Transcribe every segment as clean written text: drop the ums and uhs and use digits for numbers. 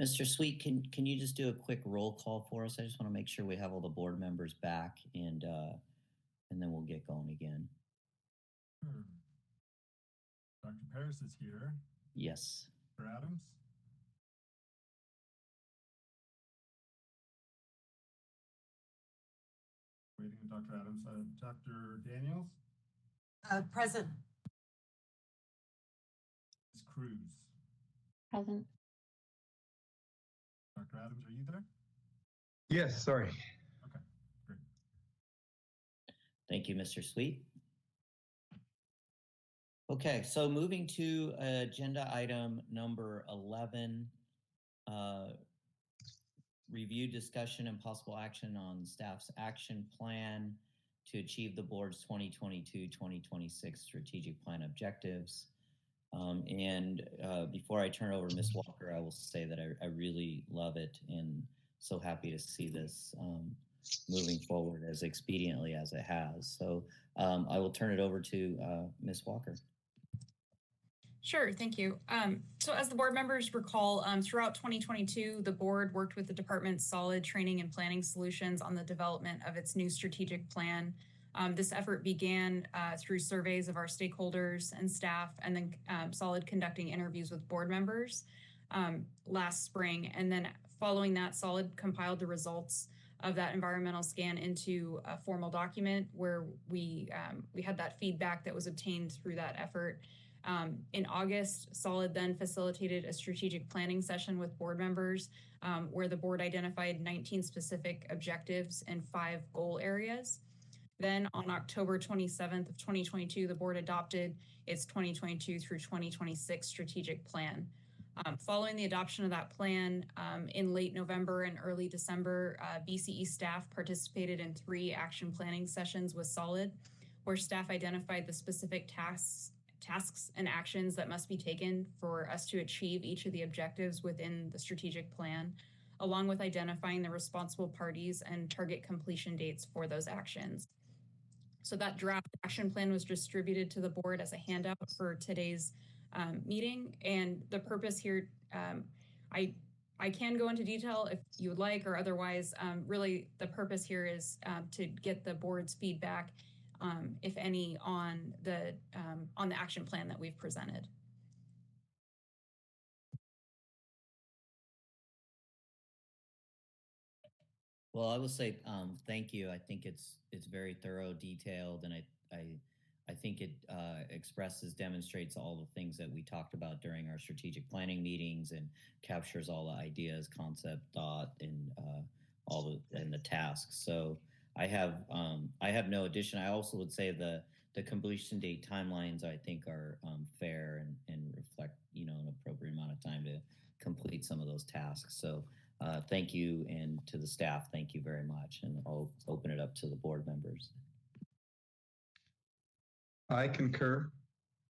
Mr. Sweet, can you just do a quick roll call for us? I just want to make sure we have all the board members back, and then we'll get going again. Sure. Dr. Paris is here. Yes. Dr. Adams. Waiting on Dr. Adams. Dr. Daniels. Present. Ms. Cruz. Present. Dr. Adams, are you there? Yes, sorry. Okay, great. Thank you, Mr. Sweet. Okay, so moving to agenda item number 11, review, discussion, and possible action on staff's action plan to achieve the board's 2022-2026 strategic plan objectives. Before I turn over to Ms. Walker, I will say that I really love it and so happy to see this moving forward as expediently as it has. So I will turn it over to Ms. Walker. Sure, thank you. So as the board members recall, throughout 2022, the board worked with the department's Solid Training and Planning Solutions on the development of its new strategic plan. This effort began through surveys of our stakeholders and staff, and then Solid conducting interviews with board members last spring. And then following that, Solid compiled the results of that environmental scan into a formal document where we had that feedback that was obtained through that effort. In August, Solid then facilitated a strategic planning session with board members where the board identified 19 specific objectives and 5 goal areas. Then on October 27th of 2022, the board adopted its 2022 through 2026 strategic plan. Following the adoption of that plan in late November and early December, BCE staff participated in 3 action planning sessions with Solid, where staff identified the specific tasks and actions that must be taken for us to achieve each of the objectives within the strategic plan, along with identifying the responsible parties and target completion dates for those actions. So that draft action plan was distributed to the board as a handout for today's meeting. And the purpose here, I can go into detail if you would like, or otherwise, really the purpose here is to get the board's feedback, if any, on the action plan that we've presented. Well, I will say thank you. I think it's very thorough, detailed, and I think it demonstrates all the things that we talked about during our strategic planning meetings and captures all the ideas, concept, thought, and the tasks. So I have no addition. I also would say the completion date timelines I think are fair and reflect an appropriate amount of time to complete some of those tasks. So thank you, and to the staff, thank you very much. And I'll open it up to the board members. I concur.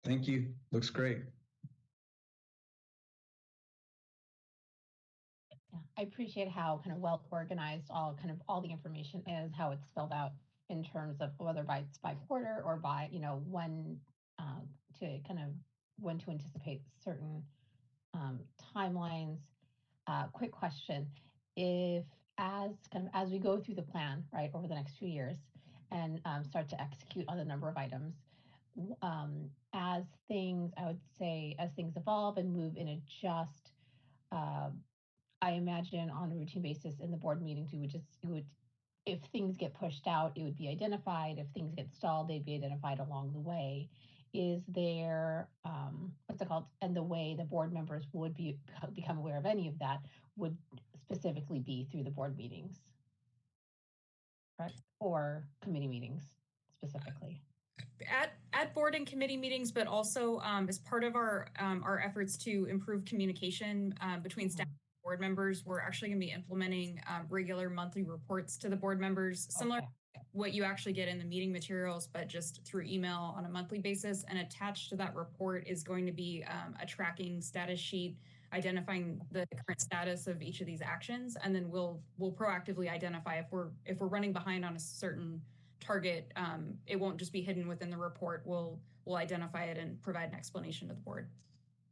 Thank you. Looks great. Yeah, I appreciate how kind of well organized all the information is, how it's spelled out in terms of whether it's by quarter or by when when to anticipate certain timelines. Quick question: if as we go through the plan right over the next few years and start to execute on a number of items, as things evolve and move and adjust, I imagine on a routine basis in the board meetings, if things get pushed out, it would be identified. If things get stalled, they'd be identified along the way. Is there, and the way the board members would become aware of any of that would specifically be through the board meetings, correct? Or committee meetings specifically? At board and committee meetings, but also as part of our efforts to improve communication between staff and board members, we're actually going to be implementing regular monthly reports to the board members, similar to what you actually get in the meeting materials, but just through email on a monthly basis. And attached to that report is going to be a tracking status sheet identifying the current status of each of these actions, and then we'll proactively identify if we're running behind on a certain target. It won't just be hidden within the report. We'll identify it and provide an explanation to the board.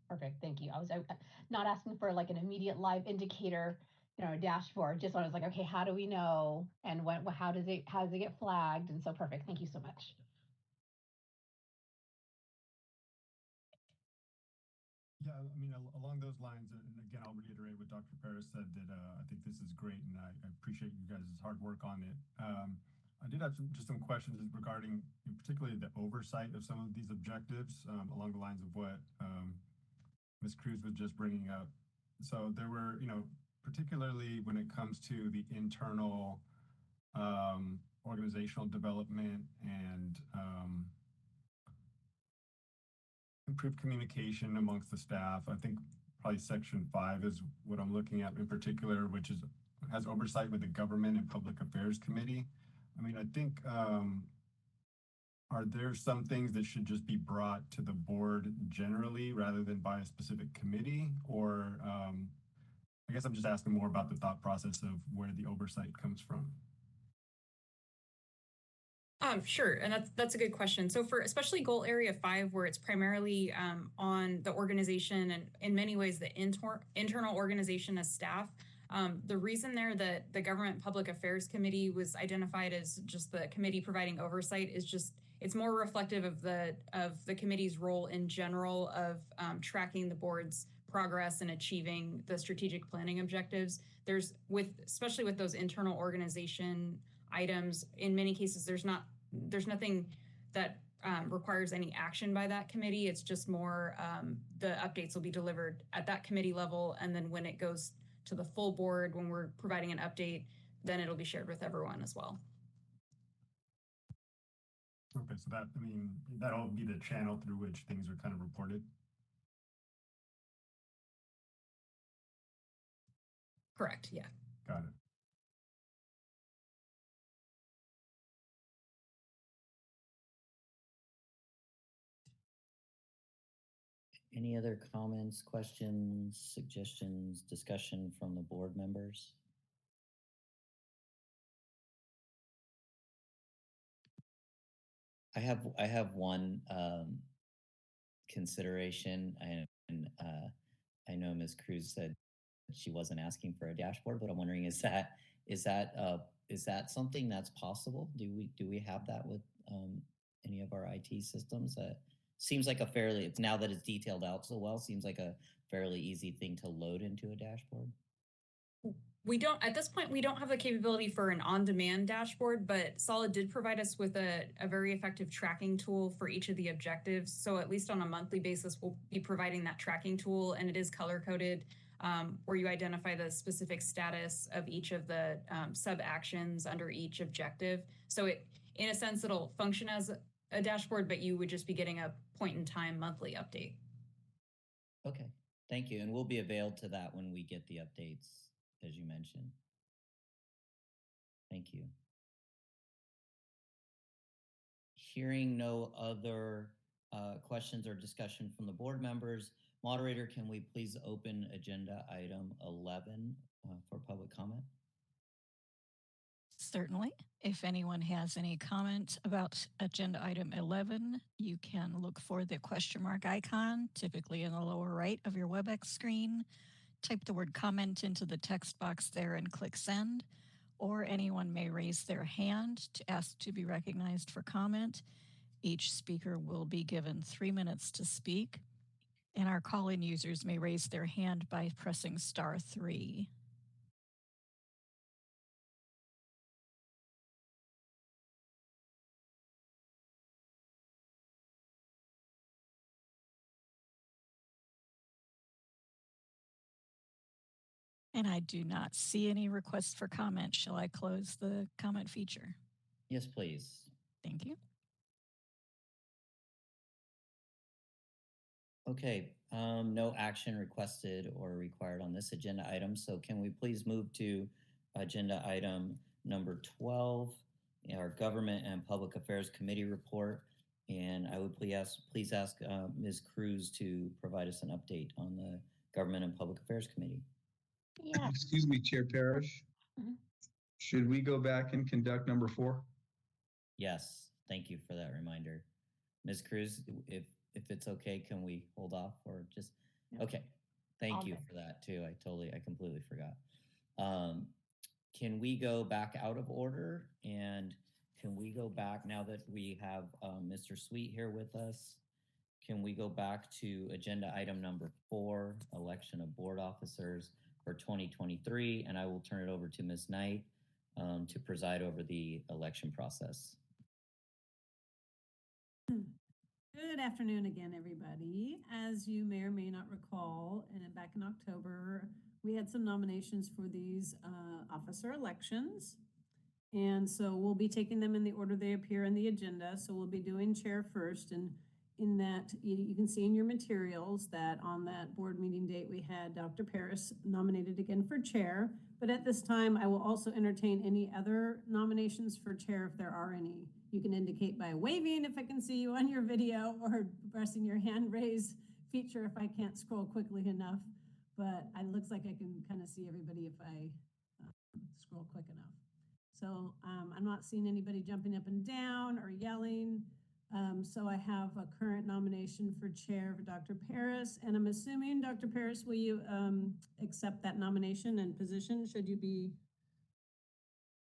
Perfect. Thank you. I was not asking for like an immediate live indicator, a dashboard. Just when I was like, okay, how do we know, and how does it get flagged? And so perfect. Thank you so much. Yeah, I mean, along those lines, and again, I'll reiterate what Dr. Paris said, that I think this is great, and I appreciate you guys' hard work on it. I did have just some questions regarding, particularly the oversight of some of these objectives, along the lines of what Ms. Cruz was just bringing up. So there were, particularly when it comes to the internal organizational development and improved communication amongst the staff. I think probably section 5 is what I'm looking at in particular, which has oversight with the Government and Public Affairs Committee. I mean, I think, are there some things that should just be brought to the board generally rather than by a specific committee? Or I guess I'm just asking more about the thought process of where the oversight comes from. Sure, and that's a good question. So for especially goal area 5, where it's primarily on the organization and in many ways the internal organization as staff, the reason there that the Government Public Affairs Committee was identified as just the committee providing oversight is just it's more reflective of the committee's role in general of tracking the board's progress and achieving the strategic planning objectives. Especially with those internal organization items, in many cases there's nothing that requires any action by that committee. It's just more the updates will be delivered at that committee level, and then when it goes to the full board, when we're providing an update, then it'll be shared with everyone as well. Okay, so that'll be the channel through which things are kind of reported. Correct, yeah. Got it. Any other comments, questions, suggestions, discussion from the board members? I have one consideration, and I know Ms. Cruz said she wasn't asking for a dashboard, but I'm wondering is that something that's possible? Do we have that with any of our IT systems? Seems like it's now that it's detailed out so well, seems like a fairly easy thing to load into a dashboard. At this point, we don't have the capability for an on-demand dashboard, but Solid did provide us with a very effective tracking tool for each of the objectives. So at least on a monthly basis, we'll be providing that tracking tool, and it is color-coded, where you identify the specific status of each of the sub-actions under each objective. So in a sense, it'll function as a dashboard, but you would just be getting a point-in-time monthly update. Okay, thank you. And we'll be availed to that when we get the updates, as you mentioned. Thank you. Hearing no other questions or discussion from the board members, moderator, can we please open agenda item 11 for public comment? Certainly. If anyone has any comment about agenda item 11, you can look for the question mark icon, typically in the lower right of your WebEx screen. Type the word comment into the text box there and click send, or anyone may raise their hand to ask to be recognized for comment. Each speaker will be given 3 minutes to speak, and our call-in users may raise their hand by pressing *3. And I do not see any requests for comment. Shall I close the comment feature? Yes, please. Thank you. Okay, no action requested or required on this agenda item. So can we please move to agenda item number 12, our Government and Public Affairs Committee report. And I would please ask Ms. Cruz to provide us an update on the Government and Public Affairs Committee. Yeah. Excuse me, Chair Parrish. Mm-hmm. Should we go back and conduct number 4? Yes, thank you for that reminder. Ms. Cruz, if it's okay, can we hold off for just Okay. Thank All you good. for that too. I completely forgot. Can we go back out of order, and can we go back now that we have Mr. Sweet here with us? Can we go back to agenda item number 4, election of board officers for 2023? And I will turn it over to Ms. Knight to preside over the election process. Good afternoon again, everybody. As you may or may not recall, back in October, we had some nominations for these officer elections. And so we'll be taking them in the order they appear in the agenda. So we'll be doing chair first. And in that, you can see in your materials that on that board meeting date, we had Dr. Paris nominated again for chair. But at this time, I will also entertain any other nominations for chair if there are any. You can indicate by waving if I can see you on your video, or pressing your hand raise feature if I can't scroll quickly enough. But it looks like I can kind of see everybody if I scroll quick enough. So I'm not seeing anybody jumping up and down or yelling. So I have a current nomination for chair for Dr. Paris, and I'm assuming, Dr. Paris, will you accept that nomination and position should you be?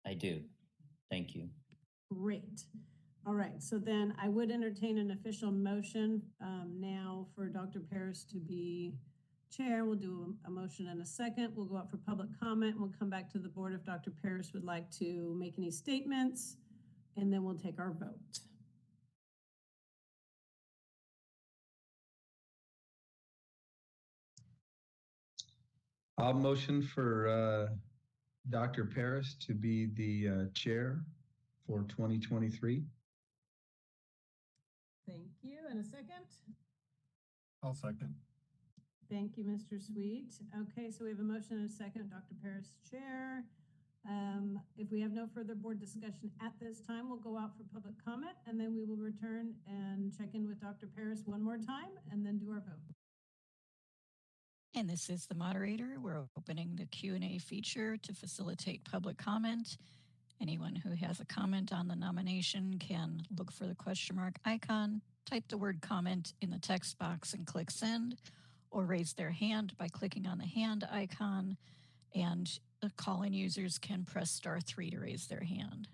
I do. Thank you. Great. All right, so then I would entertain an official motion now for Dr. Paris to be chair. We'll do a motion and a second. We'll go out for public comment. We'll come back to the board if Dr. Paris would like to make any statements, and then we'll take our vote. I'll motion for Dr. Paris to be the chair for 2023. Thank you. And a second? I'll second. Thank you, Mr. Sweet. Okay, so we have a motion and a second, Dr. Paris chair. If we have no further board discussion at this time, we'll go out for public comment, and then we will return and check in with Dr. Paris one more time and then do our vote. And this is the moderator. We're opening the Q&A feature to facilitate public comment. Anyone who has a comment on the nomination can look for the question mark icon, type the word comment in the text box and click send, or raise their hand by clicking on the hand icon, and the call-in users can press *3 to raise their hand.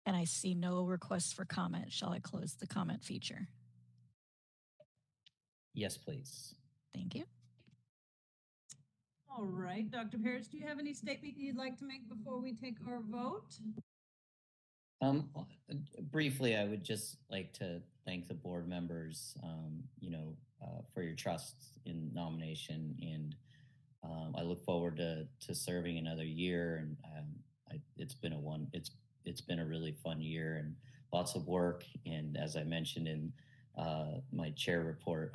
And I see no requests for comment. Shall I close the comment feature? Yes, please. Thank you. All right, Dr. Paris, do you have any statement you'd like to make before we take our vote? Briefly, I would just like to thank the board members, for your trust in nomination, and I look forward to serving another year. And it's been a really fun year and lots of work. And as I mentioned in my chair report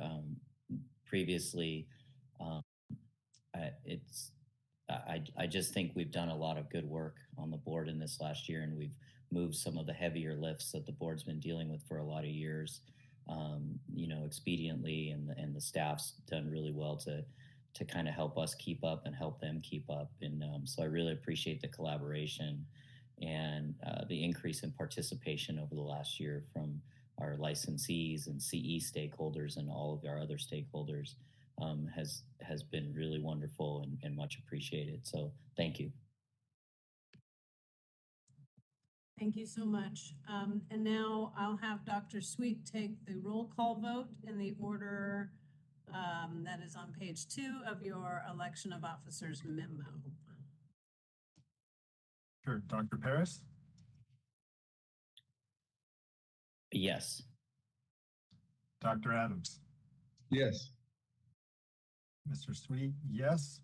previously, I just think we've done a lot of good work on the board in this last year, and we've moved some of the heavier lifts that the board's been dealing with for a lot of years, expediently, and the staff's done really well to kind of help us keep up and help them keep up. And so I really appreciate the collaboration and the increase in participation over the last year from our licensees and CE stakeholders and all of our other stakeholders. Has been really wonderful and much appreciated. So thank you. Thank you so much. And now I'll have Dr. Sweet take the roll call vote in the order that is on page 2 of your election of officers memo. Sure. Dr. Paris? Yes. Dr. Adams? Yes. Mr. Sweet, yes.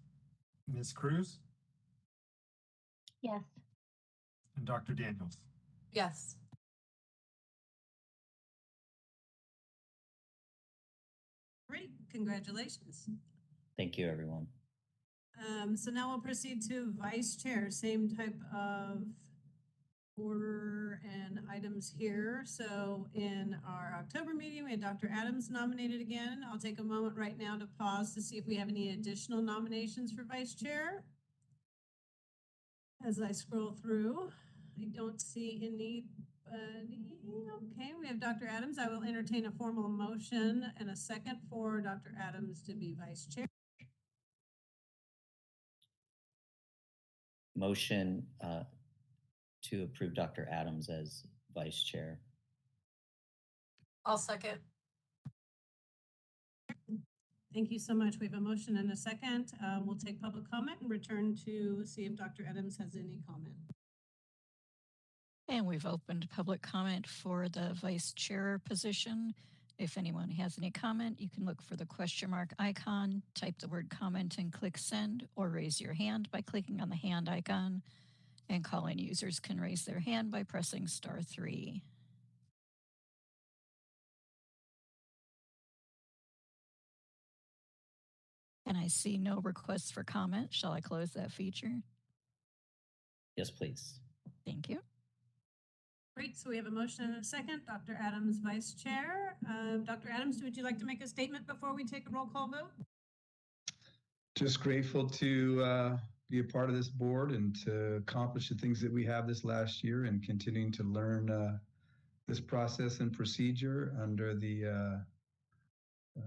Ms. Cruz? Yes. And Dr. Daniels? Yes. Great, congratulations. Thank you, everyone. So now we'll proceed to vice chair, same type of order and items here. So in our October meeting, we had Dr. Adams nominated again. I'll take a moment right now to pause to see if we have any additional nominations for vice chair. As I scroll through, I don't see anybody. Okay, we have Dr. Adams. I will entertain a formal motion and a second for Dr. Adams to be vice chair. Motion to approve Dr. Adams as vice chair. I'll second. Thank you so much. We have a motion and a second. We'll take public comment and return to see if Dr. Adams has any comment. And we've opened public comment for the vice chair position. If anyone has any comment, you can look for the question mark icon, type the word comment and click send, or raise your hand by clicking on the hand icon. And call-in users can raise their hand by pressing *3. And I see no requests for comment. Shall I close that feature? Yes, please. Thank you. Great, so we have a motion and a second. Dr. Adams, vice chair. Dr. Adams, would you like to make a statement before we take a roll call vote? Just grateful to be a part of this board and to accomplish the things that we have this last year and continuing to learn this process and procedure under the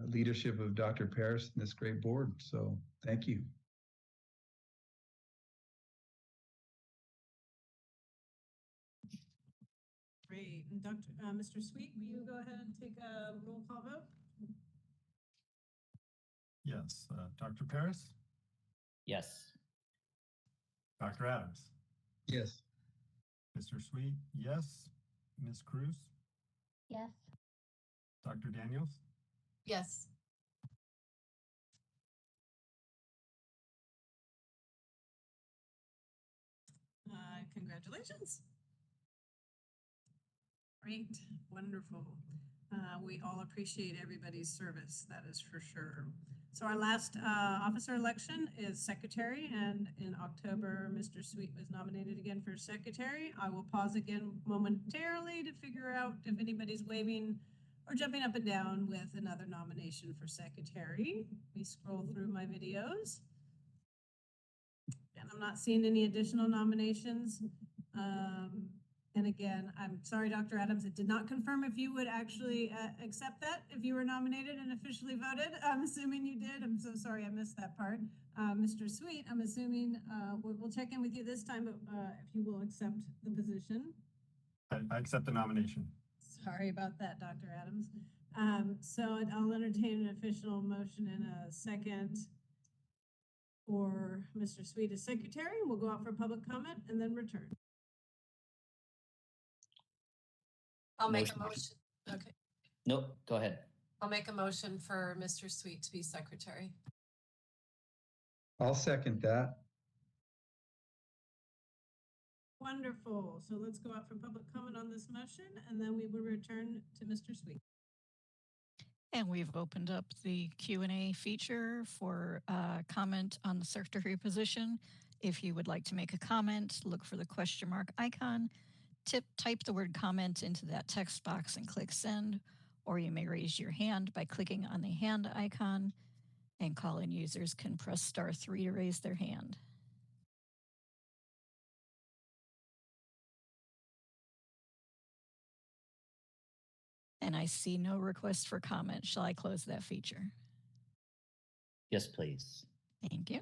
leadership of Dr. Paris and this great board. So thank you. Great. And Mr. Sweet, will you go ahead and take a roll call vote? Yes. Dr. Paris? Yes. Dr. Adams? Yes. Mr. Sweet? Yes. Ms. Cruz? Yes. Dr. Daniels? Yes. Congratulations. Great, wonderful. We all appreciate everybody's service, that is for sure. So our last officer election is secretary, and in October, Mr. Sweet was nominated again for secretary. I will pause again momentarily to figure out if anybody's waving or jumping up and down with another nomination for secretary. We scroll through my videos. And I'm not seeing any additional nominations. And again, I'm sorry, Dr. Adams, it did not confirm if you would actually accept that, if you were nominated and officially voted. I'm assuming you did. I'm so sorry I missed that part. Mr. Sweet, I'm assuming we'll check in with you this time, but if you will accept the position. I accept the nomination. Sorry about that, Dr. Adams. So I'll entertain an official motion in a second for Mr. Sweet as secretary. We'll go out for public comment and then return. I'll make a motion. Okay. Nope, go ahead. I'll make a motion for Mr. Sweet to be secretary. I'll second that. Wonderful. So let's go out for public comment on this motion, and then we will return to Mr. Sweet. And we've opened up the Q&A feature for comment on the secretary position. If you would like to make a comment, look for the question mark icon, type the word comment into that text box and click send, or you may raise your hand by clicking on the hand icon, and call-in users can press *3 to raise their hand. And I see no request for comment. Shall I close that feature? Yes, please. Thank you.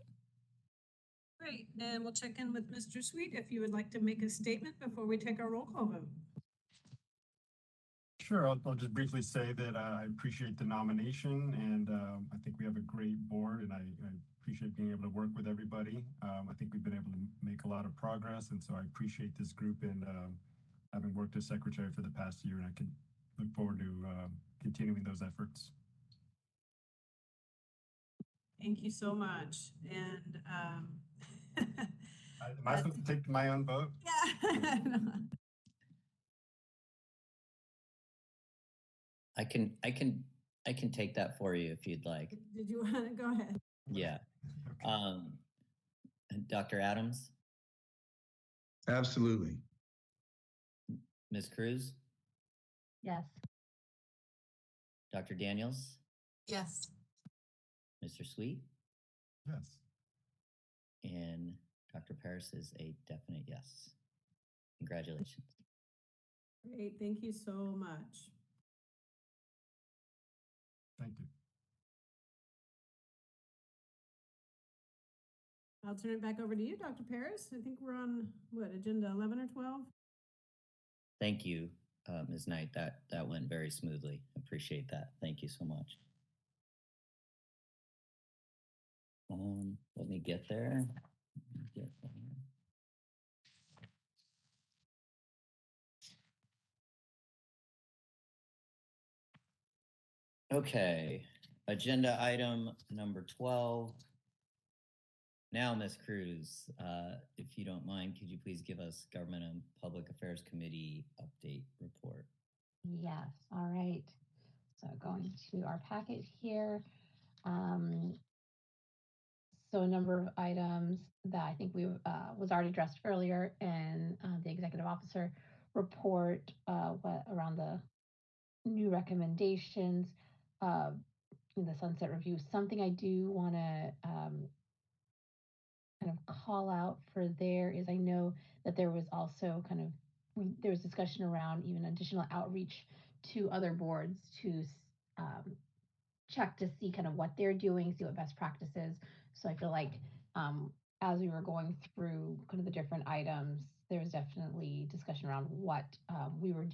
Great. And we'll check in with Mr. Sweet if you would like to make a statement before we take our roll call vote. Sure, I'll just briefly say that I appreciate the nomination, and I think we have a great board, and I appreciate being able to work with everybody. I think we've been able to make a lot of progress, and so I appreciate this group and having worked as secretary for the past year, and I can look forward to continuing those efforts. Thank you so much. And am I supposed to take my own vote? Yeah. I can take that for you if you'd like. Did you want to go ahead? Yeah. Okay. Dr. Adams? Absolutely. Ms. Cruz? Yes. Dr. Daniels? Yes. Mr. Sweet? Yes. And Dr. Paris is a definite yes. Congratulations. Great, thank you so much. Thank you. I'll turn it back over to you, Dr. Paris. I think we're on, what, agenda 11 or 12? Thank you, Ms. Knight. That went very smoothly. Appreciate that. Thank you so much. Let me get there. Okay, agenda item number 12. Now, Ms. Cruz, if you don't mind, could you please give us Government and Public Affairs Committee update report? Yes, all right. So going to our packet here. So a number of items that I think we was already addressed earlier in the executive officer report around the new recommendations in the sunset review. Something I do want to kind of call out for there is I know that there was also there was discussion around even additional outreach to other boards to check to see kind of what they're doing, see what best practices. So I feel like as we were going through kind of the different items, there was definitely discussion around what we were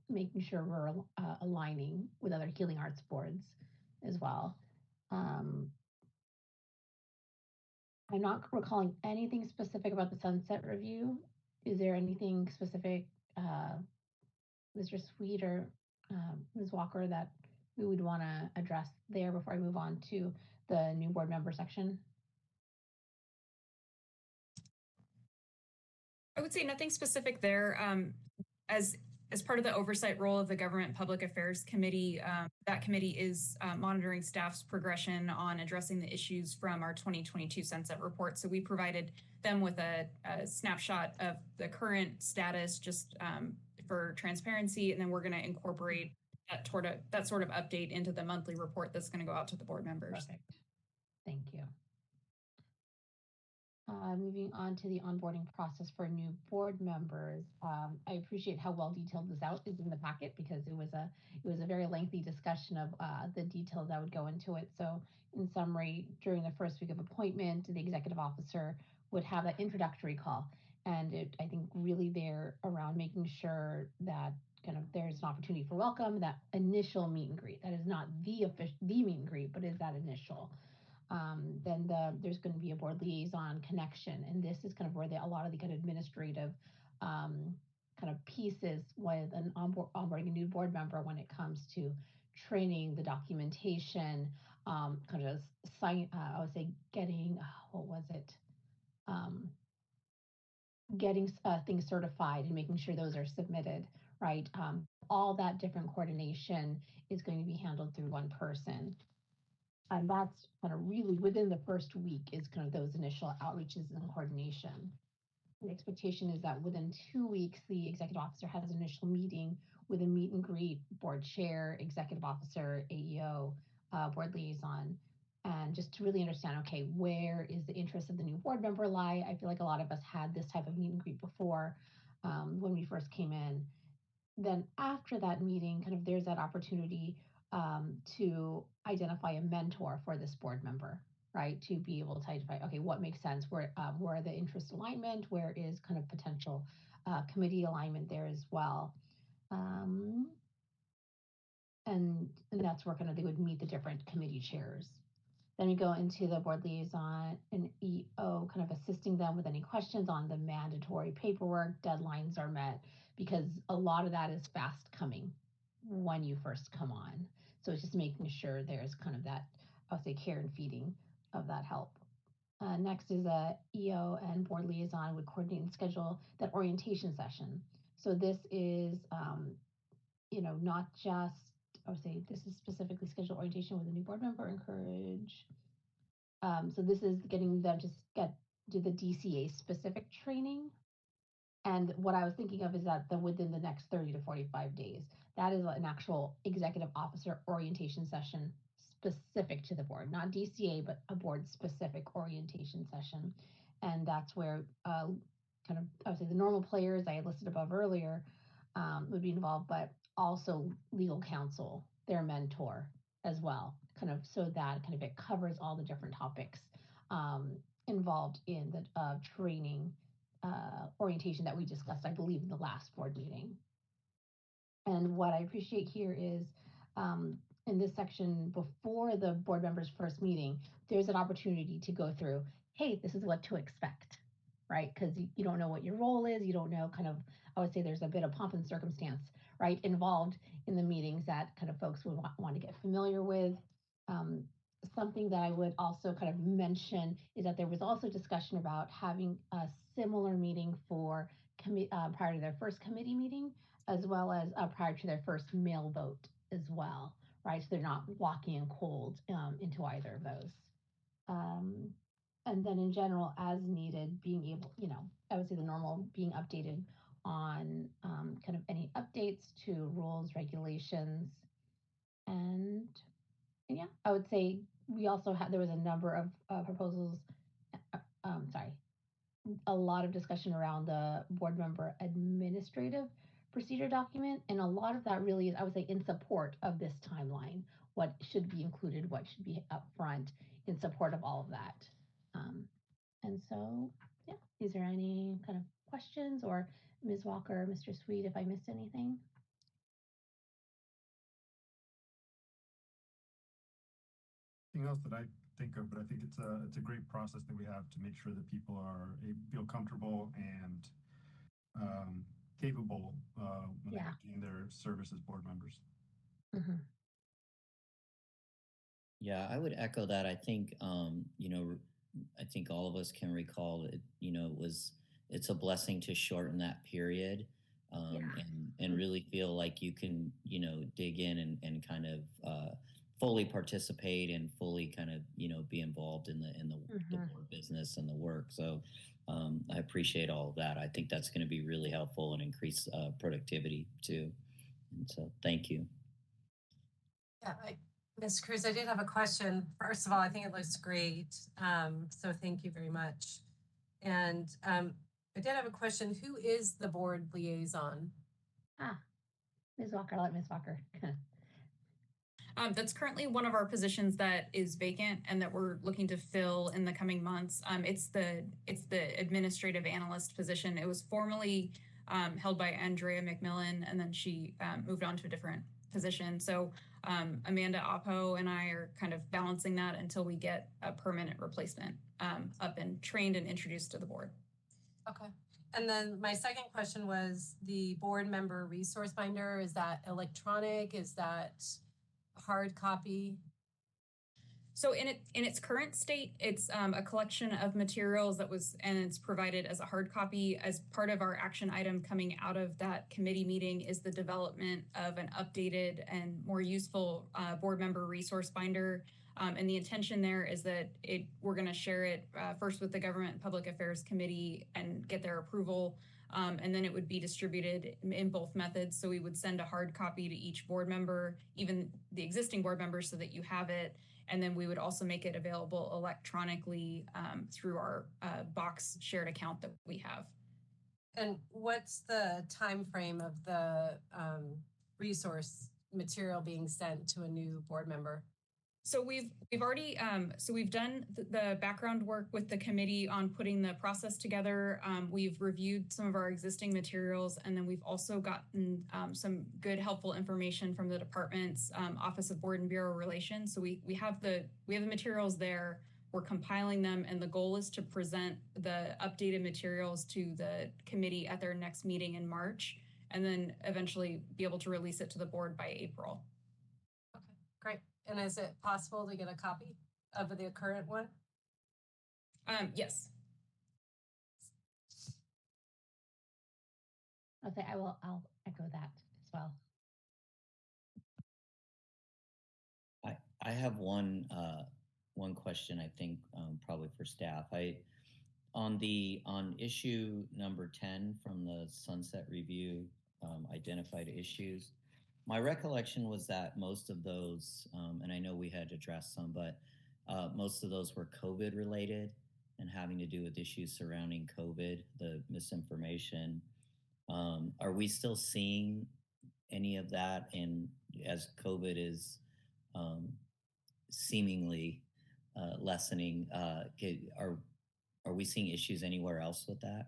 making sure we're aligning with other healing arts boards as well. I'm not recalling anything specific about the sunset review. Is there anything specific, Mr. Sweet or Ms. Walker, that we would want to address there before I move on to the new board member section? I would say nothing specific there. As part of the oversight role of the Government Public Affairs Committee, that committee is monitoring staff's progression on addressing the issues from our 2022 sunset report. So we provided them with a snapshot of the current status just for transparency, and then we're going to incorporate that sort of update into the monthly report that's going to go out to the board members. Perfect. Thank you. Moving on to the onboarding process for new board members. I appreciate how well detailed this out is in the packet because it was a very lengthy discussion of the details that would go into it. So in summary, during the first week of appointment, the executive officer would have that introductory call. And I think really there around making sure that kind of there's an opportunity for welcome, that initial meet and greet. That is not the meet and greet, but is that initial. Then there's going to be a board liaison connection, and this is kind of where a lot of the kind of administrative kind of pieces with an onboarding a new board member when it comes to training, the documentation, kind of I would say getting what was it? Getting things certified and making sure those are submitted, right? All that different coordination is going to be handled through one person. And that's kind of really within the first week is kind of those initial outreaches and coordination. The expectation is that within 2 weeks, the executive officer has an initial meeting with a meet and greet, board chair, executive officer, AEO, board liaison, and just to really understand, okay, where is the interest of the new board member lie? I feel like a lot of us had this type of meet and greet before when we first came in. Then after that meeting, kind of there's that opportunity to identify a mentor for this board member, right? To be able to identify, okay, what makes sense? Where are the interest alignment? Where is kind of potential committee alignment there as well? And that's where kind of they would meet the different committee chairs. Then we go into the board liaison and EO, kind of assisting them with any questions on the mandatory paperwork. Deadlines are met because a lot of that is fast coming when you first come on. So it's just making sure there's kind of that, I'll say, care and feeding of that help. Next is a EO and board liaison would coordinate and schedule that orientation session. So this is, not just, I would say this is specifically scheduled orientation with a new board member, encourage. So this is getting them to do the DCA specific training. And what I was thinking of is that within the next 30 to 45 days, that is an actual executive officer orientation session specific to the board, not DCA, but a board specific orientation session. And that's where kind of, I would say the normal players I listed above earlier would be involved, but also legal counsel, their mentor as well, kind of so that kind of it covers all the different topics involved in the training orientation that we discussed, I believe, in the last board meeting. And what I appreciate here is in this section before the board members' first meeting, there's an opportunity to go through, hey, this is what to expect, right? Because you don't know what your role is. You don't know kind of, I would say there's a bit of pomp and circumstance, right, involved in the meetings that kind of folks would want to get familiar with. Something that I would also kind of mention is that there was also discussion about having a similar meeting for prior to their first committee meeting, as well as prior to their first mail vote as well, right? So they're not walking in cold into either of those. And then in general, as needed, being able, I would say the normal being updated on kind of any updates to rules, regulations, and yeah, I would say we also had, there was a number of proposals, sorry, a lot of discussion around the board member administrative procedure document. And a lot of that really is, I would say, in support of this timeline, what should be included, what should be upfront in support of all of that. And so, yeah, is there any kind of questions, or Ms. Walker, Mr. Sweet, if I missed anything? Anything else that I think of, but I think it's a great process that we have to make sure that people feel comfortable and capable when they're doing their service as board members. Mm-hmm. Yeah, I would echo that. I think, I think all of us can recall that, it's a blessing to shorten that period and really feel like you can, dig in and kind of fully participate and fully kind of, be involved in the board business and the work. So I appreciate all of that. I think that's going to be really helpful and increase productivity too. And so thank you. Yeah, Ms. Cruz, I did have a question. First of all, I think it looks great. So thank you very much. And I did have a question. Who is the board liaison? Ms. Walker, I'll let Ms. Walker. That's currently one of our positions that is vacant and that we're looking to fill in the coming months. It's the administrative analyst position. It was formerly held by Andrea McMillan, and then she moved on to a different position. So Amanda Oppo and I are kind of balancing that until we get a permanent replacement up and trained and introduced to the board. Okay. And then my second question was the board member resource binder. Is that electronic? Is that hard copy? So in its current state, it's a collection of materials and it's provided as a hard copy. As part of our action item coming out of that committee meeting is the development of an updated and more useful board member resource binder. And the intention there is that we're going to share it first with the Government and Public Affairs Committee and get their approval. And then it would be distributed in both methods. So we would send a hard copy to each board member, even the existing board members, so that you have it. And then we would also make it available electronically through our Box shared account that we have. And what's the time frame of the resource material being sent to a new board member? So we've already we've done the background work with the committee on putting the process together. We've reviewed some of our existing materials, and then we've also gotten some good, helpful information from the department's Office of Board and Bureau Relations. So we have the materials there. We're compiling them, and the goal is to present the updated materials to the committee at their next meeting in March, and then eventually be able to release it to the board by April. Okay, great. And is it possible to get a copy of the current one? Yes. Okay, I'll echo that as well. I have one question, I think, probably for staff. On issue number 10 from the Sunset Review, identified issues. My recollection was that most of those, and I know we had addressed some, but most of those were COVID related. and having to do with issues surrounding COVID, the misinformation. Are we still seeing any of that? And as COVID is seemingly lessening, are we seeing issues anywhere else with that?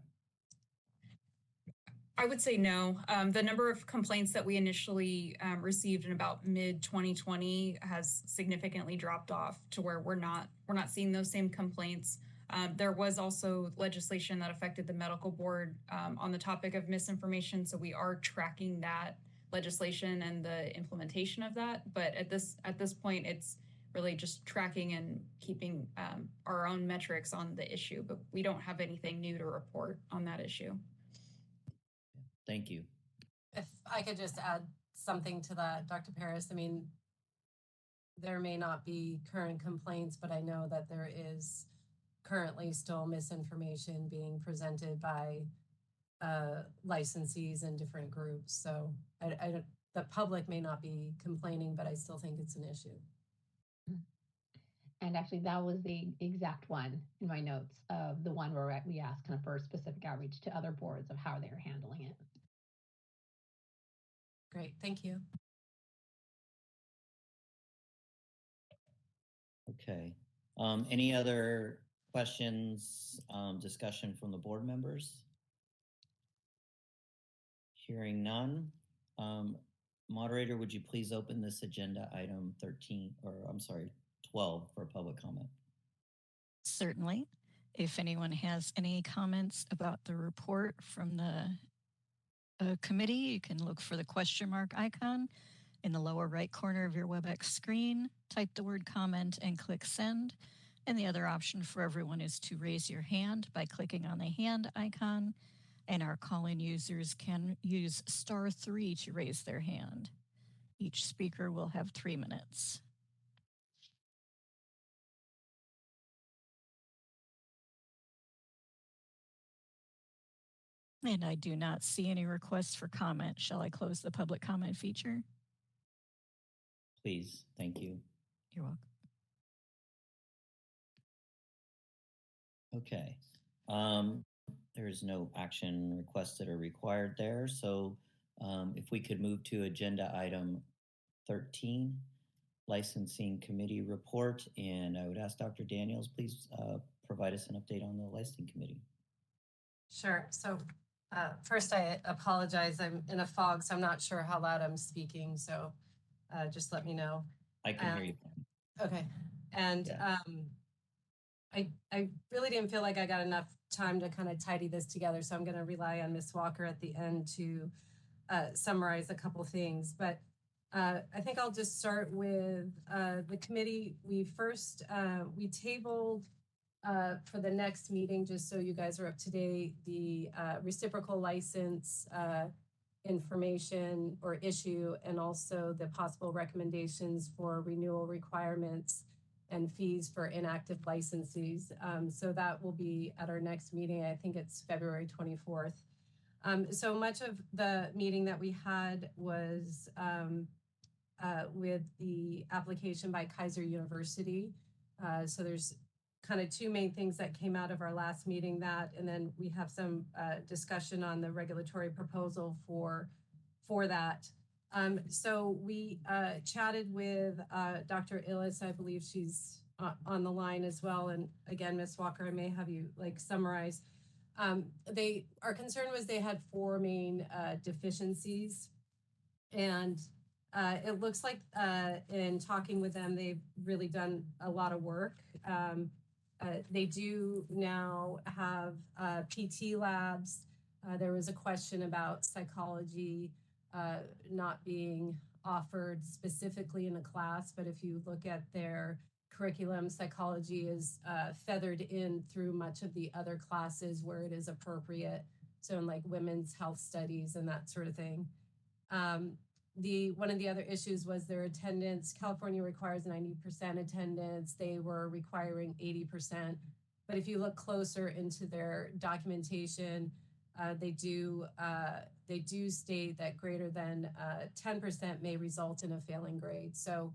I would say no. The number of complaints that we initially received in about mid 2020 has significantly dropped off to where we're not seeing those same complaints. There was also legislation that affected the medical board on the topic of misinformation, so we are tracking that legislation and the implementation of that. But at this point, it's really just tracking and keeping our own metrics on the issue. But we don't have anything new to report on that issue. Thank you. If I could just add something to that, Dr. Paris, I mean, there may not be current complaints, but I know that there is currently still misinformation being presented by licensees and different groups. So the public may not be complaining, but I still think it's an issue. And actually, that was the exact one in my notes of the one where we asked kind of for specific outreach to other boards of how they're handling it. Great, thank you. Okay. Any other questions, discussion from the board members? Hearing none. Moderator, would you please open this agenda item 13, or I'm sorry, 12 for public comment? Certainly. If anyone has any comments about the report from the committee, you can look for the question mark icon in the lower right corner of your WebEx screen, type the word comment and click send. And the other option for everyone is to raise your hand by clicking on the hand icon. And our call-in users can use *3 to raise their hand. Each speaker will have 3 minutes. And I do not see any requests for comment. Shall I close the public comment feature? Please, thank you. You're welcome. Okay. There is no action requested or required there. So if we could move to agenda item 13, licensing committee report. And I would ask Dr. Daniels, please provide us an update on the licensing committee. Sure. So first, I apologize. I'm in a fog, so I'm not sure how loud I'm speaking. So just let me know. I can hear you. Okay. And yeah. I really didn't feel like I got enough time to kind of tidy this together. So I'm going to rely on Ms. Walker at the end to summarize a couple things. But I think I'll just start with the committee. We tabled for the next meeting, just so you guys are up to date, the reciprocal license information or issue, and also the possible recommendations for renewal requirements and fees for inactive licensees. So that will be at our next meeting. I think it's February 24th. So much of the meeting that we had was with the application by Kaiser University. So there's kind of two main things that came out of our last meeting, that, and then we have some discussion on the regulatory proposal for that. So we chatted with Dr. Illis. I believe she's on the line as well. And again, Ms. Walker, I may have you summarize. Our concern was they had 4 main deficiencies, and it looks like in talking with them, they've really done a lot of work. They do now have PT labs. There was a question about psychology not being offered specifically in a class, but if you look at their curriculum, psychology is feathered in through much of the other classes where it is appropriate. So in like women's health studies and that sort of thing. One of the other issues was their attendance. California requires 90% attendance. They were requiring 80%. But if you look closer into their documentation, they do state that greater than 10% may result in a failing grade. So,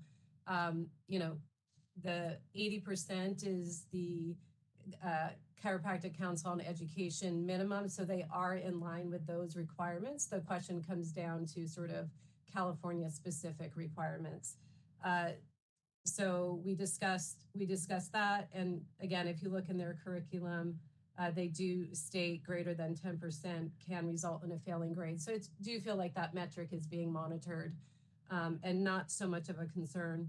the 80% is Chiropractic Council on Education minimum, so they are in line with those requirements. The question comes down to sort of California specific requirements. So we discussed that, and again, if you look in their curriculum, they do state greater than 10% can result in a failing grade. So it's do feel like that metric is being monitored, and not so much of a concern.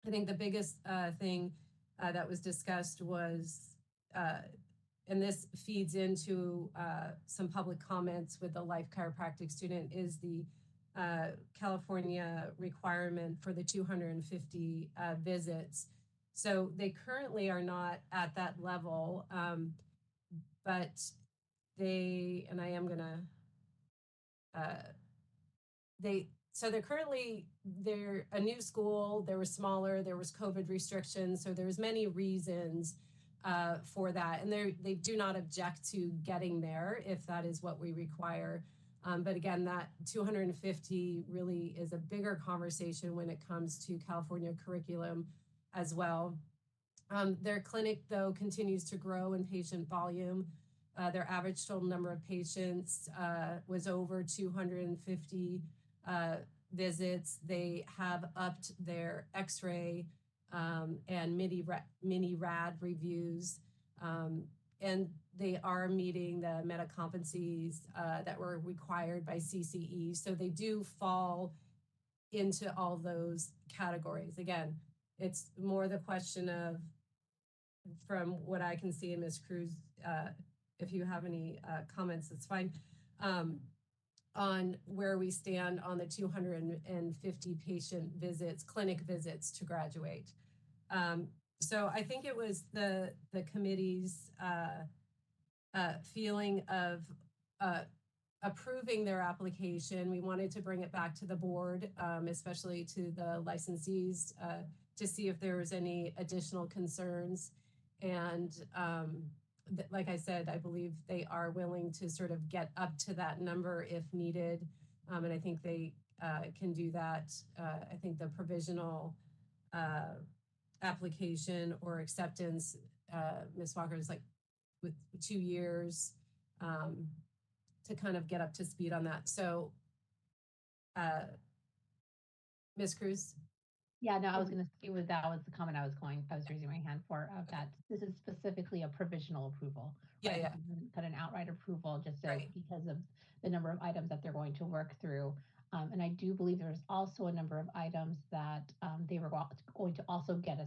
I think the biggest thing that was discussed was, and this feeds into some public comments with the Life Chiropractic student, is the California requirement for the 250 visits. So they currently are not at that level, but they, and I am gonna, they're currently, they're a new school, they were smaller, there was COVID restrictions, so there's many reasons for that. And they do not object to getting there if that is what we require. But again, that 250 really is a bigger conversation when it comes to California curriculum as well. Their clinic, though, continues to grow in patient volume. Their average total number of patients was over 250 visits. They have upped their x-ray and mini rad reviews. And they are meeting the meta competencies that were required by CCE. So they do fall into all those categories. Again, it's more the question of, from what I can see in Ms. Cruz, if you have any comments, that's fine, on where we stand on the 250 patient visits, clinic visits to graduate. So I think it was the committee's feeling of approving their application. We wanted to bring it back to the board, especially to the licensees, to see if there was any additional concerns. And like I said, I believe they are willing to sort of get up to that number if needed. And I think they can do that. I think the provisional application or acceptance, Ms. Walker, is like with 2 years to kind of get up to speed on that. So, Ms. Cruz? Yeah, no, I was going to, that was the comment I was raising my hand for, that this is specifically a provisional approval. Yeah, right? yeah. This isn't kind of an outright approval, just Right. because of the number of items that they're going to work through. And I do believe there's also a number of items that they were going to also get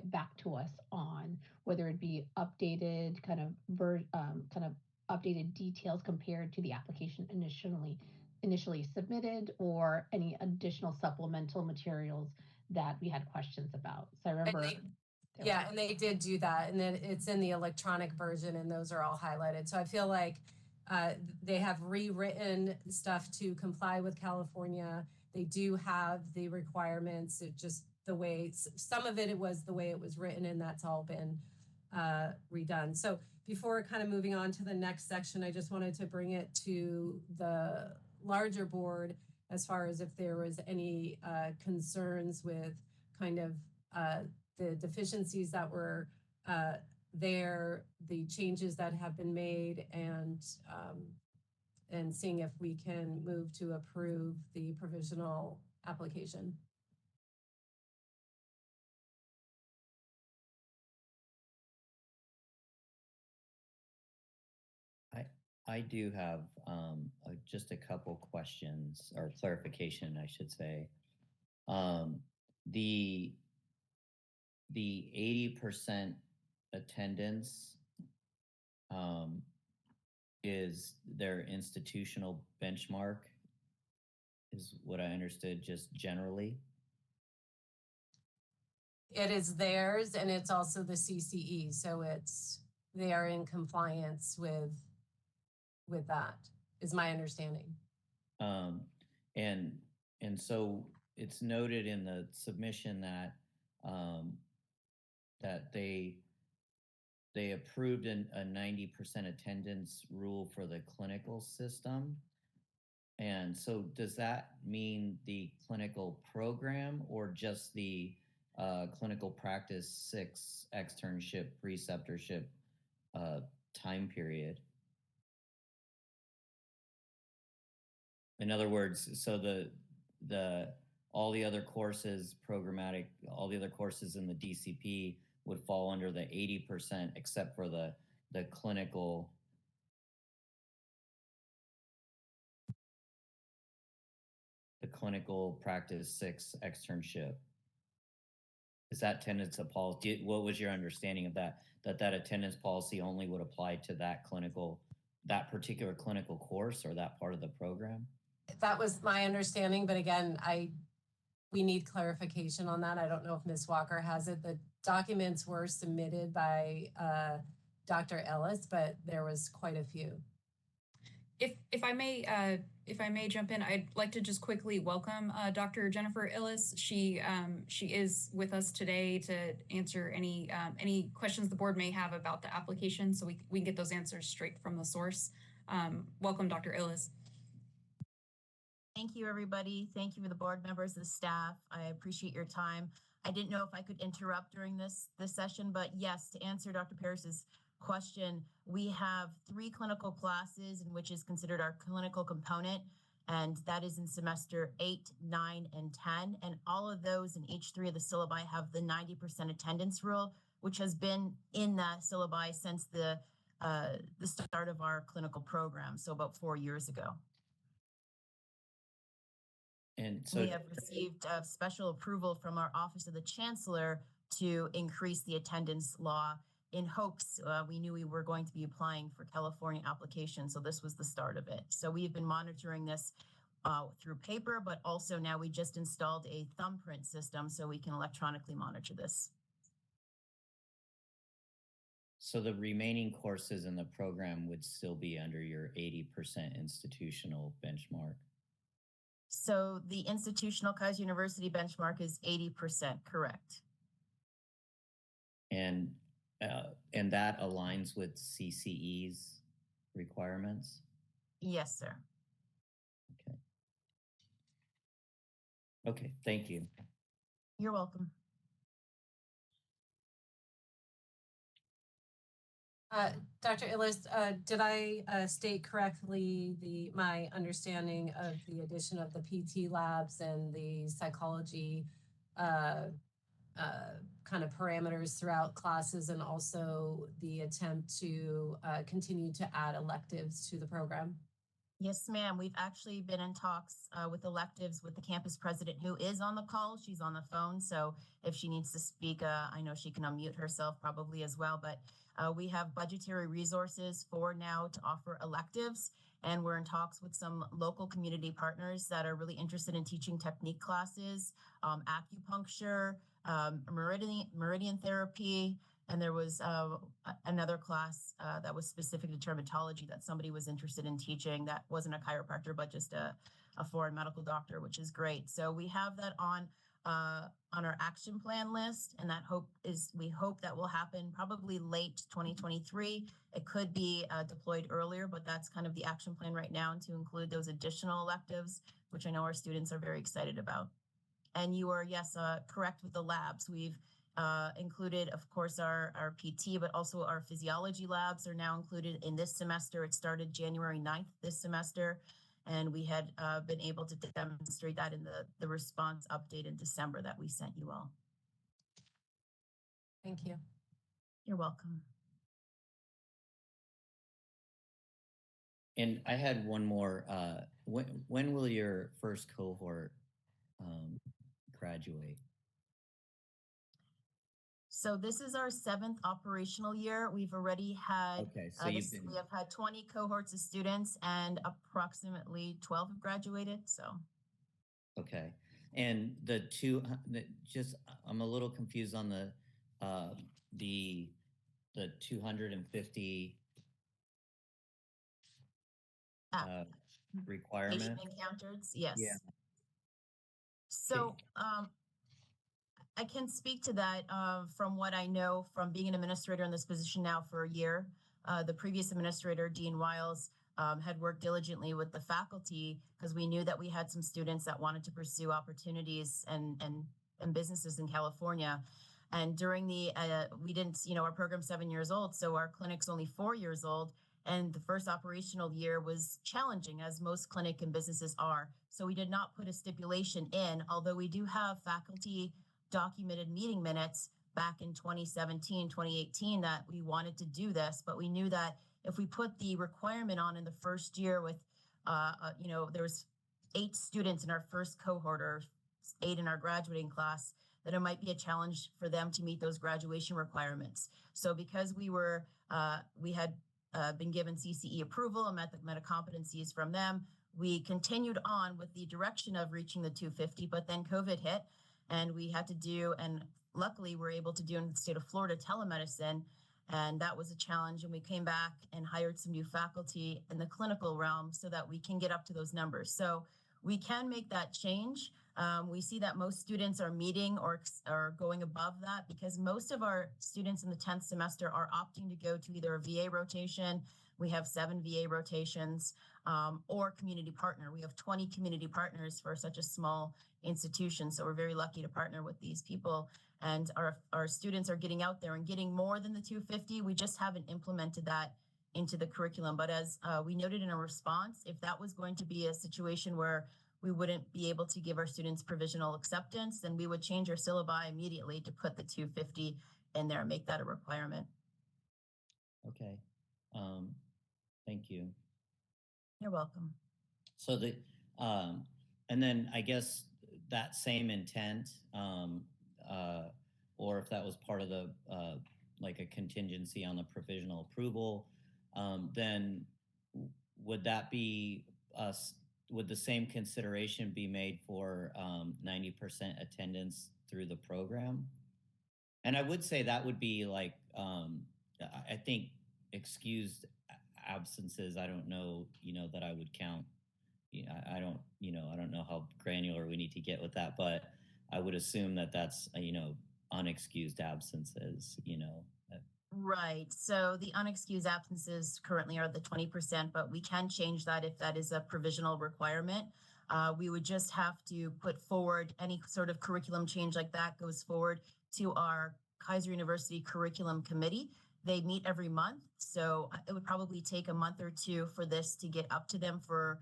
back to us on, whether it be updated kind of updated details compared to the application initially submitted, or any additional supplemental materials that we had questions about. So I remember. And they did do that, and then it's in the electronic version, and those are all highlighted. So I feel like they have rewritten stuff to comply with California. They do have the requirements. It just the way some of it was the way it was written, and that's all been redone. So before kind of moving on to the next section, I just wanted to bring it to the larger board as far as if there was any concerns with kind of the deficiencies that were there, the changes that have been made, and seeing if we can move to approve the provisional application. I do have just a couple questions, or clarification, I should say. The 80% attendance is their institutional benchmark, is what I understood, just generally. It is theirs, and it's also the CCE, so they are in compliance with that, is my understanding. And so it's noted in the submission that that they approved a 90% attendance rule for the clinical system. And so does that mean the clinical program, or just the clinical practice 6 externship preceptorship time period. In other words, so the all the other courses, programmatic, all the other courses in the DCP would fall under the 80%, except for the clinical. The clinical practice 6 externship. Is that attendance policy? What was your understanding of that? That attendance policy only would apply to that particular clinical course or that part of the program? That was my understanding, but again, we need clarification on that. I don't know if Ms. Walker has it. The documents were submitted by Dr. Ellis, but there was quite a few. If I may jump in, I'd like to just quickly welcome Dr. Jennifer Illis. She is with us today to answer any questions the board may have about the application, so we can get those answers straight from the source. Welcome, Dr. Illis. Thank you, everybody. Thank you for the board members, the staff. I appreciate your time. I didn't know if I could interrupt during this session, but yes, to answer Dr. Paris's question, we have 3 clinical classes in which is considered our clinical component, and that is in semester 8, 9, and 10. And all of those in each 3 of the syllabi have the 90% attendance rule, which has been in that syllabi since the start of our clinical program, so about 4 years ago. And so we have received special approval from our Office of the Chancellor to increase the attendance law in hopes. We knew we were going to be applying for California applications, so this was the start of it. So we've been monitoring this through paper, but also now we just installed a thumbprint system so we can electronically monitor this. So the remaining courses in the program would still be under your 80% institutional benchmark? So the institutional Kaiser University benchmark is 80%, correct. And that aligns with CCE's requirements? Yes, sir. Okay. Okay, thank you. You're welcome. Dr. Illis, did I state correctly my understanding of the addition of the PT labs and the psychology kind of parameters throughout classes, and also the attempt to continue to add electives to the program? Yes, ma'am. We've actually been in talks with electives with the campus president, who is on the call. She's on the phone, so if she needs to speak, I know she can unmute herself probably as well, but we have budgetary resources for now to offer electives, and we're in talks with some local community partners that are really interested in teaching technique classes, acupuncture, meridian therapy, and there was another class that was specific to dermatology that somebody was interested in teaching that wasn't a chiropractor, but just a foreign medical doctor, which is great. So we have that on our action plan list, and we hope that will happen probably late 2023. It could be deployed earlier, but that's kind of the action plan right now, and to include those additional electives, which I know our students are very excited about. And you are, yes, correct with the labs. We've included, of course, our PT, but also our physiology labs are now included in this semester. It started January 9th this semester, and we had been able to demonstrate that in the response update in December that we sent you all. Thank you. You're welcome. And I had one more. When will your first cohort graduate? So this is our 7th operational year. We've already had, okay, so we have had 20 cohorts of students and approximately 12 have graduated, so. Okay, and I'm a little confused on the 250 requirement. Patient encounters, yes. Yeah. So I can speak to that from what I know from being an administrator in this position now for a year. The previous administrator, Dean Wiles, had worked diligently with the faculty because we knew that we had some students that wanted to pursue opportunities and businesses in California. And during the, we didn't, our program's 7 years old, so our clinic's only 4 years old. And the first operational year was challenging, as most clinic and businesses are. So we did not put a stipulation in, although we do have faculty documented meeting minutes back in 2017, 2018 that we wanted to do this, but we knew that if we put the requirement on in the first year with, there was 8 students in our first cohort or 8 in our graduating class, that it might be a challenge for them to meet those graduation requirements. So because we had been given CCE approval and met the meta competencies from them, we continued on with the direction of reaching the 250, but then COVID hit and we had to do, and luckily we're able to do in the state of Florida, telemedicine. And that was a challenge. And we came back and hired some new faculty in the clinical realm so that we can get up to those numbers. So we can make that change. We see that most students are meeting or going above that because most of our students in the 10th semester are opting to go to either a VA rotation. We have 7 VA rotations or community partner. We have 20 community partners for such a small institution. So we're very lucky to partner with these people. And our students are getting out there and getting more than the 250. We just haven't implemented that into the curriculum. But as we noted in a response, if that was going to be a situation where we wouldn't be able to give our students provisional acceptance, then we would change our syllabi immediately to put the 250 in there and make that a requirement. Okay. Thank you. You're welcome. So and then I guess that same intent, or if that was part of the, like a contingency on the provisional approval, then would that be would the same consideration be made for 90% attendance through the program? And I would say that would be like, I think excused absences, I don't know, that I would count. I don't know how granular we need to get with that, but I would assume that that's, unexcused absences, Right. So the unexcused absences currently are the 20%, but we can change that if that is a provisional requirement. We would just have to put forward any sort of curriculum change like that goes forward to our Kaiser University Curriculum Committee. They meet every month, so it would probably take a month or 2 for this to get up to them for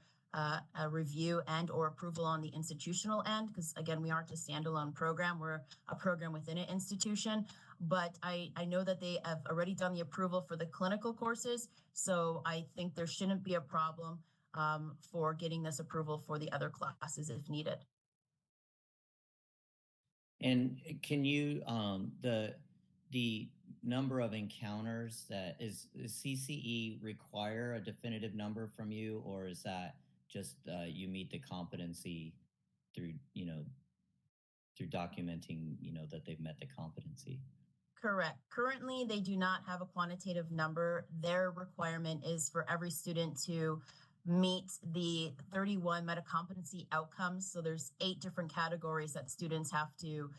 a review and or approval on the institutional end, because again, we aren't a standalone program, we're a program within an institution. But I know that they have already done the approval for the clinical courses, so I think there shouldn't be a problem for getting this approval for the other classes if needed. And can you, the number of encounters that is CCE require a definitive number from you, or is that just you meet the competency through, through documenting, that they've met the competency? Correct. Currently, they do not have a quantitative number. Their requirement is for every student to meet the 31 metacompetency outcomes. So there's 8 different categories that students have to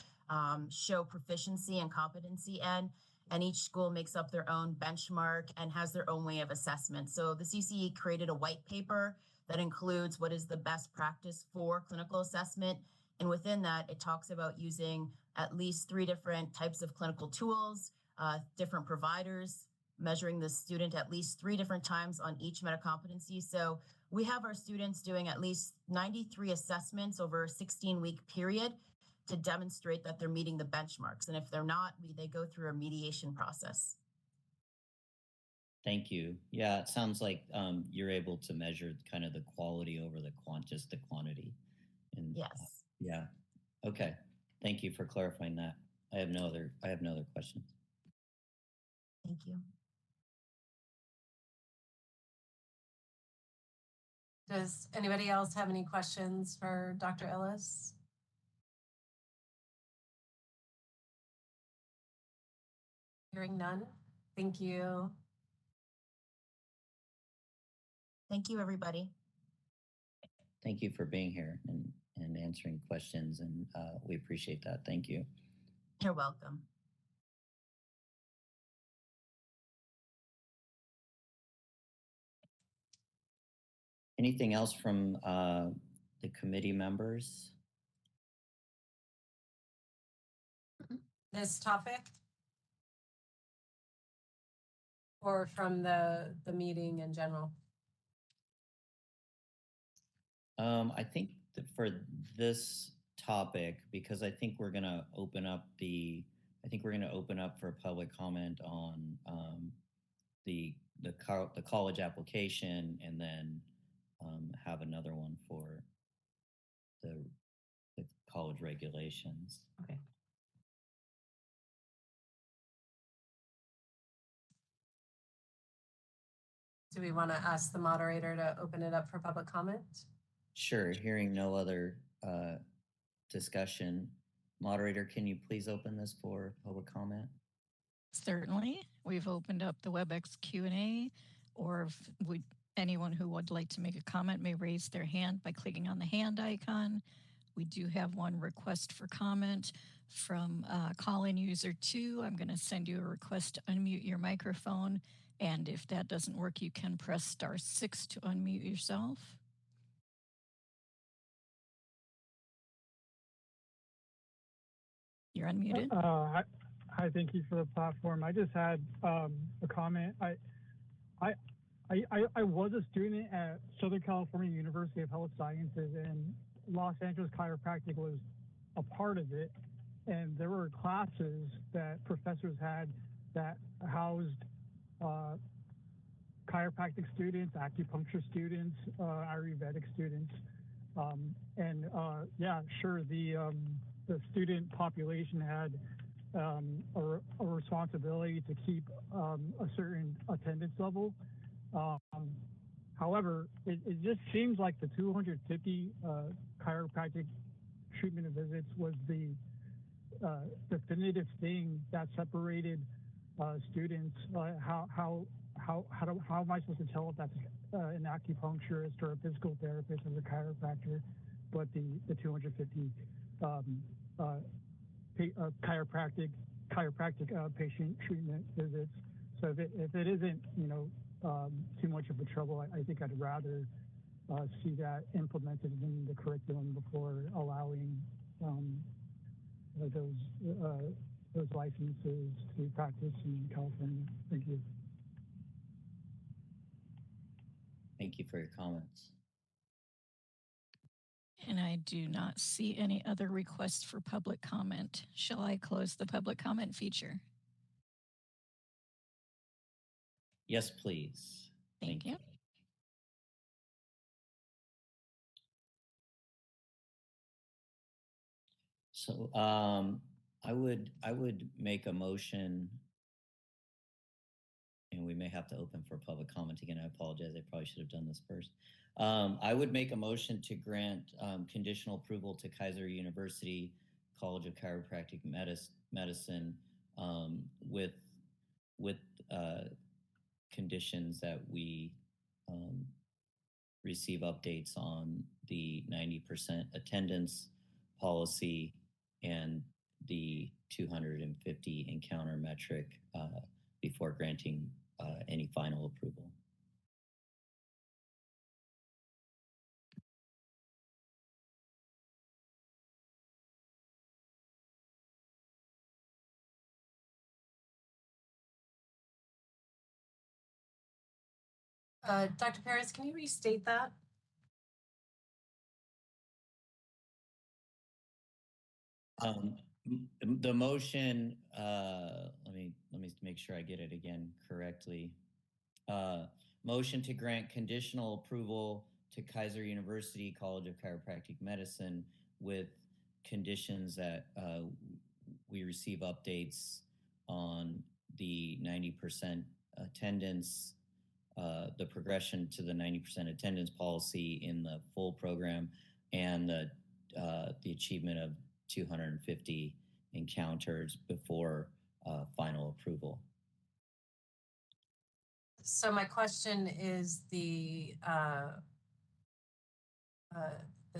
show proficiency and competency in. And each school makes up their own benchmark and has their own way of assessment. So the CCE created a white paper that includes what is the best practice for clinical assessment. And within that, it talks about using at least 3 different types of clinical tools, different providers, measuring the student at least 3 different times on each metacompetency. So we have our students doing at least 93 assessments over a 16-week period to demonstrate that they're meeting the benchmarks. And if they're not, they go through a mediation process. Thank you. Yeah, it sounds like you're able to measure kind of the quality over the just the quantity. And yes. Yeah. Okay. Thank you for clarifying that. I have no other questions. Thank you. Does anybody else have any questions for Dr. Ellis? Hearing none. Thank you. Thank you, everybody. Thank you for being here and answering questions, and we appreciate that. Thank you. You're welcome. Anything else from the committee members? this topic? Or from the meeting in general? I think that for this topic, because I think we're going to open up for public comment on the college application, and then have another one for the college regulations. Okay. Do we want to ask the moderator to open it up for public comment? Sure. Hearing no other discussion, moderator, can you please open this for public comment? Certainly. We've opened up the WebEx Q&A, or if anyone who would like to make a comment may raise their hand by clicking on the hand icon. We do have one request for comment from call-in user 2. I'm going to send you a request to unmute your microphone, and if that doesn't work, you can press *6 to unmute yourself. You're unmuted. Hi, thank you for the platform. I just had a comment. I was a student at Southern California University of Health Sciences, and Los Angeles Chiropractic was a part of it. And there were classes that professors had that housed chiropractic students, acupuncture students, Ayurvedic students. Yeah, sure, the student population had a responsibility to keep a certain attendance level. However, it just seems like the 250 chiropractic treatment visits was the definitive thing that separated students. How am I supposed to tell if that's an acupuncturist or a physical therapist or a chiropractor? But the 250 chiropractic patient treatment visits. So if it isn't, too much of a trouble, I think I'd rather see that implemented in the curriculum before allowing those licenses to practice in California. Thank you. Thank you for your comments. And I do not see any other requests for public comment. Shall I close the public comment feature? Yes, please. Thank you. So I would make a motion, and we may have to open for public comment again. I apologize. I probably should have done this first. I would make a motion to grant conditional approval to Kaiser University College of Chiropractic Medicine with conditions that we receive updates on the 90% attendance policy and the 250 encounter metric before granting any final approval. Dr. Perez, can you restate that? The motion, let me make sure I get it again correctly. Motion to grant conditional approval to Kaiser University College of Chiropractic Medicine with conditions that we receive updates on the 90% attendance, the progression to the 90% attendance policy in the full program, and the achievement of 250 encounters before final approval. So my question is the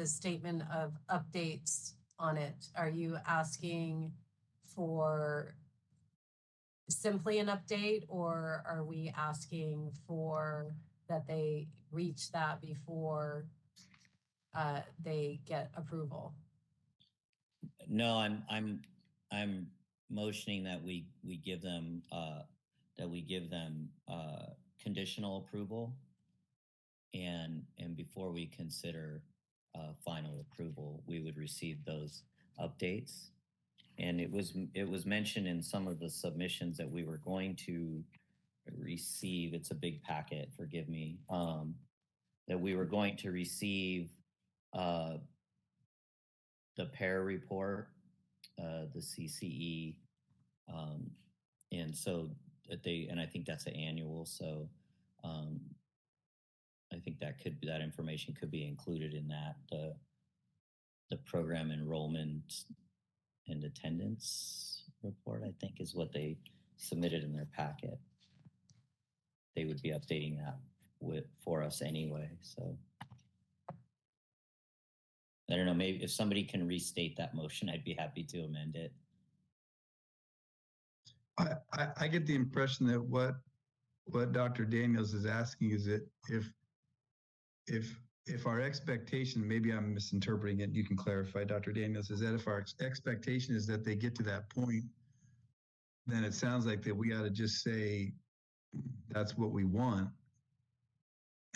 statement of updates on it. Are you asking for simply an update, or are we asking for that they reach that before they get approval? No, I'm motioning that we give them conditional approval, and before we consider final approval, we would receive those updates. And it was mentioned in some of the submissions that we were going to receive. It's a big packet, forgive me. That we were going to receive the PAIR report, the CCE, and so and I think that's an annual. So I think that information could be included in that. The program enrollment and attendance report, I think, is what they submitted in their packet. They would be updating that for us anyway. So I don't know, maybe if somebody can restate that motion, I'd be happy to amend it. I get the impression that what Dr. Daniels is asking is that if our expectation, maybe I'm misinterpreting it, you can clarify, Dr. Daniels, is that if our expectation is that they get to that point, then it sounds like that we ought to just say that's what we want,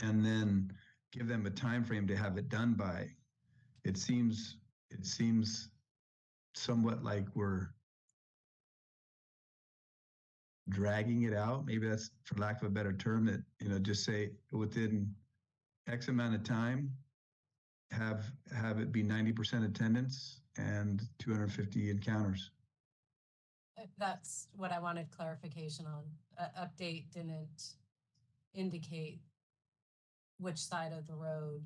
and then give them a time frame to have it done by. It seems somewhat like we're dragging it out. Maybe that's, for lack of a better term, that, just say within X amount of time, have it be 90% attendance and 250 encounters. That's what I wanted clarification on. Update didn't indicate which side of the road.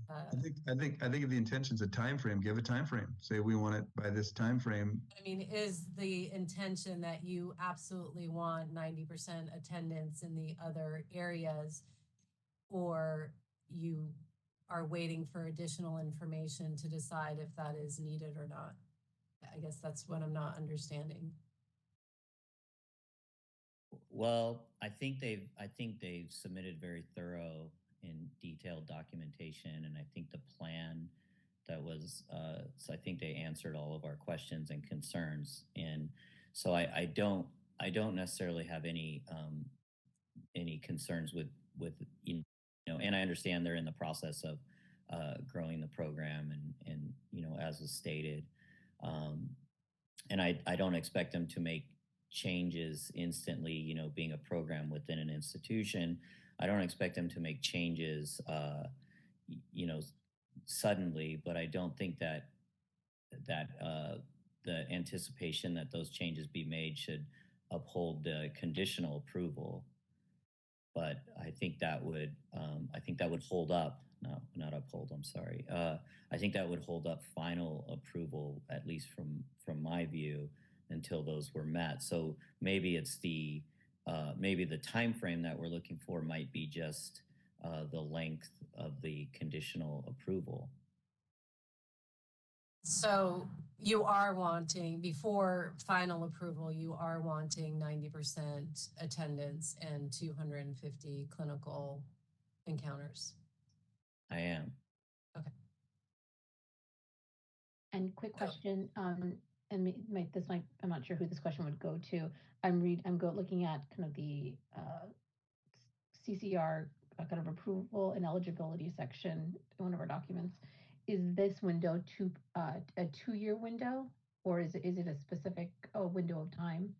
I think if the intention's a time frame, give a time frame. Say we want it by this time frame. I mean, is the intention that you absolutely want 90% attendance in the other areas, or you are waiting for additional information to decide if that is needed or not? I guess that's what I'm not understanding. Well, I think they've submitted very thorough and detailed documentation, and I think the plan that was so I think they answered all of our questions and concerns, and so I don't necessarily have any concerns with and I understand they're in the process of growing the program, and as was stated, and I don't expect them to make changes instantly. Being a program within an institution, I don't expect them to make changes suddenly, but I don't think that the anticipation that those changes be made should uphold the conditional approval. But I think that would hold up. No, not uphold. I'm sorry. I think that would hold up final approval, at least from my view, until those were met. So maybe it's the time frame that we're looking for might be just the length of the conditional approval. So you are wanting, before final approval, you are wanting 90% attendance and 250 clinical encounters. I am. Okay. And quick question, and I'm not sure who this question would go to. Looking at kind of the CCR kind of approval and eligibility section in one of our documents. Is this window a 2-year window, or is it a specific window of time?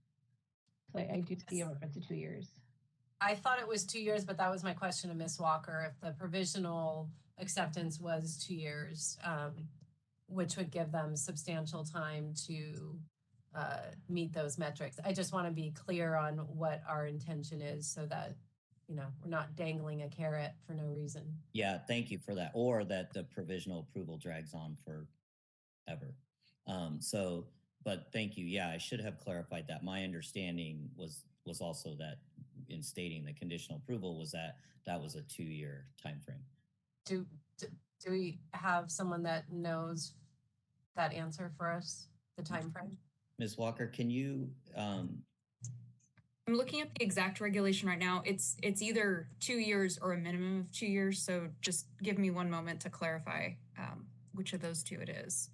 So I do see a reference to 2 years. I thought it was 2 years, but that was my question to Ms. Walker. If the provisional acceptance was 2 years, which would give them substantial time to meet those metrics. I just want to be clear on what our intention is, so that we're not dangling a carrot for no reason. Yeah, thank you for that. Or that the provisional approval drags on forever. But thank you. Yeah, I should have clarified that. My understanding was also that in stating the conditional approval was that was a 2-year time frame. Do we have someone that knows that answer for us, the time frame? Ms. Walker, can you I'm looking at the exact regulation right now. It's either 2 years or a minimum of 2 years. So just give me one moment to clarify which of those two it is.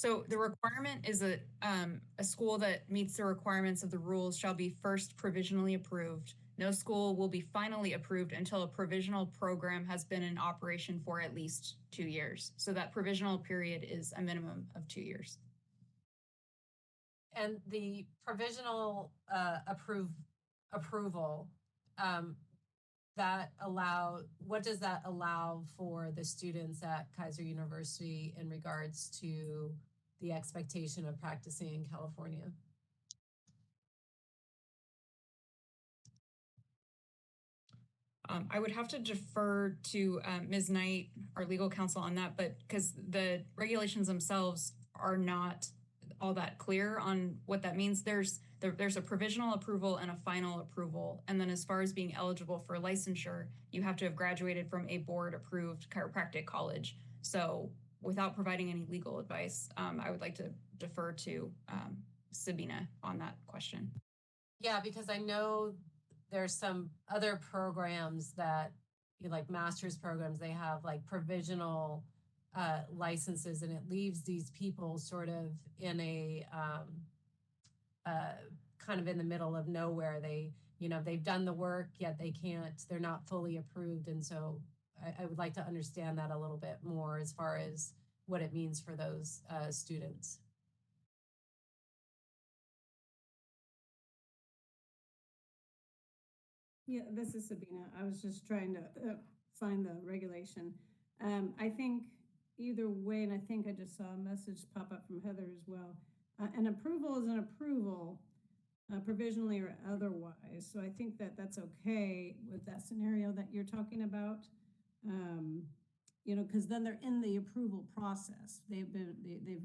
So the requirement is a school that meets the requirements of the rules shall be first provisionally approved. No school will be finally approved until a provisional program has been in operation for at least 2 years. So that provisional period is a minimum of 2 years. And the provisional approval, what does that allow for the students at Kaiser University in regards to the expectation of practicing in California? I would have to defer to Ms. Knight, our legal counsel, on that, but because the regulations themselves are not all that clear on what that means. There's a provisional approval and a final approval. And then as far as being eligible for licensure, you have to have graduated from a board-approved chiropractic college. So without providing any legal advice, I would like to defer to Sabina on that question. Yeah, because I know there's some other programs that, like master's programs, they have like provisional licenses, and it leaves these people sort of in a kind of in the middle of nowhere. They've done the work, yet they're not fully approved. And so I would like to understand that a little bit more as far as what it means for those students. Yeah, this is Sabina. I was just trying to find the regulation. I think either way, and I think I just saw a message pop up from Heather as well. An approval is an approval, provisionally or otherwise. So I think that that's okay with that scenario that you're talking about. Because then they're in the approval process. They've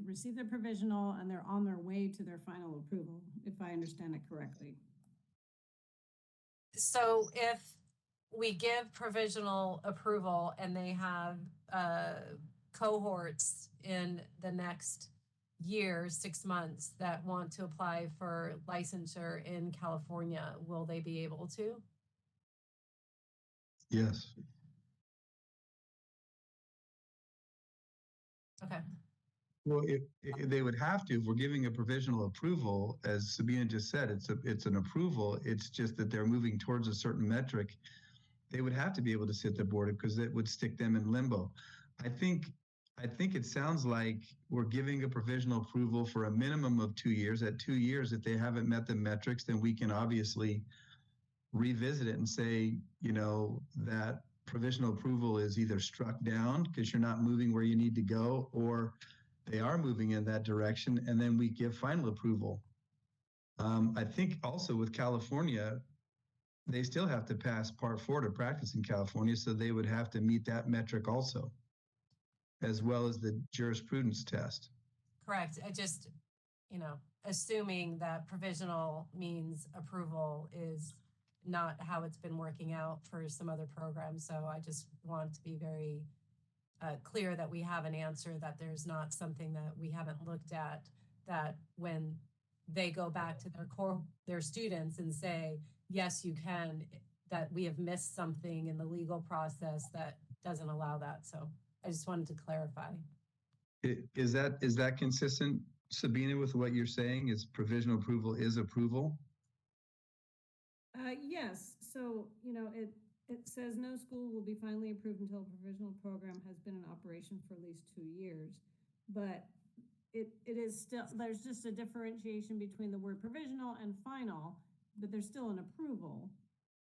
received their provisional and they're on their way to their final approval, if I understand it correctly. So if we give provisional approval and they have cohorts in the next year, 6 months, that want to apply for licensure in California, will they be able to? Yes. Okay. Well, if they would have to, if we're giving a provisional approval, as Sabina just said, it's an approval. It's just that they're moving towards a certain metric. They would have to be able to sit the board because it would stick them in limbo. I think it sounds like we're giving a provisional approval for a minimum of 2 years. At 2 years, if they haven't met the metrics, then we can obviously revisit it and say, that provisional approval is either struck down because you're not moving where you need to go, or they are moving in that direction, and then we give final approval. I think also with California, they still have to pass Part 4 to practice in California, so they would have to meet that metric also, as well as the jurisprudence test. Correct. I just, assuming that provisional means approval is not how it's been working out for some other programs. So I just want to be very clear that we have an answer, that there's not something that we haven't looked at, that when they go back to their students and say, yes, you can, that we have missed something in the legal process that doesn't allow that. So I just wanted to clarify. Is that consistent, Sabina, with what you're saying? Is provisional approval is approval? Yes. So, it says no school will be finally approved until a provisional program has been in operation for at least 2 years. But it is still, there's just a differentiation between the word provisional and final, but there's still an approval.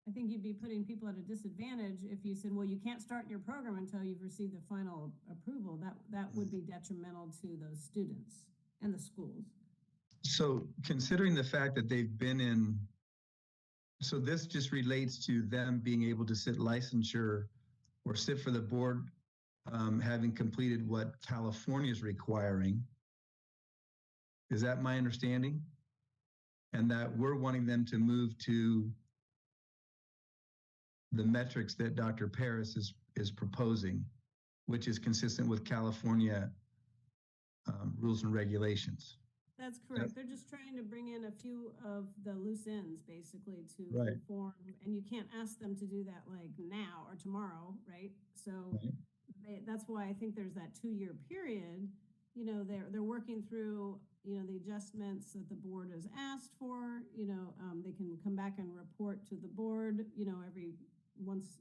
I think you'd be putting people at a disadvantage if you said, well, you can't start your program until you've received the final approval. That would be detrimental to those students and the schools. So considering the fact that they've been in, so this just relates to them being able to sit licensure or sit for the board, having completed what California is requiring. Is that my understanding? And that we're wanting them to move to the metrics that Dr. Paris is proposing, which is consistent with California rules and regulations. That's correct. Yep. They're just trying to bring in a few of the loose ends, basically, to right. conform. And you can't ask them to do that like now or tomorrow, right? So right. That's why I think there's that 2-year period. they're working through, the adjustments that the board has asked for, they can come back and report to the board, every once,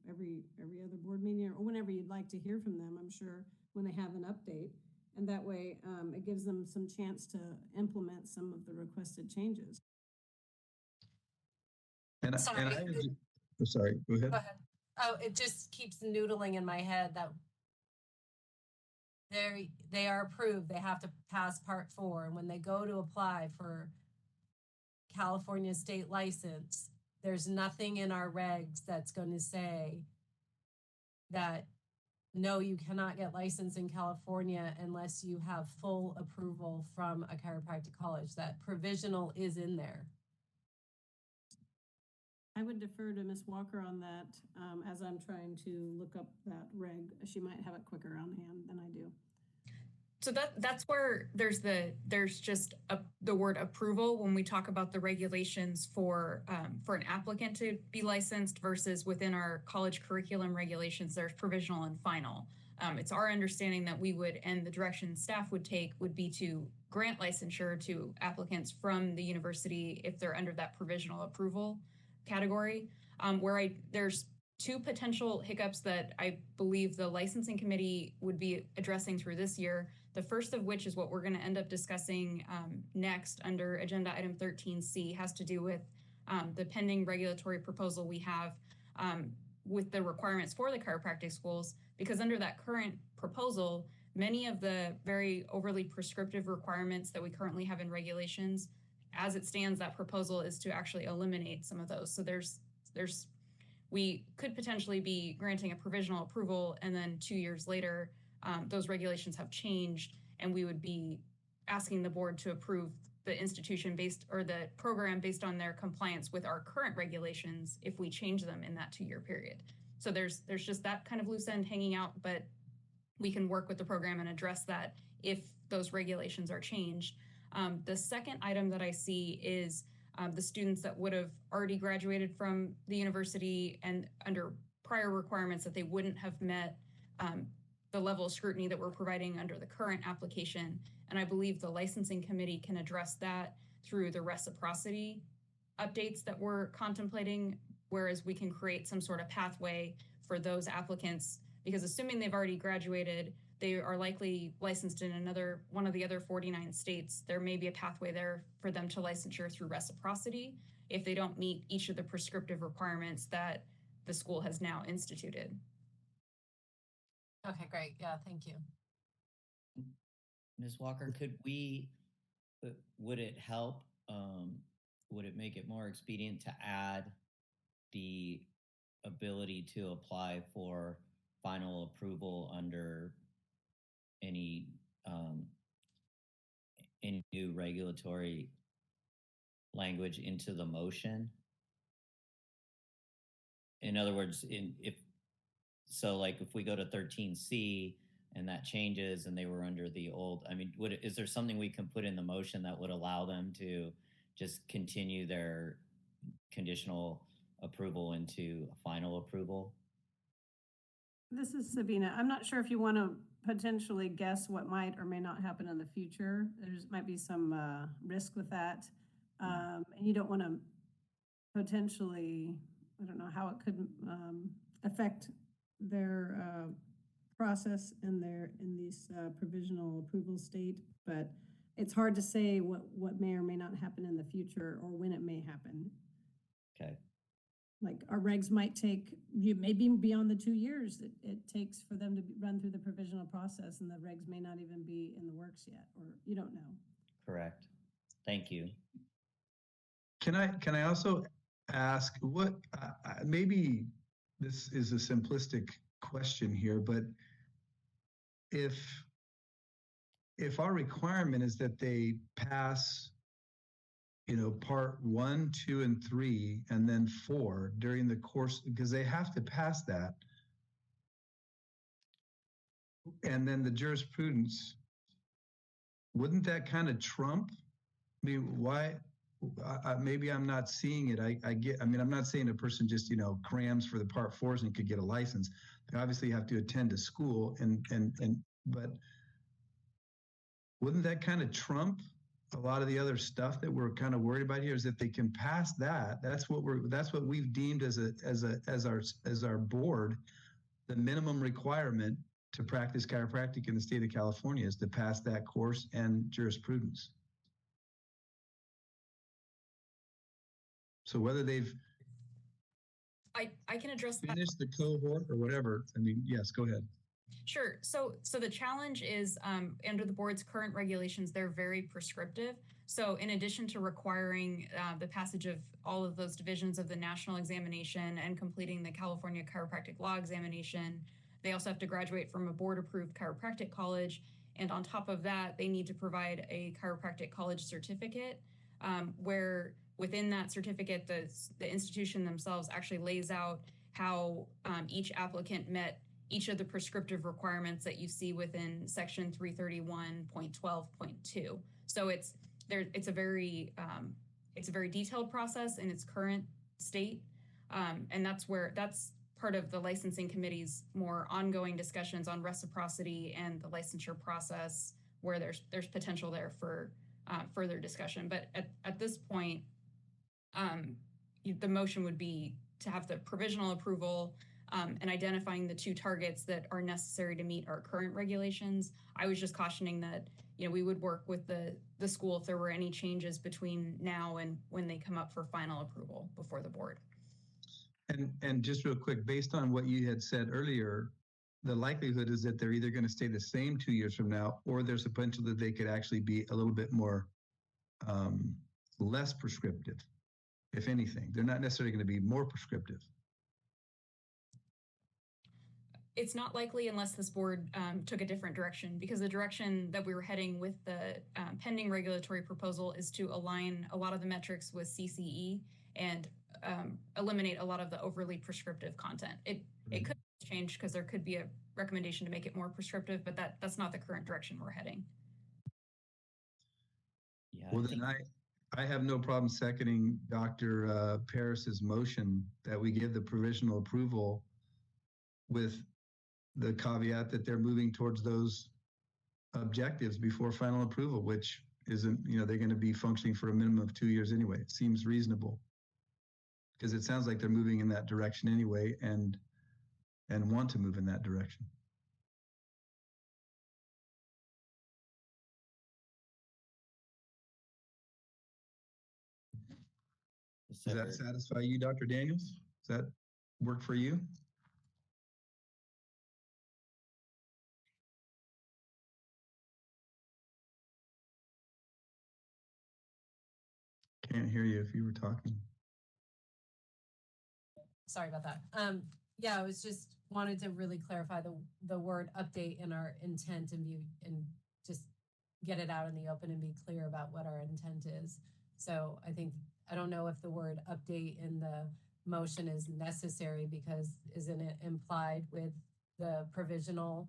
every other board meeting or whenever you'd like to hear from them, I'm sure, when they have an update. And that way, it gives them some chance to implement some of the requested changes. And Sorry. I would, sorry, go ahead. Go ahead. Oh, it just keeps noodling in my head that they are approved. They have to pass part 4. And when they go to apply for California state license, there's nothing in our regs that's going to say that no, you cannot get licensed in California unless you have full approval from a chiropractic college. That provisional is in there. I would defer to Ms. Walker on that, as I'm trying to look up that reg. She might have it quicker on hand than I do. So that's where there's just the word approval when we talk about the regulations for an applicant to be licensed versus within our college curriculum regulations, there's provisional and final. It's our understanding that we would, and the direction staff would take would be to grant licensure to applicants from the university if they're under that provisional approval category, there's 2 potential hiccups that I believe the licensing committee would be addressing through this year. The first of which is what we're going to end up discussing next under agenda item 13C, has to do with the pending regulatory proposal we have with the requirements for the chiropractic schools, because under that current proposal, many of the very overly prescriptive requirements that we currently have in regulations, as it stands, that proposal is to actually eliminate some of those. So we could potentially be granting a provisional approval, and then 2 years later, those regulations have changed, and we would be asking the board to approve the institution or the program based on their compliance with our current regulations if we change them in that 2-year period. So there's just that kind of loose end hanging out, but we can work with the program and address that if those regulations are changed. The second item that I see is the students that would have already graduated from the university and under prior requirements that they wouldn't have met the level of scrutiny that we're providing under the current application. And I believe the licensing committee can address that through the reciprocity updates that we're contemplating, whereas we can create some sort of pathway for those applicants, because assuming they've already graduated, they are likely licensed in one of the other 49 states. There may be a pathway there for them to licensure through reciprocity if they don't meet each of the prescriptive requirements that the school has now instituted. Okay, great. Yeah, thank you. Ms. Walker, would it help, would it make it more expedient to add the ability to apply for final approval under any new regulatory language into the motion? In other words, if we go to 13C and that changes and they were under the old, is there something we can put in the motion that would allow them to just continue their conditional approval into a final approval? This is Sabina. I'm not sure if you want to potentially guess what might or may not happen in the future. Might be some risk with that. And you don't want to potentially, I don't know how it could affect their process in this provisional approval state, but it's hard to say what may or may not happen in the future or when it may happen. Okay. Like our regs might take, maybe beyond the 2 years it takes for them to run through the provisional process, and the regs may not even be in the works yet, or you don't know. Correct. Thank you. Can I also ask what, maybe this is a simplistic question here, but if our requirement is that they pass part 1, 2, and 3, and then 4 during the course, because they have to pass that. And then the jurisprudence, wouldn't that kind of trump? Why? Maybe I'm not seeing it. I'm not saying a person just, crams for the part 4s and could get a license. They obviously have to attend a school but wouldn't that kind of trump a lot of the other stuff that we're kind of worried about here? Is if they can pass that, that's what we've deemed as our board, the minimum requirement to practice chiropractic in the state of California is to pass that course and jurisprudence. So whether they've I can address that. finished the cohort or whatever, I mean, yes, go ahead. Sure. So the challenge is under the board's current regulations, they're very prescriptive. So in addition to requiring the passage of all of those divisions of the national examination and completing the California chiropractic law examination, they also have to graduate from a board-approved chiropractic college. And on top of that, they need to provide a chiropractic college certificate where within that certificate, the institution themselves actually lays out how each applicant met each of the prescriptive requirements that you see within section 331.12.2. So it's a very detailed process in its current state, and that's part of the licensing committee's more ongoing discussions on reciprocity and the licensure process, where there's potential there for further discussion. But at this point, the motion would be to have the provisional approval and identifying the 2 targets that are necessary to meet our current regulations. I was just cautioning that, we would work with the school if there were any changes between now and when they come up for final approval before the board. And just real quick, based on what you had said earlier, the likelihood is that they're either going to stay the same 2 years from now, or there's a potential that they could actually be a little bit more less prescriptive, if anything. They're not necessarily going to be more prescriptive. It's not likely unless this board took a different direction, because the direction that we were heading with the pending regulatory proposal is to align a lot of the metrics with CCE and eliminate a lot of the overly prescriptive content. It could change because there could be a recommendation to make it more prescriptive, but that's not the current direction we're heading. Yeah. Well, then I have no problem seconding Dr. Paris's motion that we give the provisional approval with the caveat that they're moving towards those objectives before final approval, which isn't, they're going to be functioning for a minimum of 2 years anyway. It seems reasonable because it sounds like they're moving in that direction anyway and want to move in that direction. Does that satisfy you, Dr. Daniels? Does that work for you? Can't hear you if you were talking. Sorry about that. Yeah, I was just wanted to really clarify the word update in our intent and just get it out in the open and be clear about what our intent is. So I don't know if the word update in the motion is necessary, because isn't it implied with the provisional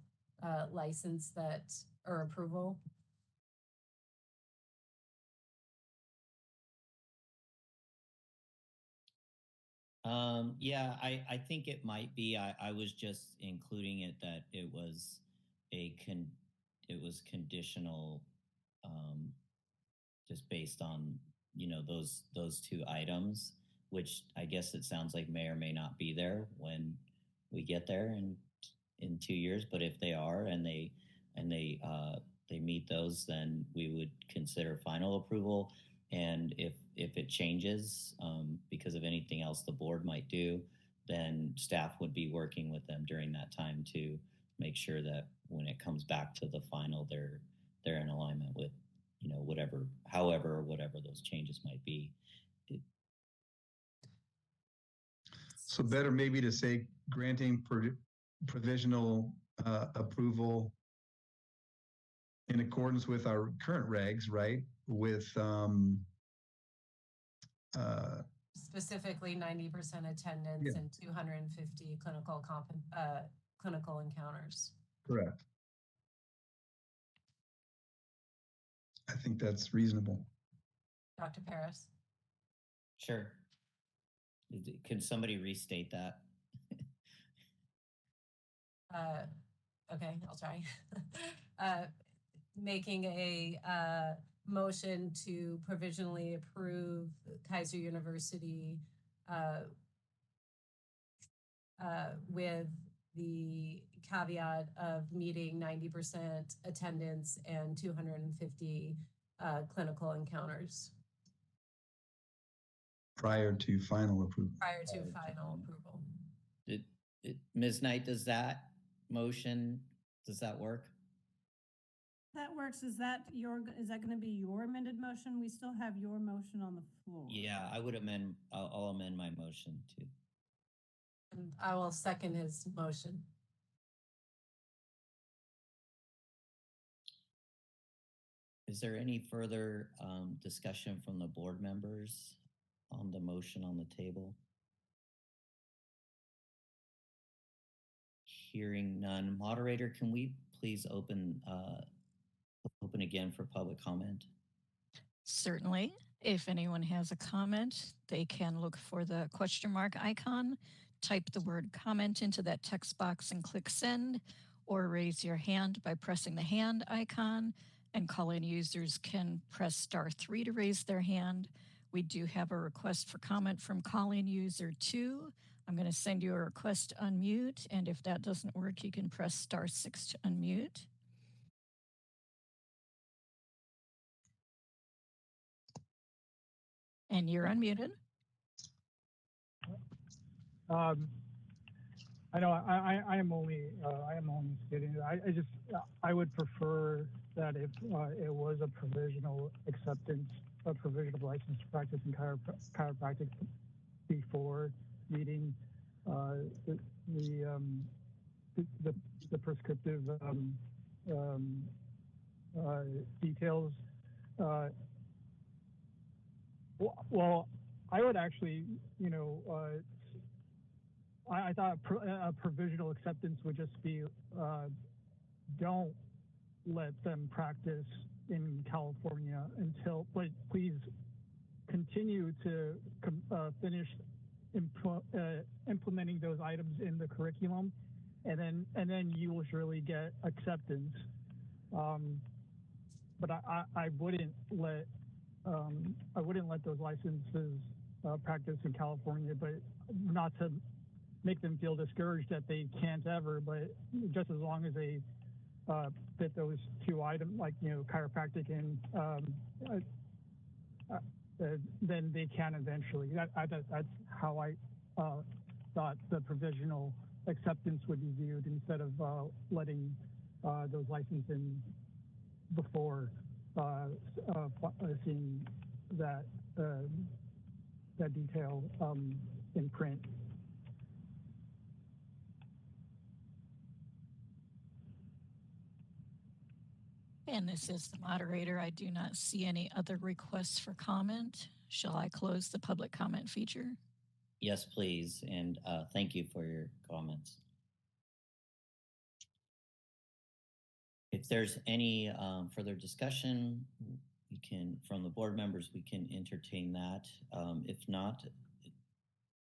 license or approval? Yeah, I think it might be. I was just including it that it was conditional, just based on those 2 items, which I guess it sounds like may or may not be there when we get there in 2 years. But if they are and they meet those, then we would consider final approval. And if it changes because of anything else the board might do, then staff would be working with them during that time to make sure that when it comes back to the final, they're in alignment with whatever those changes might be. So better maybe to say granting provisional approval in accordance with our current regs, right? With specifically 90% attendance and 250 clinical encounters. Correct. I think that's reasonable. Dr. Paris? Sure. Can somebody restate that? Okay, I'll try. making a motion to provisionally approve Kaiser University with the caveat of meeting 90% attendance and 250 clinical encounters prior to final approval. prior to final approval. Ms. Knight, does that motion, does that work? That works. Is that going to be your amended motion? We still have your motion on the floor. Yeah, I'll amend my motion too. And I will second his motion. Is there any further discussion from the board members on the motion on the table? Hearing none. Moderator, can we please open again for public comment? Certainly. If anyone has a comment, they can look for the question mark icon, type the word comment into that text box and click send, or raise your hand by pressing the hand icon, and call-in users can press *3 to raise their hand. We do have a request for comment from call-in user 2. I'm going to send you a request to unmute, and if that doesn't work, you can press *6 to unmute. And you're unmuted. I know I am only stating. I would prefer that if it was a provisional acceptance, a provisional license to practice in chiropractic before meeting the prescriptive details. Well, I would actually, I thought a provisional acceptance would just be, don't let them practice in California until, but please continue to finish implementing those items in the curriculum, and then you will surely get acceptance. But I wouldn't let those licenses practice in California, but not to make them feel discouraged that they can't ever, but just as long as they fit those two items, like, chiropractic and then they can eventually. That's how I thought the provisional acceptance would be viewed, instead of letting those licenses in before seeing that detail in print. And this is the moderator. I do not see any other requests for comment. Shall I close the public comment feature? Yes, please. And thank you for your comments. If there's any further discussion, from the board members, we can entertain that. If not,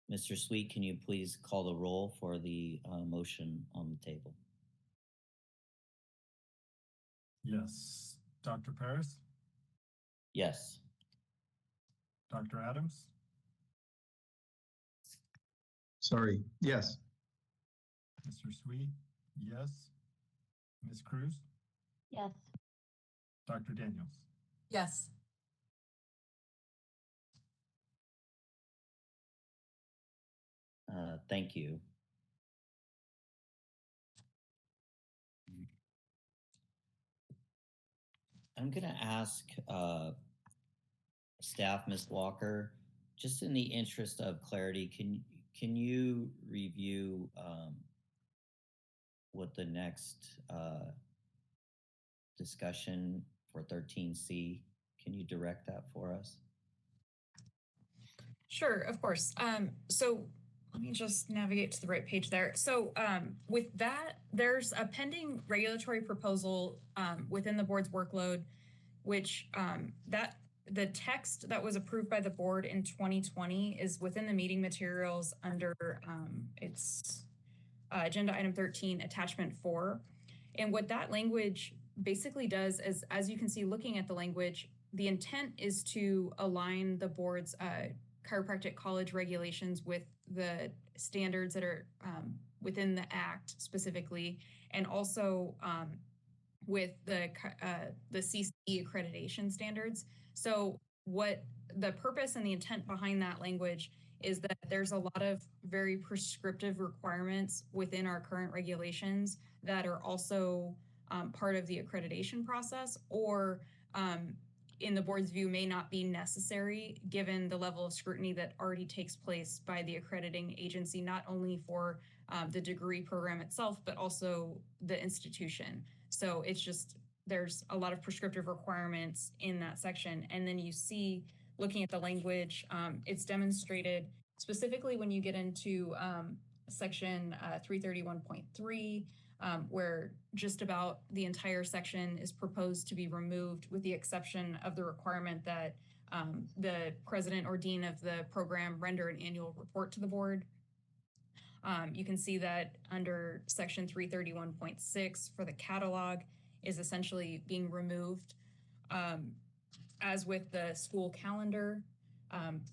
Mr. Sweet, can you please call the roll for the motion on the table? Yes. Dr. Paris? Yes. Dr. Adams? Sorry, yes. Mr. Sweet? Yes. Ms. Cruz? Yes. Dr. Daniels? Yes. Thank you. I'm going to ask staff, Ms. Walker, just in the interest of clarity, can you review what the next discussion for 13C, can you direct that for us? Sure, of course. So let me just navigate to the right page there. So with that, there's a pending regulatory proposal within the board's workload, which the text that was approved by the board in 2020 is within the meeting materials under its agenda item 13, attachment 4. And what that language basically does is, as you can see, looking at the language, the intent is to align the board's chiropractic college regulations with the standards that are within the Act specifically, and also with the CCE accreditation standards. So what the purpose and the intent behind that language is that there's a lot of very prescriptive requirements within our current regulations that are also part of the accreditation process, or in the board's view may not be necessary given the level of scrutiny that already takes place by the accrediting agency, not only for the degree program itself, but also the institution. So it's just, there's a lot of prescriptive requirements in that section. And then you see, looking at the language, it's demonstrated specifically when you get into section 331.3, where just about the entire section is proposed to be removed, with the exception of the requirement that the president or dean of the program render an annual report to the board. You can see that under section 331.6 for the catalog is essentially being removed. As with the school calendar,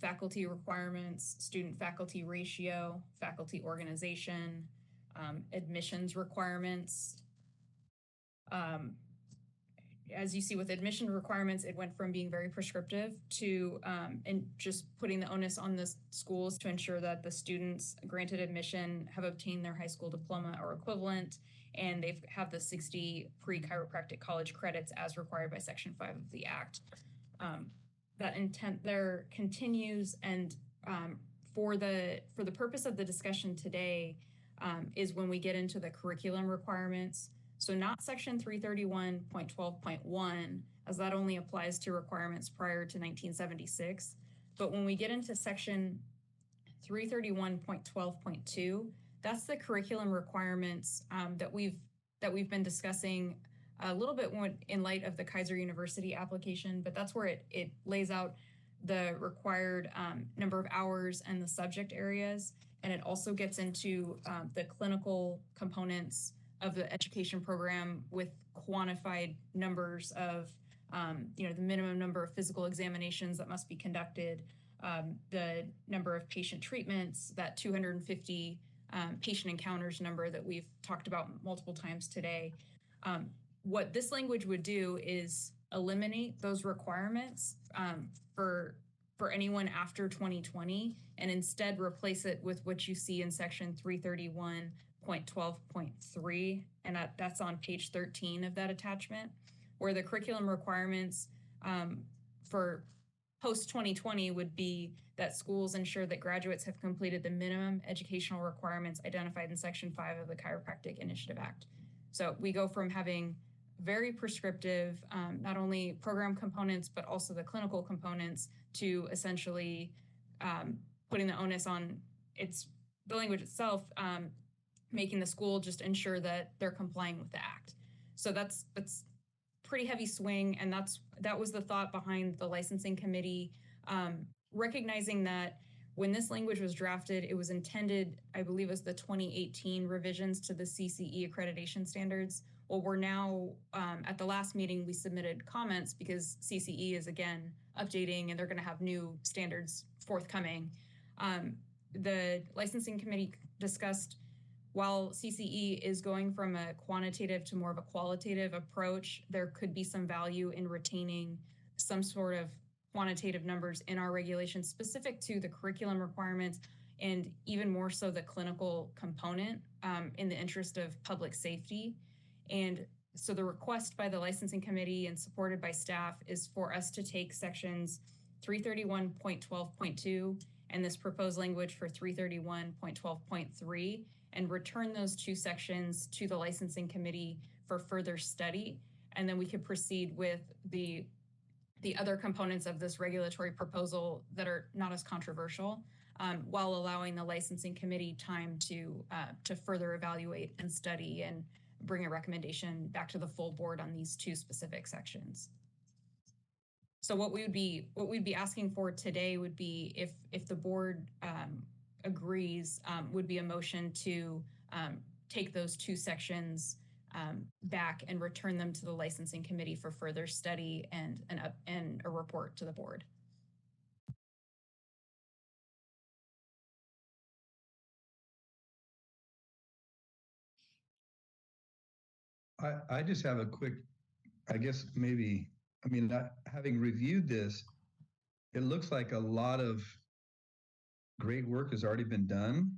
faculty requirements, student-faculty ratio, faculty organization, admissions requirements. As you see with admission requirements, it went from being very prescriptive to and just putting the onus on the schools to ensure that the students granted admission have obtained their high school diploma or equivalent, and they have the 60 pre-chiropractic college credits as required by Section 5 of the Act. That intent there continues, and for the purpose of the discussion today is when we get into the curriculum requirements. So not section 331.12.1, as that only applies to requirements prior to 1976. But when we get into section 331.12.2, that's the curriculum requirements that we've been discussing a little bit more in light of the Kaiser University application, but that's where it lays out the required number of hours and the subject areas. And it also gets into the clinical components of the education program with quantified numbers of, the minimum number of physical examinations that must be conducted, the number of patient treatments, that 250 patient encounters number that we've talked about multiple times today. What this language would do is eliminate those requirements for anyone after 2020, and instead replace it with what you see in section 331.12.3, and that's on page 13 of that attachment, where the curriculum requirements for post 2020 would be that schools ensure that graduates have completed the minimum educational requirements identified in section 5 of the Chiropractic Initiative Act. So we go from having very prescriptive, not only program components, but also the clinical components, to essentially putting the onus on the language itself, making the school just ensure that they're complying with the Act. So that's pretty heavy swing, and that was the thought behind the licensing committee, recognizing that when this language was drafted, it was intended, I believe, as the 2018 revisions to the CCE accreditation standards. Well, we're now, at the last meeting, we submitted comments because CCE is, again, updating, and they're going to have new standards forthcoming. The licensing committee discussed, while CCE is going from a quantitative to more of a qualitative approach, there could be some value in retaining some sort of quantitative numbers in our regulations specific to the curriculum requirements, and even more so the clinical component, in the interest of public safety. And so the request by the licensing committee and supported by staff is for us to take sections 331.12.2 and this proposed language for 331.12.3 and return those two sections to the licensing committee for further study. And then we could proceed with the other components of this regulatory proposal that are not as controversial, while allowing the licensing committee time to further evaluate and study and bring a recommendation back to the full board on these two specific sections. So what we'd be asking for today would be, if the board agrees, would be a motion to take those two sections back and return them to the licensing committee for further study and a report to the board. I just have a quick, I guess maybe, I mean, having reviewed this, it looks like a lot of great work has already been done.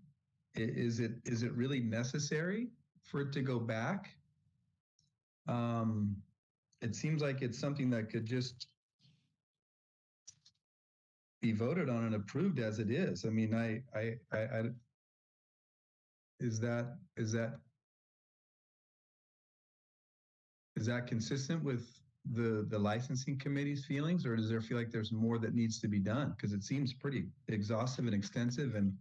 Is it really necessary for it to go back? It seems like it's something that could just be voted on and approved as it is. I mean, is that consistent with the licensing committee's feelings, or does there feel like there's more that needs to be done? Because it seems pretty exhaustive and extensive and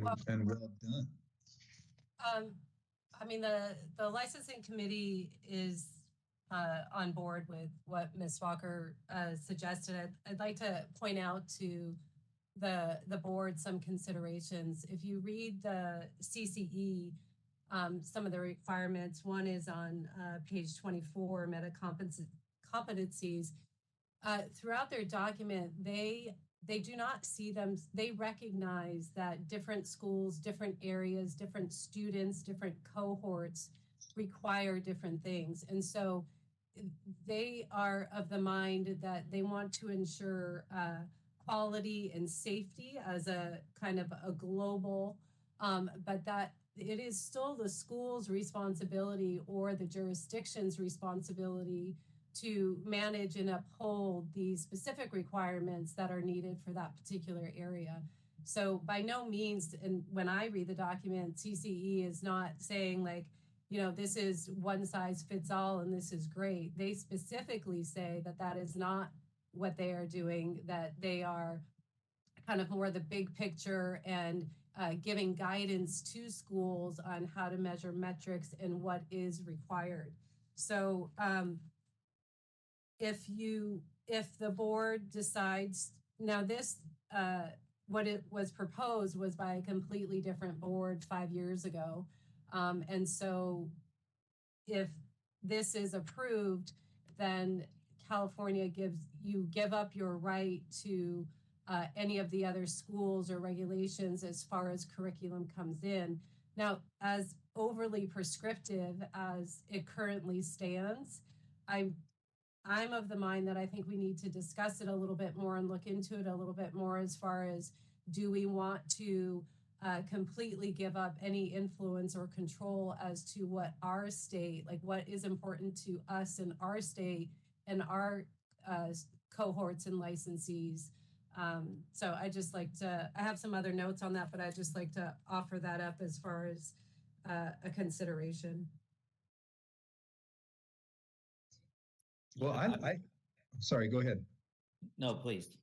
well done. I mean, the licensing committee is on board with what Ms. Walker suggested. I'd like to point out to the board some considerations. If you read the CCE, some of the requirements, one is on page 24, meta competencies. Throughout their document, they do not see them, they recognize that different schools, different areas, different students, different cohorts require different things. And so they are of the mind that they want to ensure quality and safety as a kind of a global, but that it is still the school's responsibility or the jurisdiction's responsibility to manage and uphold the specific requirements that are needed for that particular area. So by no means, and when I read the document, CCE is not saying like, you know, this is one size fits all and this is great. They specifically say that that is not what they are doing, that they are kind of more the big picture and giving guidance to schools on how to measure metrics and what is required. So if the board decides, now this, what it was proposed was by a completely different board 5 years ago. And so if this is approved, then California give up your right to any of the other schools or regulations as far as curriculum comes in. Now, as overly prescriptive as it currently stands, I'm of the mind that I think we need to discuss it a little bit more and look into it a little bit more as far as, do we want to completely give up any influence or control as to what our state, like what is important to us in our state and our cohorts and licensees. So I just like to, I have some other notes on that, but I just like to offer that up as far as a consideration. Well, sorry, go ahead. No, please.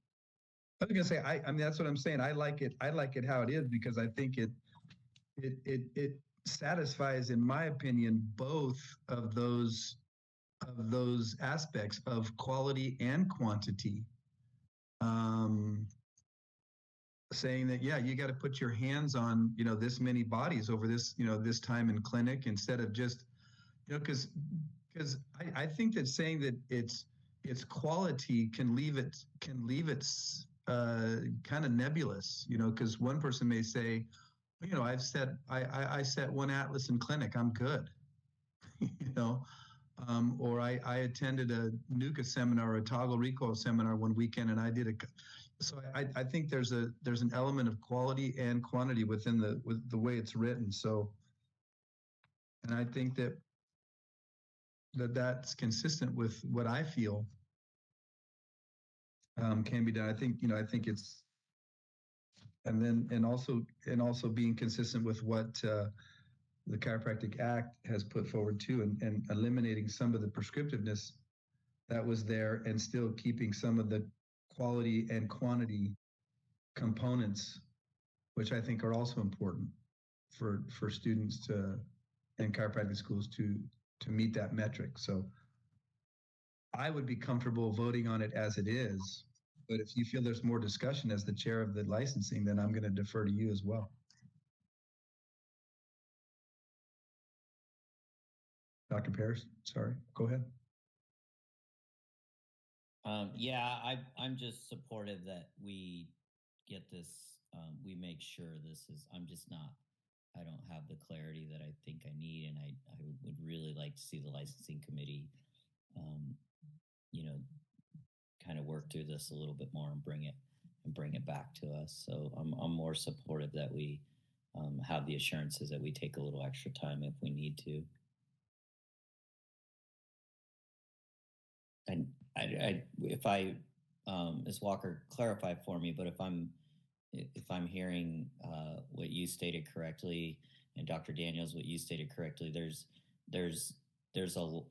I was gonna say, I mean, that's what I'm saying. I like it how it is because I think it satisfies, in my opinion, both of those aspects of quality and quantity. Saying that, yeah, you got to put your hands on, you know, this many bodies over this, you know, this time in clinic instead of just, you know, because I think that saying that it's quality can leave it kind of nebulous, you know, because one person may say, you know, I set one Atlas in clinic, I'm good, you know, or I attended a NUCA seminar or a toggle recoil seminar one weekend and I did so I think there's an element of quality and quantity within the way it's written. So, and I think that's consistent with what I feel can be done. I think it's, and also being consistent with what the Chiropractic Act has put forward too, and eliminating some of the prescriptiveness that was there and still keeping some of the quality and quantity components, which I think are also important for students and chiropractic schools to meet that metric. So I would be comfortable voting on it as it is, but if you feel there's more discussion as the chair of the licensing, then I'm going to defer to you as well. Dr. Paris, sorry, go ahead. Yeah, I'm just supportive that we get this. We make sure this is. I'm just not. I don't have the clarity that I think I need, and I would really like to see the licensing committee, um, you know, kind of work through this a little bit more and bring it back to us. So I'm more supportive that we have the assurances that we take a little extra time if we need to. And if I, Ms. Walker, clarify for me, but if I'm hearing what you stated correctly, and Dr. Daniels, what you stated correctly, there's there's a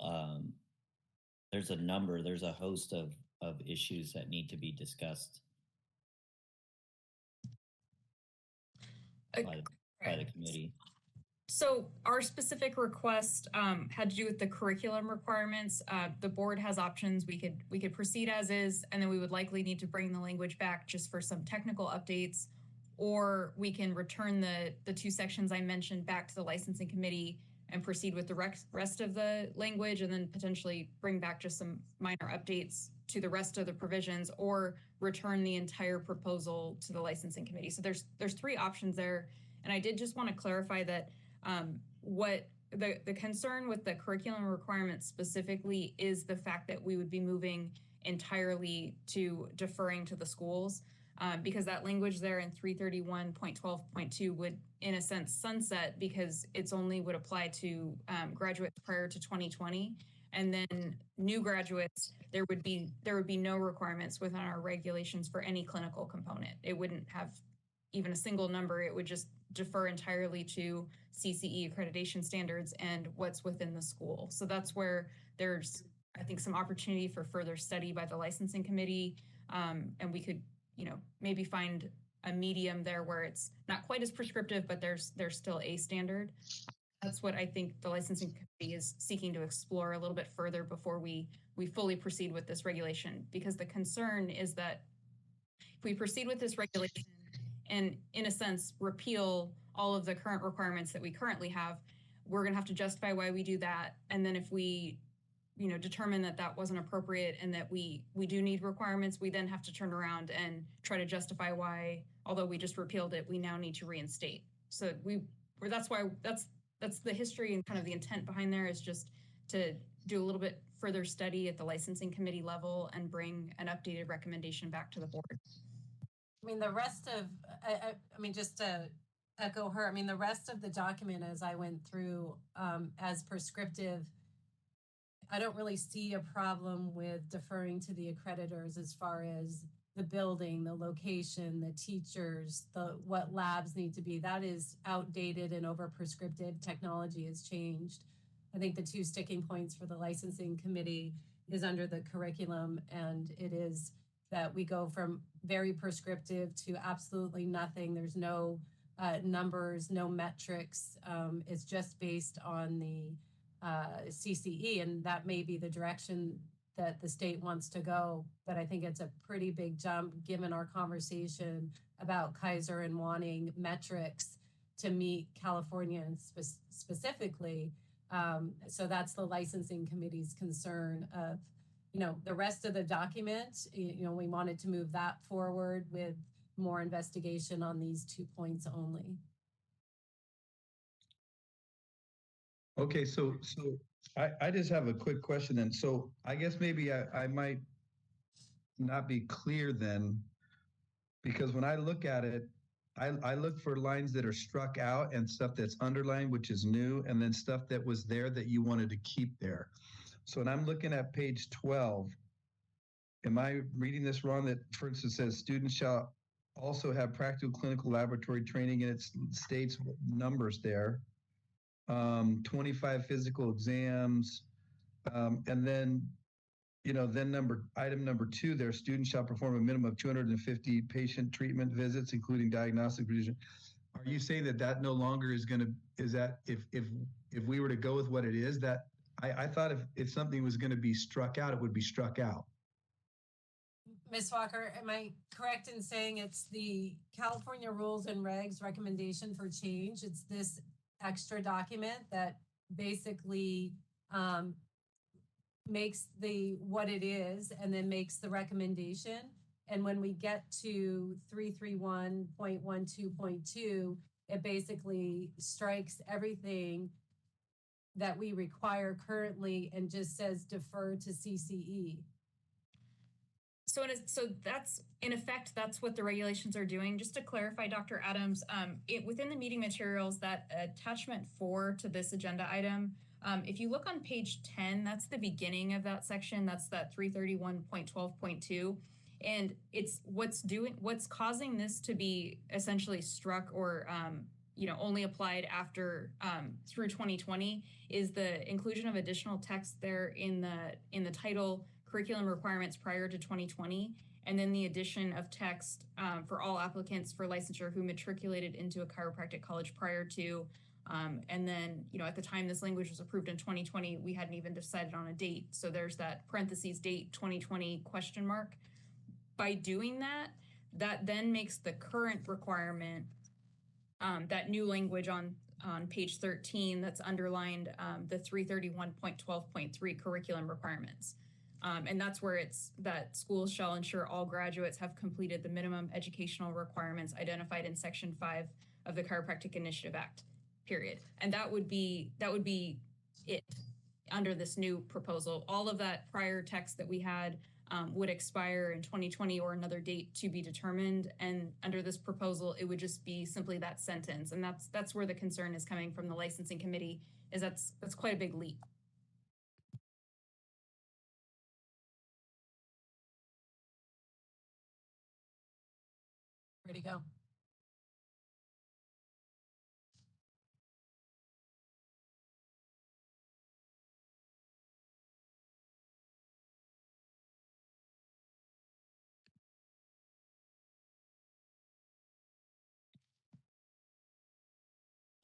there's a number, there's a host of issues that need to be discussed by the committee. So our specific request had to do with the curriculum requirements. The board has options. We could proceed as is, and then we would likely need to bring the language back just for some technical updates, or we can return the two sections I mentioned back to the licensing committee and proceed with the rest of the language, and then potentially bring back just some minor updates to the rest of the provisions, or return the entire proposal to the licensing committee. So there's three options there. And I did just want to clarify that what the concern with the curriculum requirements specifically is the fact that we would be moving entirely to deferring to the schools, because that language there in 331.12.2 would, in a sense, sunset, because it's only would apply to graduates prior to 2020. And then new graduates, there would be no requirements within our regulations for any clinical component. It wouldn't have even a single number. It would just defer entirely to CCE accreditation standards and what's within the school. So that's where there's, I think, some opportunity for further study by the licensing committee. And we could, maybe find a medium there where it's not quite as prescriptive, but there's still a standard. That's what I think the licensing committee is seeking to explore a little bit further before we fully proceed with this regulation. Because the concern is that if we proceed with this regulation and, in a sense, repeal all of the current requirements that we currently have, we're going to have to justify why we do that. And then if we, determine that that wasn't appropriate and that we do need requirements, we then have to turn around and try to justify why, although we just repealed it, we now need to reinstate. So that's the history and kind of the intent behind there, is just to do a little bit further study at the licensing committee level and bring an updated recommendation back to the board. I mean, the rest of, just to echo her, the rest of the document, as I went through, as prescriptive, I don't really see a problem with deferring to the accreditors as far as the building, the location, the teachers, what labs need to be. That is outdated and over prescriptive. Technology has changed. I think the two sticking points for the licensing committee is under the curriculum, and it is that we go from very prescriptive to absolutely nothing. There's no numbers, no metrics. It's just based on the CCE, and that may be the direction that the state wants to go. But I think it's a pretty big jump given our conversation about Kaiser and wanting metrics to meet Californians specifically. So that's the licensing committee's concern of, the rest of the document, we wanted to move that forward with more investigation on these 2 points only. Okay, so I just have a quick question then. So I guess maybe I might not be clear then, because when I look at it, I look for lines that are struck out and stuff that's underlined, which is new, and then stuff that was there that you wanted to keep there. So when I'm looking at page 12, am I reading this wrong? That, for instance, says students shall also have practical clinical laboratory training, and it states numbers there. 25 physical exams, and then, then item number 2 there, students shall perform a minimum of 250 patient treatment visits, including diagnostic procedure. Are you saying that no longer is that if we were to go with what it is, that I thought if something was going to be struck out, it would be struck out? Ms. Walker, am I correct in saying it's the California Rules and Regs recommendation for change? It's this extra document that basically makes what it is and then makes the recommendation. And when we get to 331.12.2, it basically strikes everything that we require currently and just says defer to CCE. So that's in effect, that's what the regulations are doing. Just to clarify, Dr. Adams, within the meeting materials, that attachment 4 to this agenda item, if you look on page 10, that's the beginning of that section. That's that 331.12.2. And it's what's causing this to be essentially struck or only applied after through 2020 is the inclusion of additional text there in the title curriculum requirements prior to 2020, and then the addition of text for all applicants for licensure who matriculated into a chiropractic college prior to, and then, at the time this language was approved in 2020, we hadn't even decided on a date. So there's that parentheses date 2020 question mark. By doing that, that then makes the current requirement, that new language on page 13 that's underlined, the 331.12.3 curriculum requirements. And that's where it's that schools shall ensure all graduates have completed the minimum educational requirements identified in Section 5 of the Chiropractic Initiative Act, period. And that would be it under this new proposal. All of that prior text that we had would expire in 2020 or another date to be determined. And under this proposal, it would just be simply that sentence. And that's where the concern is coming from the licensing committee, is that's quite a big leap. Ready to go.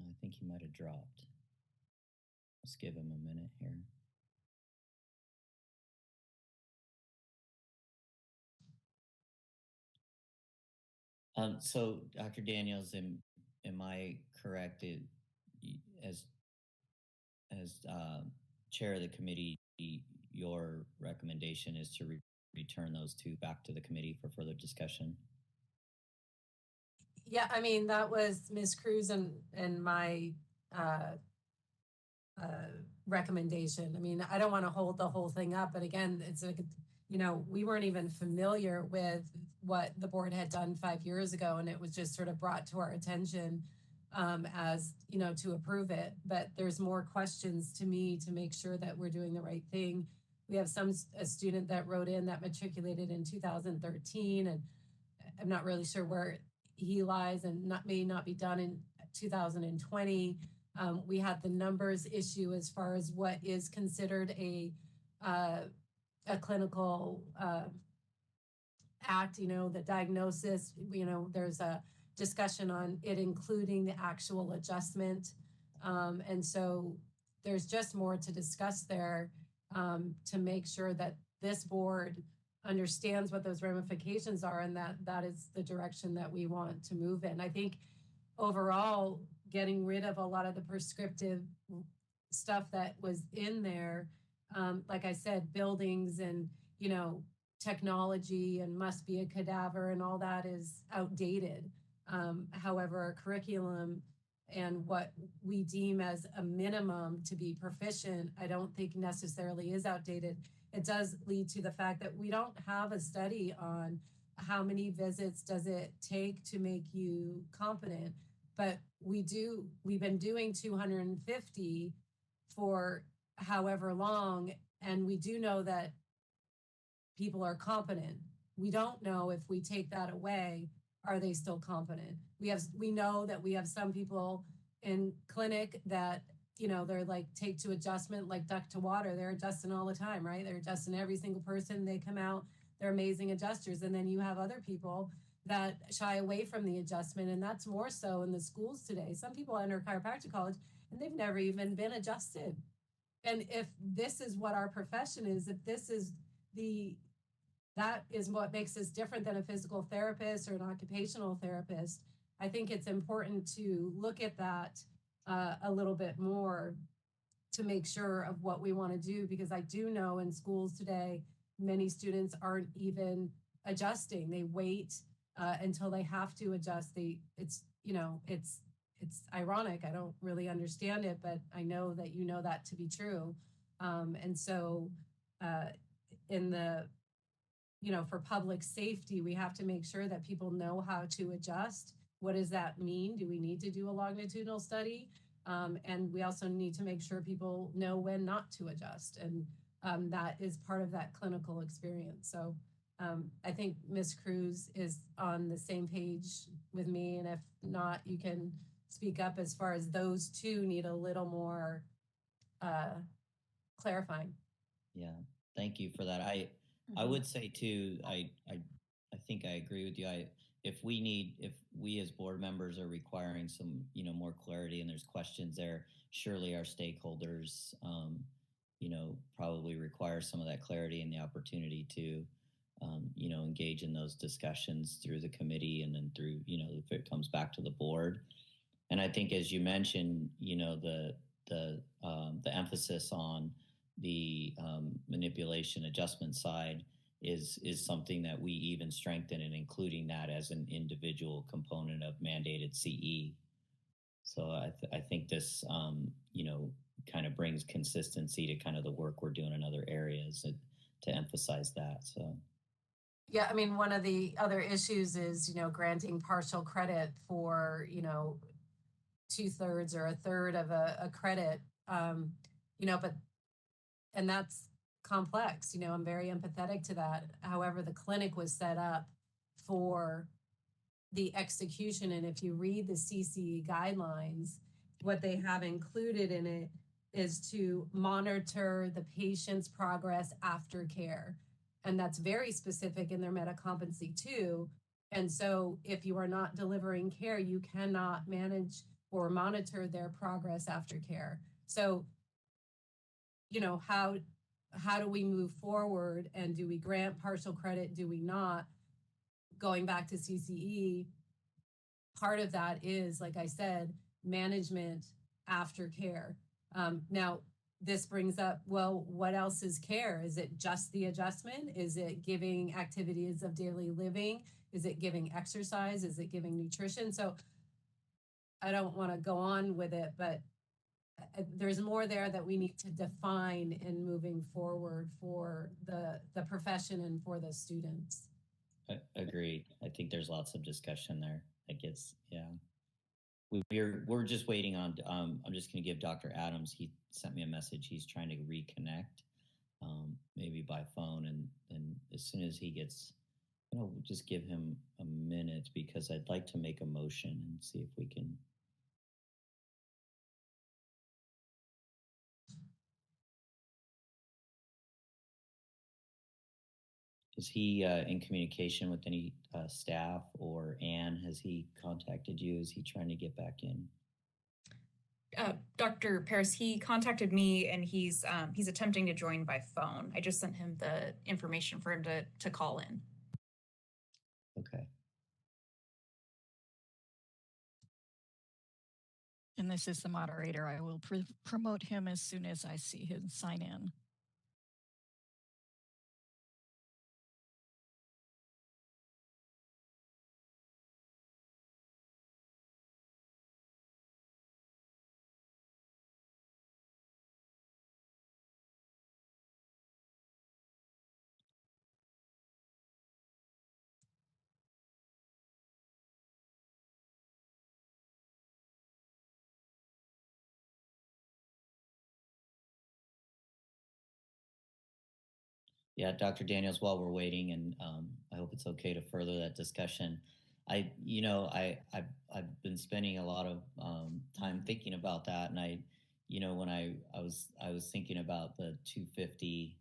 I think he might have dropped. Let's give him a minute here. So, Dr. Daniels, am I correct? As chair of the committee, your recommendation is to return those two back to the committee for further discussion? Yeah, I mean, that was Ms. Cruz and my recommendation. I mean, I don't want to hold the whole thing up, but again, it's like, we weren't even familiar with what the board had done 5 years ago, and it was just sort of brought to our attention as, to approve it. But there's more questions to me to make sure that we're doing the right thing. We have a student that wrote in that matriculated in 2013, and I'm not really sure where he lies and may not be done in 2020. We had the numbers issue as far as what is considered a clinical act, the diagnosis, there's a discussion on it including the actual adjustment. And so there's just more to discuss there to make sure that this board understands what those ramifications are and that is the direction that we want to move in. I think overall, getting rid of a lot of the prescriptive stuff that was in there, like I said, buildings and, technology and must be a cadaver and all that is outdated. However, our curriculum and what we deem as a minimum to be proficient, I don't think necessarily is outdated. It does lead to the fact that we don't have a study on how many visits does it take to make you competent, but we've been doing 250 for however long, and we do know that people are competent. We don't know if we take that away, are they still competent? We know that we have some people in clinic that, they're like take to adjustment, like duck to water. They're adjusting all the time, right? They're adjusting every single person. They come out, they're amazing adjusters. And then you have other people that shy away from the adjustment. And that's more so in the schools today. Some people enter chiropractic college and they've never even been adjusted. And if this is what our profession is, if this is that is what makes us different than a physical therapist or an occupational therapist, I think it's important to look at that a little bit more to make sure of what we want to do, because I do know in schools today, many students aren't even adjusting. They wait until they have to adjust. It's, you know, it's ironic. I don't really understand it, but I know that you know that to be true. And so in the, you know, for public safety, we have to make sure that people know how to adjust. What does that mean? Do we need to do a longitudinal study? And we also need to make sure people know when not to adjust. And that is part of that clinical experience. So I think Ms. Cruz is on the same page with me. And if not, you can speak up as far as those two need a little more clarifying. Yeah, thank you for that. I would say too, I think I agree with you. If we as board members are requiring some, you know, more clarity and there's questions there, surely our stakeholders, you know, probably require some of that clarity and the opportunity to, you know, engage in those discussions through the committee and then through, you know, if it comes back to the board. And I think, as you mentioned, you know, the emphasis on the manipulation adjustment side is something that we even strengthen, and including that as an individual component of mandated CE. So I think this, you know, kind of brings consistency to kind of the work we're doing in other areas to emphasize that. So. Yeah, I mean, one of the other issues is, you know, granting partial credit for, you know, 2/3 or a third of a credit, you know, but, and that's complex, you know, I'm very empathetic to that. However, the clinic was set up for the execution. And if you read the CCE guidelines, what they have included in it is to monitor the patient's progress after care. And that's very specific in their meta competency too. And so if you are not delivering care, you cannot manage or monitor their progress after care. So, you know, how do we move forward, and do we grant partial credit? Do we not? Going back to CCE, part of that is, like I said, management after care. Now, this brings up, well, what else is care? Is it just the adjustment? Is it giving activities of daily living? Is it giving exercise? Is it giving nutrition? So I don't want to go on with it, but there's more there that we need to define in moving forward for the profession and for the students. Agreed. I think there's lots of discussion there. I guess, yeah. We're just waiting on. I'm just going to give Dr. Adams. He sent me a message. He's trying to reconnect, maybe by phone, and as soon as he gets, you know, just give him a minute, because I'd like to make a motion and see if we can. Is he in communication with any staff, or Anne? Has he contacted you? Is he trying to get back in? Dr. Paris, he contacted me, and he's attempting to join by phone. I just sent him the information for him to call in. Okay. And this is the moderator. I will promote him as soon as I see him sign in. Yeah, Dr. Daniels, while we're waiting, and I hope it's okay to further that discussion. I've been spending a lot of time thinking about that, and when I was thinking about the 250,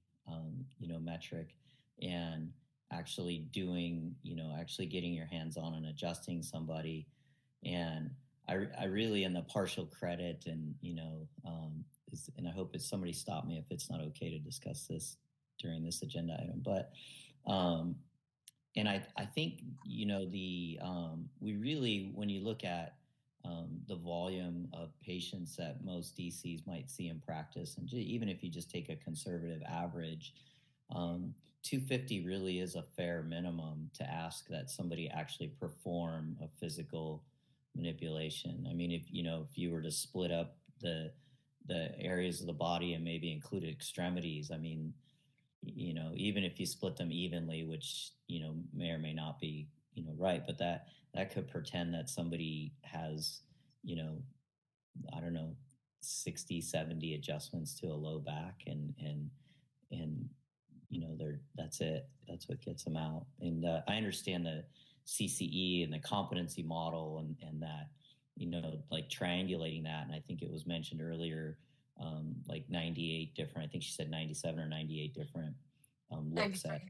metric, and actually doing, actually getting your hands on and adjusting somebody, and I really, in the partial credit, and and I hope it's, somebody stop me if it's not okay to discuss this during this agenda item, but and I think we really, when you look at the volume of patients that most DCs might see in practice. And even if you just take a conservative average, 250 really is a fair minimum to ask that somebody actually perform a physical manipulation. I mean, if you were to split up the areas of the body and maybe include extremities, I mean, even if you split them evenly, which, may or may not be, right, but that could pretend that somebody has, I don't know, 60, 70 adjustments to a low back, and that's it. That's what gets them out. And I understand the CCE and the competency model, and that, like triangulating that. And I think it was mentioned earlier, like 98 different, I think she said 97 or 98 different looks at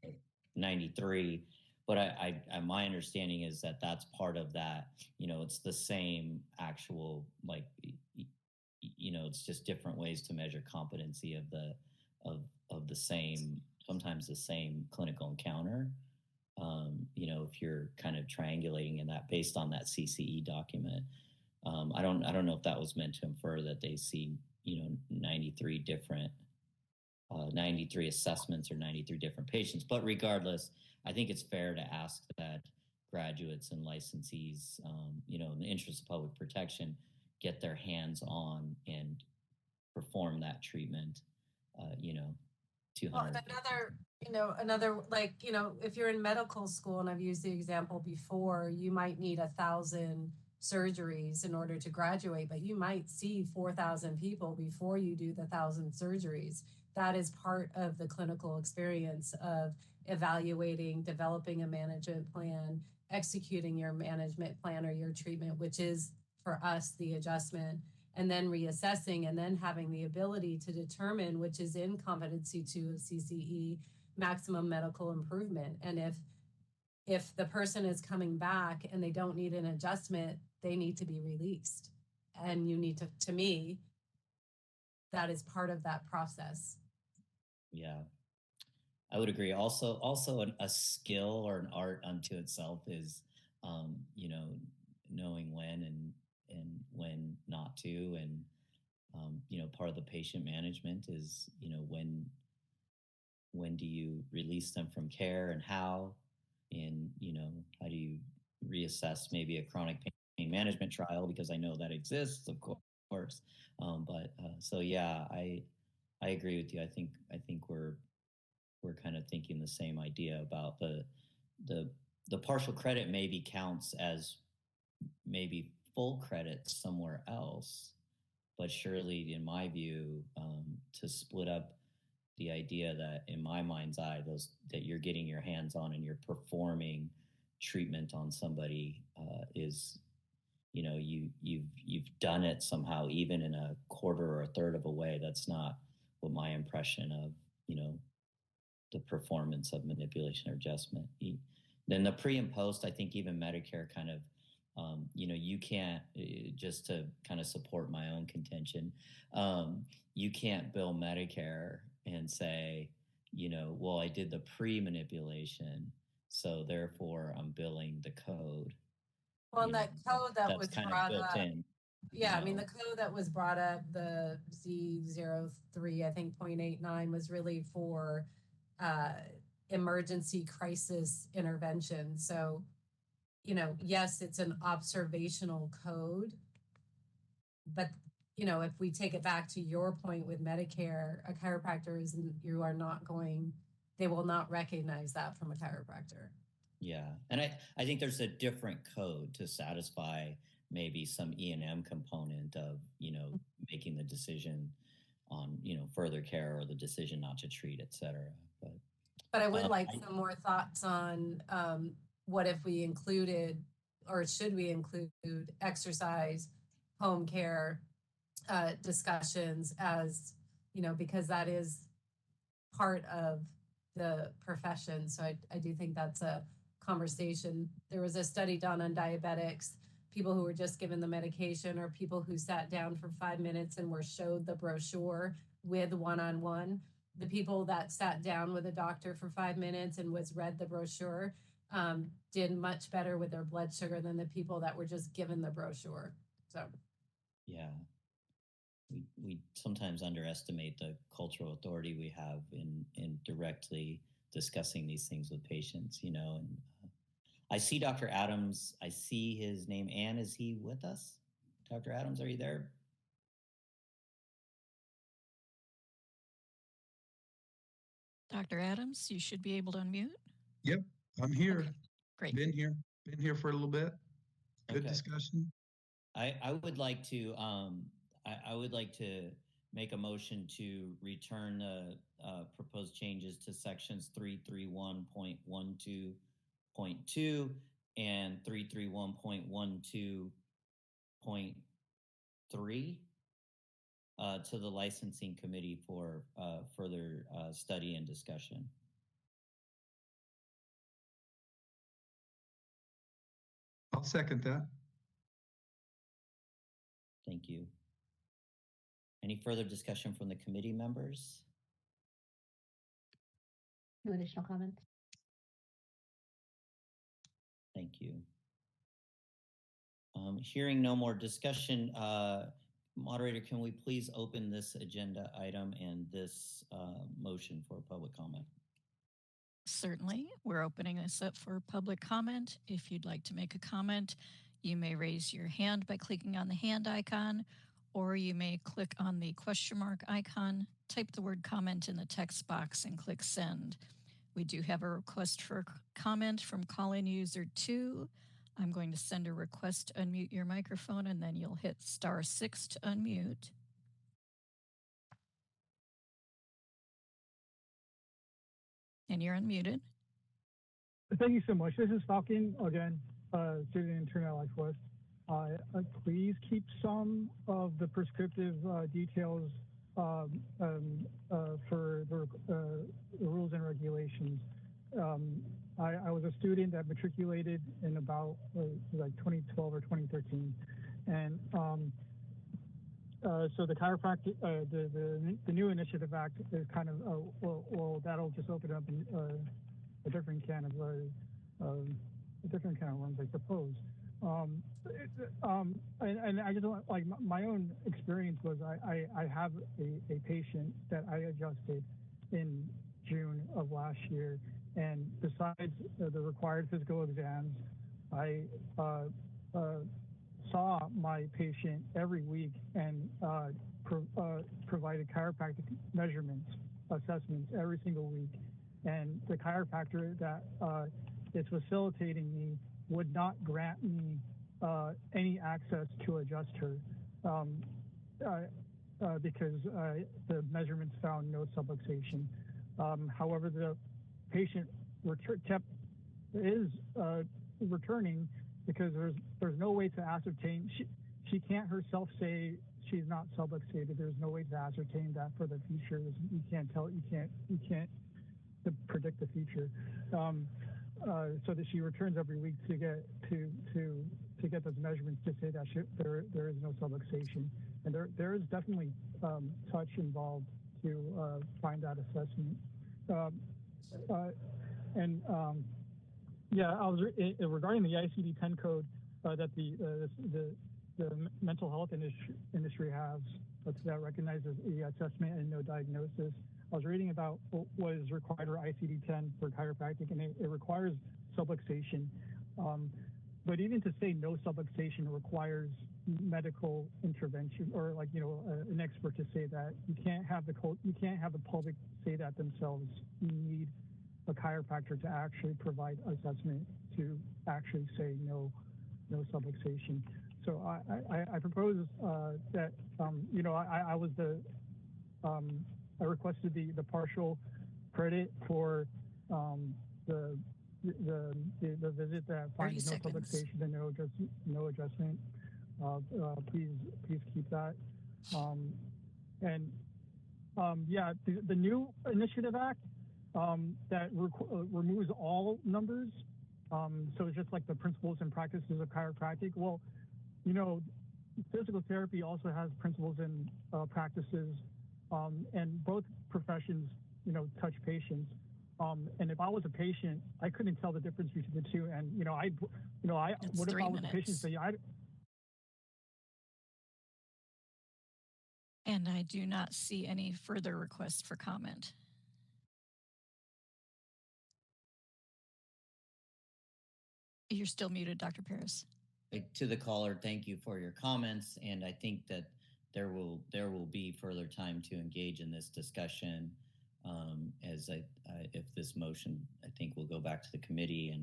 93. But my understanding is that that's part of that. It's the same actual, like, it's just different ways to measure competency of the same, sometimes the same clinical encounter. If you're kind of triangulating in that based on that CCE document. I don't know if that was meant to infer that they see 93 different 93 assessments or 93 different patients. But regardless, I think it's fair to ask that graduates and licensees, in the interest of public protection, get their hands on and perform that treatment. 200. Well, another, like, if you're in medical school, and I've used the example before, you might need 1,000 surgeries in order to graduate, but you might see 4,000 people before you do the 1,000 surgeries. That is part of the clinical experience of evaluating, developing a management plan, executing your management plan or your treatment, which is for us the adjustment, and then reassessing, and then having the ability to determine, which is in competency 2 of CCE, maximum medical improvement. And if the person is coming back and they don't need an adjustment, they need to be released. And you need to me, that is part of that process. Yeah, I would agree. Also, a skill or an art unto itself is, knowing when and when not to, and part of the patient management is, when do you release them from care and how, and how do you reassess maybe a chronic pain management trial, because I know that exists, of course. So yeah, I agree with you. I think we're kind of thinking the same idea about the partial credit maybe counts as maybe full credit somewhere else, but surely, in my view, to split up the idea that, in my mind's eye, that you're getting your hands on and you're performing treatment on somebody is, you've done it somehow, even in a quarter or a third of a way. That's not what my impression of the performance of manipulation or adjustment. Then the pre and post, I think even Medicare kind of, you can't, just to kind of support my own contention, you can't bill Medicare and say, well, I did the pre-manipulation, so therefore I'm billing the code. Well, that code that was kind brought of built up, in. yeah, I mean, the code that was brought up, the Z03, I think 0.89, was really for emergency crisis intervention. So, yes, it's an observational code, but if we take it back to your point with Medicare, a chiropractor they will not recognize that from a chiropractor. Yeah, and I think there's a different code to satisfy maybe some E&M component of making the decision on further care, or the decision not to treat, et cetera. But I would like some more thoughts on what if we included, or should we include, exercise, home care discussions, as because that is part of the profession. So I do think that's a conversation. There was a study done on diabetics, people who were just given the medication, or people who sat down for 5 minutes and were showed the brochure with one-on-one. The people that sat down with a doctor for 5 minutes and was read the brochure did much better with their blood sugar than the people that were just given the brochure. So, Yeah. We sometimes underestimate the cultural authority we have in directly discussing these things with patients, you know. And I see Dr. Adams. I see his name. Anne, is he with us? Dr. Adams, are you there? Dr. Adams, you should be able to unmute. Yep, I'm here. Okay, great. Been here for a little bit. Good discussion. I would like to I would like to make a motion to return the proposed changes to sections 331.12.2 and 331.12.3 to the licensing committee for further study and discussion. I'll second that. Thank you. Any further discussion from the committee members? No additional comments. Thank you. Hearing no more discussion, moderator, can we please open this agenda item and this motion for public comment? Certainly, we're opening this up for public comment. If you'd like to make a comment, you may raise your hand by clicking on the hand icon, or you may click on the question mark icon, type the word comment in the text box and click send. We do have a request for comment from call-in user 2. I'm going to send a request to unmute your microphone, and then you'll hit *6 to unmute. And you're unmuted. Thank you so much. This is Falcon again, student intern at Life West. Please keep some of the prescriptive details for the rules and regulations. I was a student that matriculated in about like 2012 or 2013, and so the chiropractic, the new initiative act is kind of well, that'll just open up a different can of worms, I suppose. And I just don't, like, my own experience was I have a patient that I adjusted in June of last year, and besides the required physical exams, I saw my patient every week and provided chiropractic measurements, assessments every single week. And the chiropractor that is facilitating me would not grant me any access to adjust her because the measurements found no subluxation. However, the patient is returning because there's no way to ascertain. She can't herself say she's not subluxated. There's no way to ascertain that for the future. You can't tell. You can't predict the future. So that she returns every week to get those measurements to say that there is no subluxation, and there is definitely touch involved to find that assessment. Yeah, I was regarding the ICD-10 code that the mental health industry has that recognizes the assessment and no diagnosis. I was reading about what is required for ICD-10 for chiropractic, and it requires subluxation. But even to say no subluxation requires medical intervention, or an expert to say that. You can't have the public say that themselves. You need a chiropractor to actually provide assessment to actually say no subluxation. So I propose that I requested the partial credit for the visit that finds no subluxation and no adjustment. Please keep that. Yeah, the new initiative act that removes all numbers. So it's just like the principles and practices of chiropractic. Well, physical therapy also has principles and practices, and both professions, touch patients. And if I was a patient, I couldn't tell the difference between the two. And what if I was a patient? Say, And I do not see any further requests for comment. You're still muted, Dr. Paris. To the caller, thank you for your comments, and I think that there will be further time to engage in this discussion. As if this motion, I think, will go back to the committee,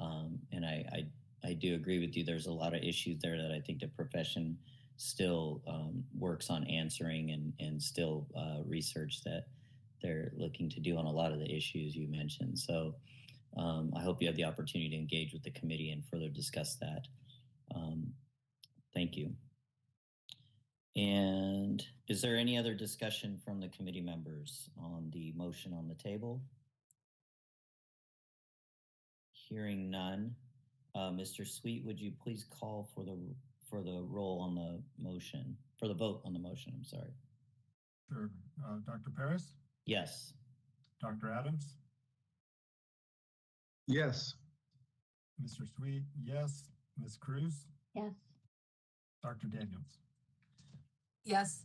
and I do agree with you. There's a lot of issues there that I think the profession still works on answering, and still research that they're looking to do on a lot of the issues you mentioned. So I hope you have the opportunity to engage with the committee and further discuss that. Thank you. And is there any other discussion from the committee members on the motion on the table? Hearing none. Mr. Sweet, would you please call for the roll on the motion, for the vote on the motion? I'm sorry. Sure. Dr. Paris? Yes. Dr. Adams? Yes. Mr. Sweet, yes. Ms. Cruz? Yes. Dr. Daniels? Yes.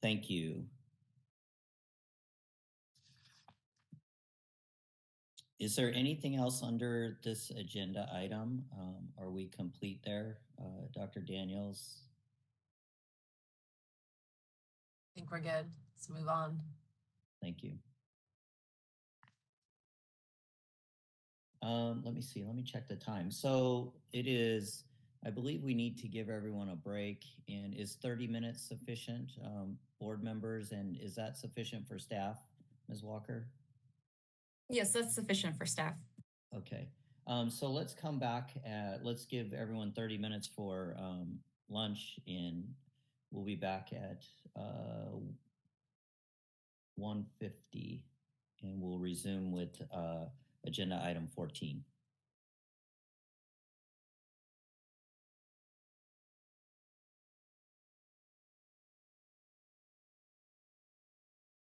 Thank you. Is there anything else under this agenda item? Are we complete there, Dr. Daniels? I think we're good. Let's move on. Thank you. Let me see. Let me check the time. So it is, I believe we need to give everyone a break. And is 30 minutes sufficient, board members? And is that sufficient for staff, Ms. Walker? Yes, that's sufficient for staff. Okay. So let's come back let's give everyone 30 minutes for lunch, and we'll be back at 1:50, and we'll resume with agenda item 14.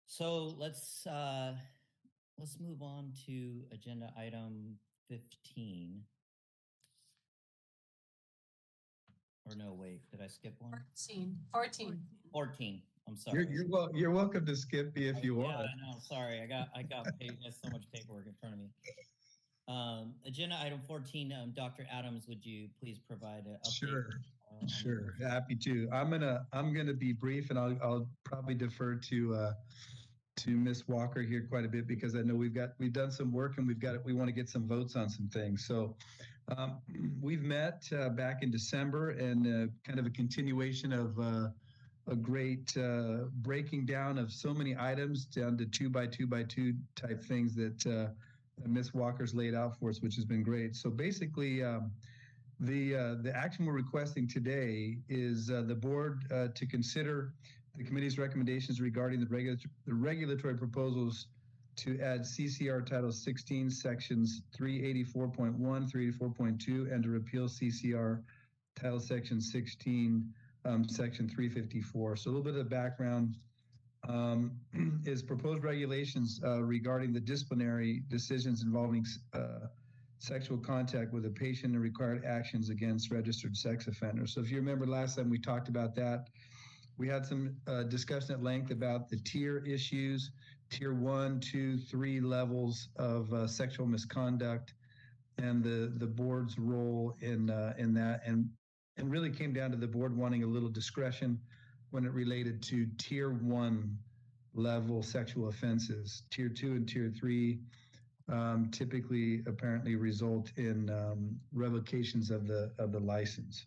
So let's move on to agenda item 15. Or no, wait, did I skip one? 14. 14. I'm sorry. You're welcome to skip me if you want. Yeah, I know. Sorry, I got so much paperwork in front of me. Agenda item 14. Dr. Adams, would you please provide an update? Sure, happy to. I'm gonna be brief, and I'll probably defer to Ms. Walker here quite a bit, because I know we've done some work, and we want to get some votes on some things. So we've met back in December, and kind of a continuation of a great breaking down of so many items down to 2x2x2 type things that Ms. Walker's laid out for us, which has been great. So basically, the action we're requesting today is the board to consider the committee's recommendations regarding the regulatory proposals to add CCR Title 16 sections 384.1, 384.2, and to repeal CCR Title Section 16, Section 354. So a little bit of background is proposed regulations regarding the disciplinary decisions involving sexual contact with a patient and required actions against registered sex offenders. So if you remember last time we talked about that, we had some discussion at length about the tier issues, tier 1, 2, 3 levels of sexual misconduct, and the board's role in that, and really came down to the board wanting a little discretion when it related to tier 1 level sexual offenses. Tier 2 and tier 3 typically apparently result in revocations of the license.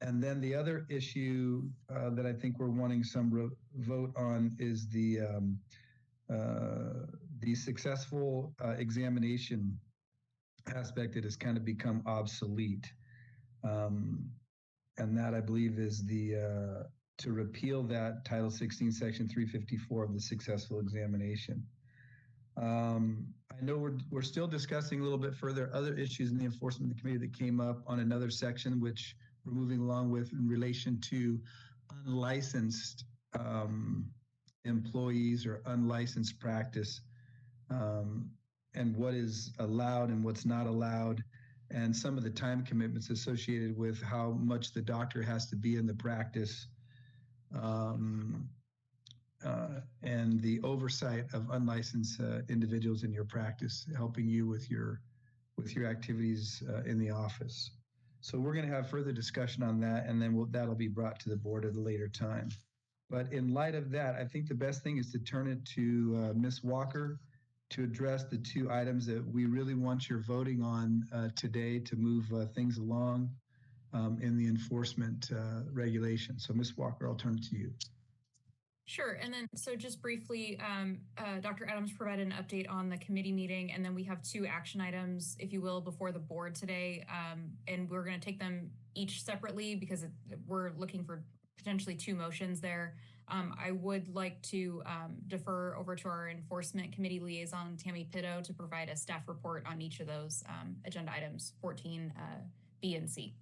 And then the other issue that I think we're wanting some vote on is the successful examination aspect that has kind of become obsolete. And that, I believe, is to repeal that Title 16, Section 354 of the successful examination. I know we're still discussing a little bit further other issues in the enforcement of the committee that came up on another section, which we're moving along with in relation to unlicensed employees or unlicensed practice, and what is allowed and what's not allowed, and some of the time commitments associated with how much the doctor has to be in the practice, and the oversight of unlicensed individuals in your practice, helping you with your activities in the office. So we're going to have further discussion on that, and then that'll be brought to the board at a later time. But in light of that, I think the best thing is to turn it to Ms. Walker to address the two items that we really want your voting on today to move things along in the enforcement regulation. So Ms. Walker, I'll turn it to you. Sure. And then, so just briefly, Dr. Adams provided an update on the committee meeting, and then we have two action items, if you will, before the board today. And we're going to take them each separately because we're looking for potentially two motions there. I would like to defer over to our enforcement committee liaison, Tammy Pitto, to provide a staff report on each of those agenda items, 14 B and C.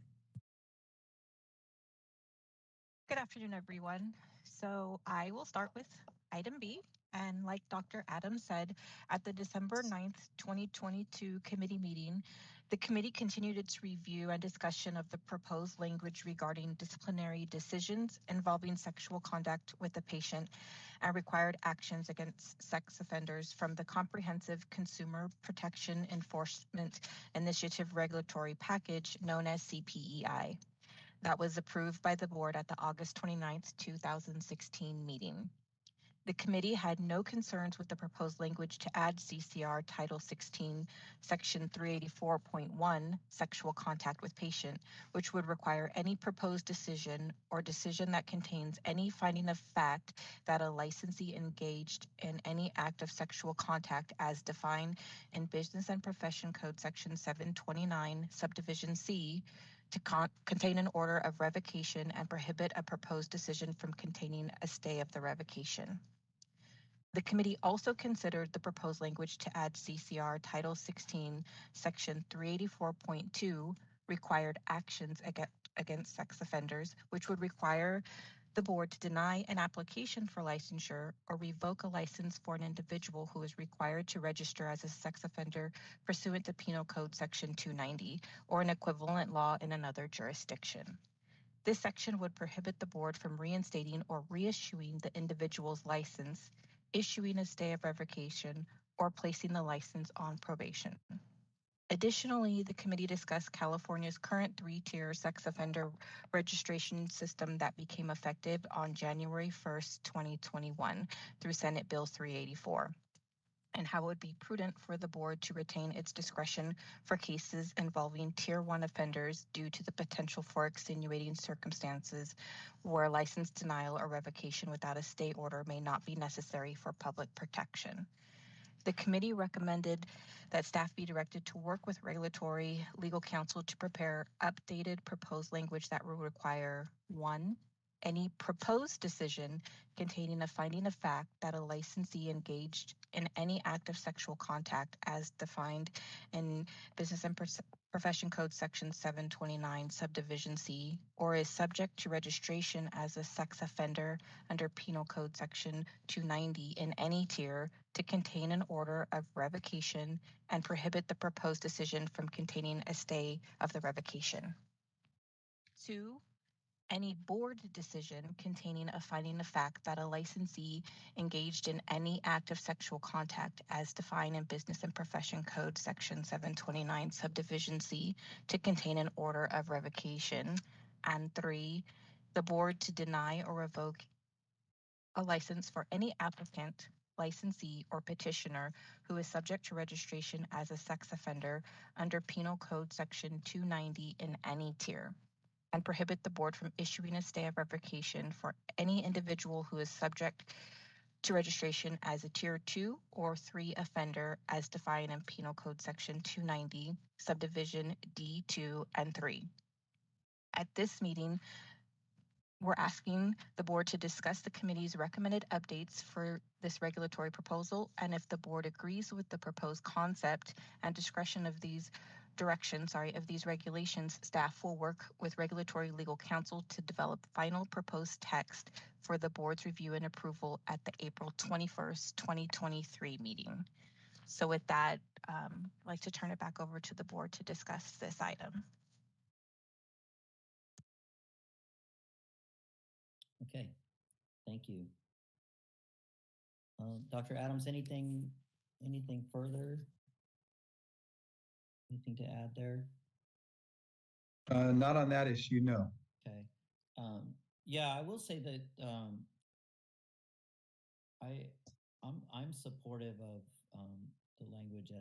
Good afternoon, everyone. So I will start with item B. And like Dr. Adams said, at the December 9th, 2022 committee meeting, the committee continued its review and discussion of the proposed language regarding disciplinary decisions involving sexual conduct with the patient and required actions against sex offenders from the Comprehensive Consumer Protection Enforcement Initiative regulatory package known as CPEI. That was approved by the board at the August 29th, 2016 meeting. The committee had no concerns with the proposed language to add CCR Title 16, Section 384.1, sexual contact with patient, which would require any proposed decision or decision that contains any finding of fact that a licensee engaged in any act of sexual contact as defined in Business and Profession Code Section 729, Subdivision C, to contain an order of revocation and prohibit a proposed decision from containing a stay of the revocation. The committee also considered the proposed language to add CCR Title 16, Section 384.2, required actions against sex offenders, which would require the board to deny an application for licensure or revoke a license for an individual who is required to register as a sex offender pursuant to Penal Code Section 290 or an equivalent law in another jurisdiction. This section would prohibit the board from reinstating or reissuing the individual's license, issuing a stay of revocation, or placing the license on probation. Additionally, the committee discussed California's current three-tier sex offender registration system that became effective on January 1st, 2021 through Senate Bill 384, and how it would be prudent for the board to retain its discretion for cases involving Tier 1 offenders due to the potential for extenuating circumstances where license denial or revocation without a stay order may not be necessary for public protection. The committee recommended that staff be directed to work with regulatory legal counsel to prepare updated proposed language that will require 1, any proposed decision containing a finding of fact that a licensee engaged in any act of sexual contact as defined in Business and Profession Code Section 729, Subdivision C, or is subject to registration as a sex offender under Penal Code Section 290 in any tier, to contain an order of revocation and prohibit the proposed decision from containing a stay of the revocation. 2, any board decision containing a finding of fact that a licensee engaged in any act of sexual contact as defined in Business and Profession Code Section 729, Subdivision C, to contain an order of revocation. And 3, the board to deny or revoke a license for any applicant, licensee, or petitioner who is subject to registration as a sex offender under Penal Code Section 290 in any tier, and prohibit the board from issuing a stay of revocation for any individual who is subject to registration as a Tier 2 or 3 offender as defined in Penal Code Section 290, Subdivision D, 2, and 3. At this meeting, we're asking the board to discuss the committee's recommended updates for this regulatory proposal, and if the board agrees with the proposed concept and discretion of these regulations, staff will work with regulatory legal counsel to develop final proposed text for the board's review and approval at the April 21st, 2023 meeting. So with that, like to turn it back over to the board to discuss this item. Okay, thank you. Dr. Adams, anything further? Anything to add there? Not on that issue, no. Okay. Yeah, I will say that I'm supportive of the language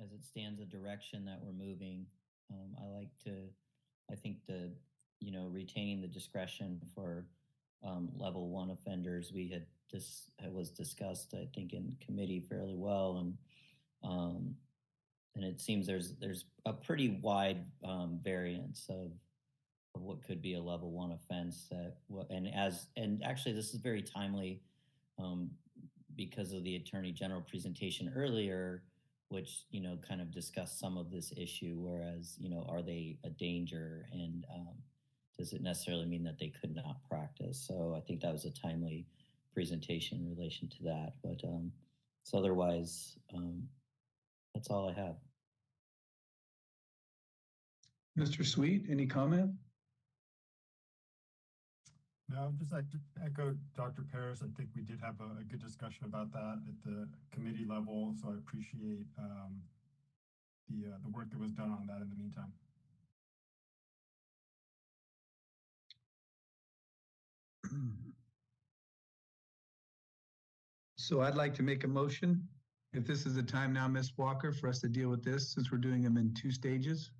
as it stands, the direction that we're moving. I think retaining the discretion for level 1 offenders, was discussed, I think, in committee fairly well, and it seems there's a pretty wide variance of what could be a level 1 offense. And actually, this is very timely because of the Attorney General presentation earlier, which kind of discussed some of this issue. Whereas, are they a danger, and does it necessarily mean that they could not practice? So I think that was a timely presentation in relation to that. But so otherwise, that's all I have. Mr. Sweet, any comment? No, I'd just like to echo Dr. Paris. I think we did have a good discussion about that at the committee level, so I appreciate the work that was done on that in the meantime. So I'd like to make a motion, if this is the time now, Ms. Walker, for us to deal with this, since we're doing them in 2 stages.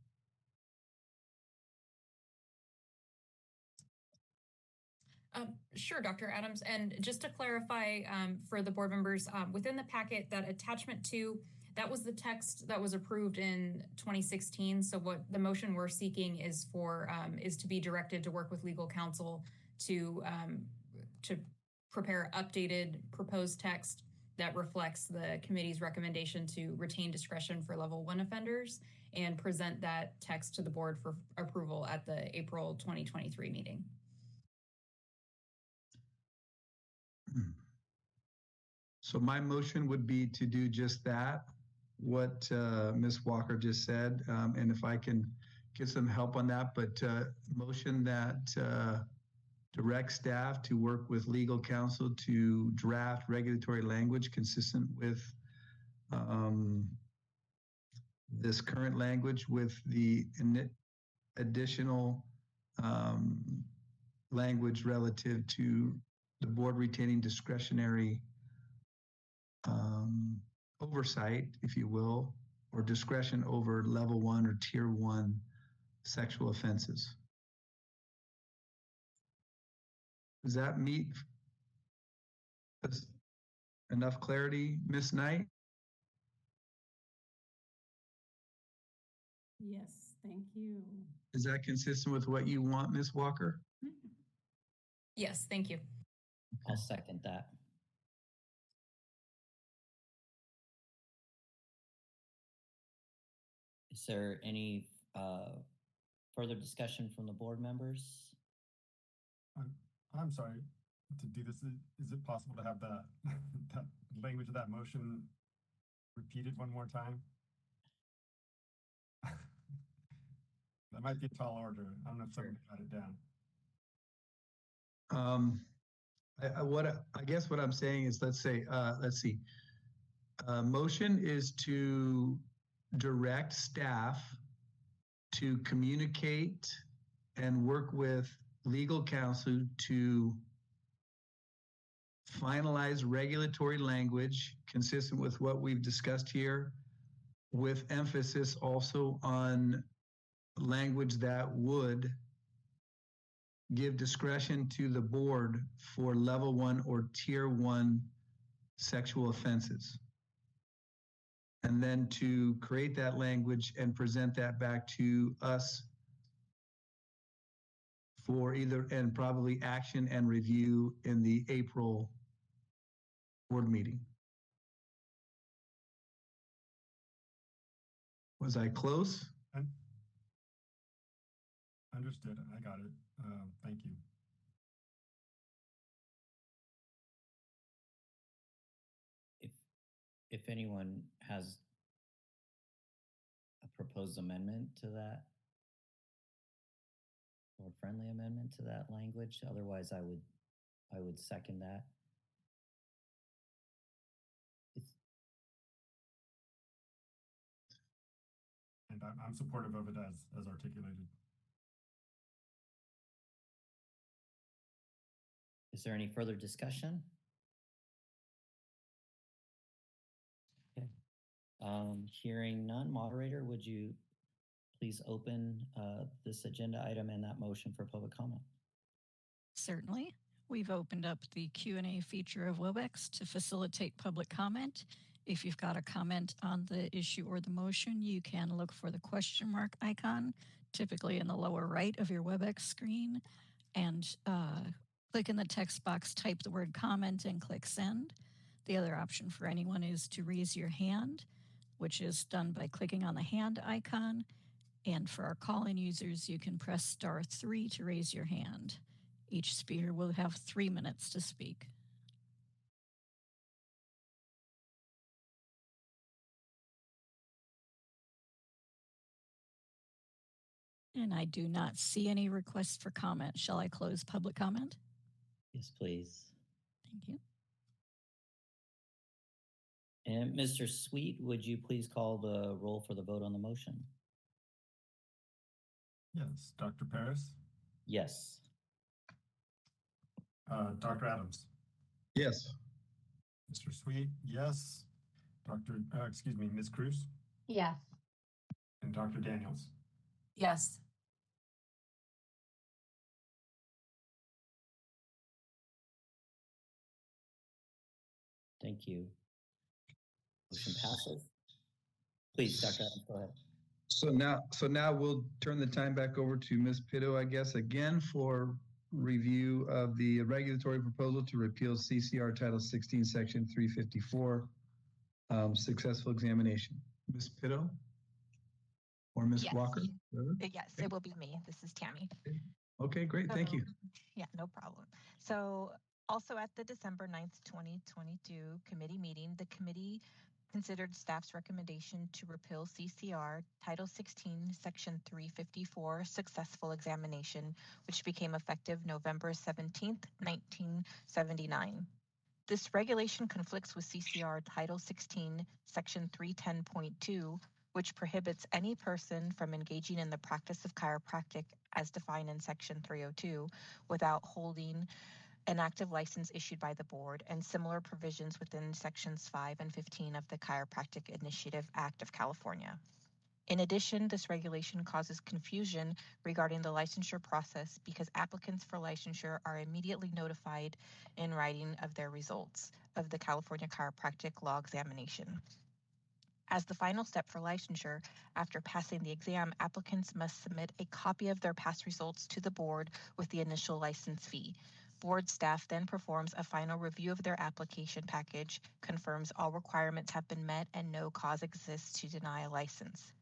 Sure, Dr. Adams. And just to clarify for the board members, within the packet, that attachment 2, that was the text that was approved in 2016. So what the motion we're seeking is to be directed to work with legal counsel to prepare updated proposed text that reflects the committee's recommendation to retain discretion for level 1 offenders and present that text to the board for approval at the April 2023 meeting. So my motion would be to do just that, what Ms. Walker just said, and if I can get some help on that, but motion that direct staff to work with legal counsel to draft regulatory language consistent with this current language, with the additional language relative to the board retaining discretionary oversight, if you will, or discretion over level 1 or tier 1 sexual offenses. Does that meet enough clarity, Ms. Knight? Yes, thank you. Is that consistent with what you want, Ms. Walker? Yes, thank you. I'll second that. Is there any further discussion from the board members? I'm sorry to do this. Is it possible to have that language of that motion repeated one more time? That might be a tall order. I don't know if someone got it down. I guess what I'm saying is, let's see. Motion is to direct staff to communicate and work with legal counsel to finalize regulatory language consistent with what we've discussed here, with emphasis also on language that would give discretion to the board for level 1 or tier 1 sexual offenses. And then to create that language and present that back to us for and probably action and review in the April board meeting. Was I close? Understood. I got it. Thank you. if anyone has a proposed amendment to that or friendly amendment to that language, otherwise I would second that. And I'm supportive of it as articulated. Is there any further discussion? Okay. Hearing none, moderator, would you please open this agenda item and that motion for public comment? Certainly. We've opened up the Q&A feature of WebEx to facilitate public comment. If you've got a comment on the issue or the motion, you can look for the question mark icon, typically in the lower right of your WebEx screen, and click in the text box, type the word comment, and click send. The other option for anyone is to raise your hand, which is done by clicking on the hand icon. And for our call-in users, you can press *3 to raise your hand. Each speaker will have 3 minutes to speak. And I do not see any requests for comment. Shall I close public comment? Yes, please. Thank you. And Mr. Sweet, would you please call the roll for the vote on the motion? Yes. Dr. Paris? Yes. Dr. Adams? Yes. Mr. Sweet? Yes. Ms. Cruz? Yes. And Dr. Daniels? Yes. Thank you. Motion passes. Please, Dr. Adams, go ahead. So now we'll turn the time back over to Ms. Pitto, I guess, again for review of the regulatory proposal to repeal CCR Title 16, Section 354, successful examination. Ms. Pitto or Ms. Yes. Walker? Yes, it will be me. This is Tammy. Okay, great. Thank you. Yeah, no problem. So also at the December 9th, 2022 committee meeting, the committee considered staff's recommendation to repeal CCR Title 16, Section 354, successful examination, which became effective November 17th, 1979. This regulation conflicts with CCR Title 16, Section 310.2, which prohibits any person from engaging in the practice of chiropractic as defined in Section 302 without holding an active license issued by the board, and similar provisions within Sections 5 and 15 of the Chiropractic Initiative Act of California. In addition, this regulation causes confusion regarding the licensure process because applicants for licensure are immediately notified in writing of their results of the California Chiropractic Law Examination. As the final step for licensure, after passing the exam, applicants must submit a copy of their past results to the board with the initial license fee. Board staff then performs a final review of their application package, confirms all requirements have been met, and no cause exists to deny a license.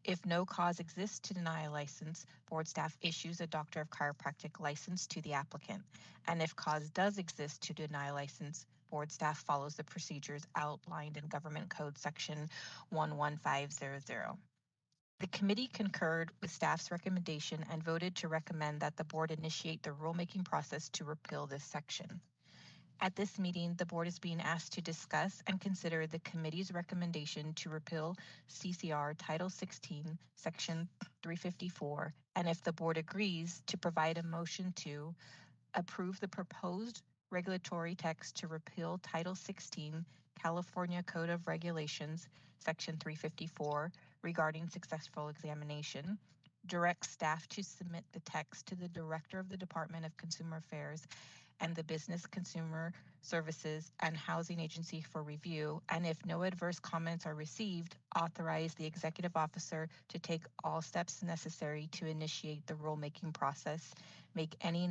If no cause exists to deny a license, board staff issues a Doctor of Chiropractic license to the applicant. And if cause does exist to deny a license, board staff follows the procedures outlined in Government Code Section 11500. The committee concurred with staff's recommendation and voted to recommend that the board initiate the rulemaking process to repeal this section. At this meeting, the board is being asked to discuss and consider the committee's recommendation to repeal CCR Title 16, Section 354, and if the board agrees, to provide a motion to approve the proposed regulatory text to repeal Title 16, California Code of Regulations, Section 354, regarding successful examination, direct staff to submit the text to the Director of the Department of Consumer Affairs and the Business Consumer Services and Housing Agency for review, and if no adverse comments are received, authorize the executive officer to take all steps necessary to initiate the rulemaking process, make any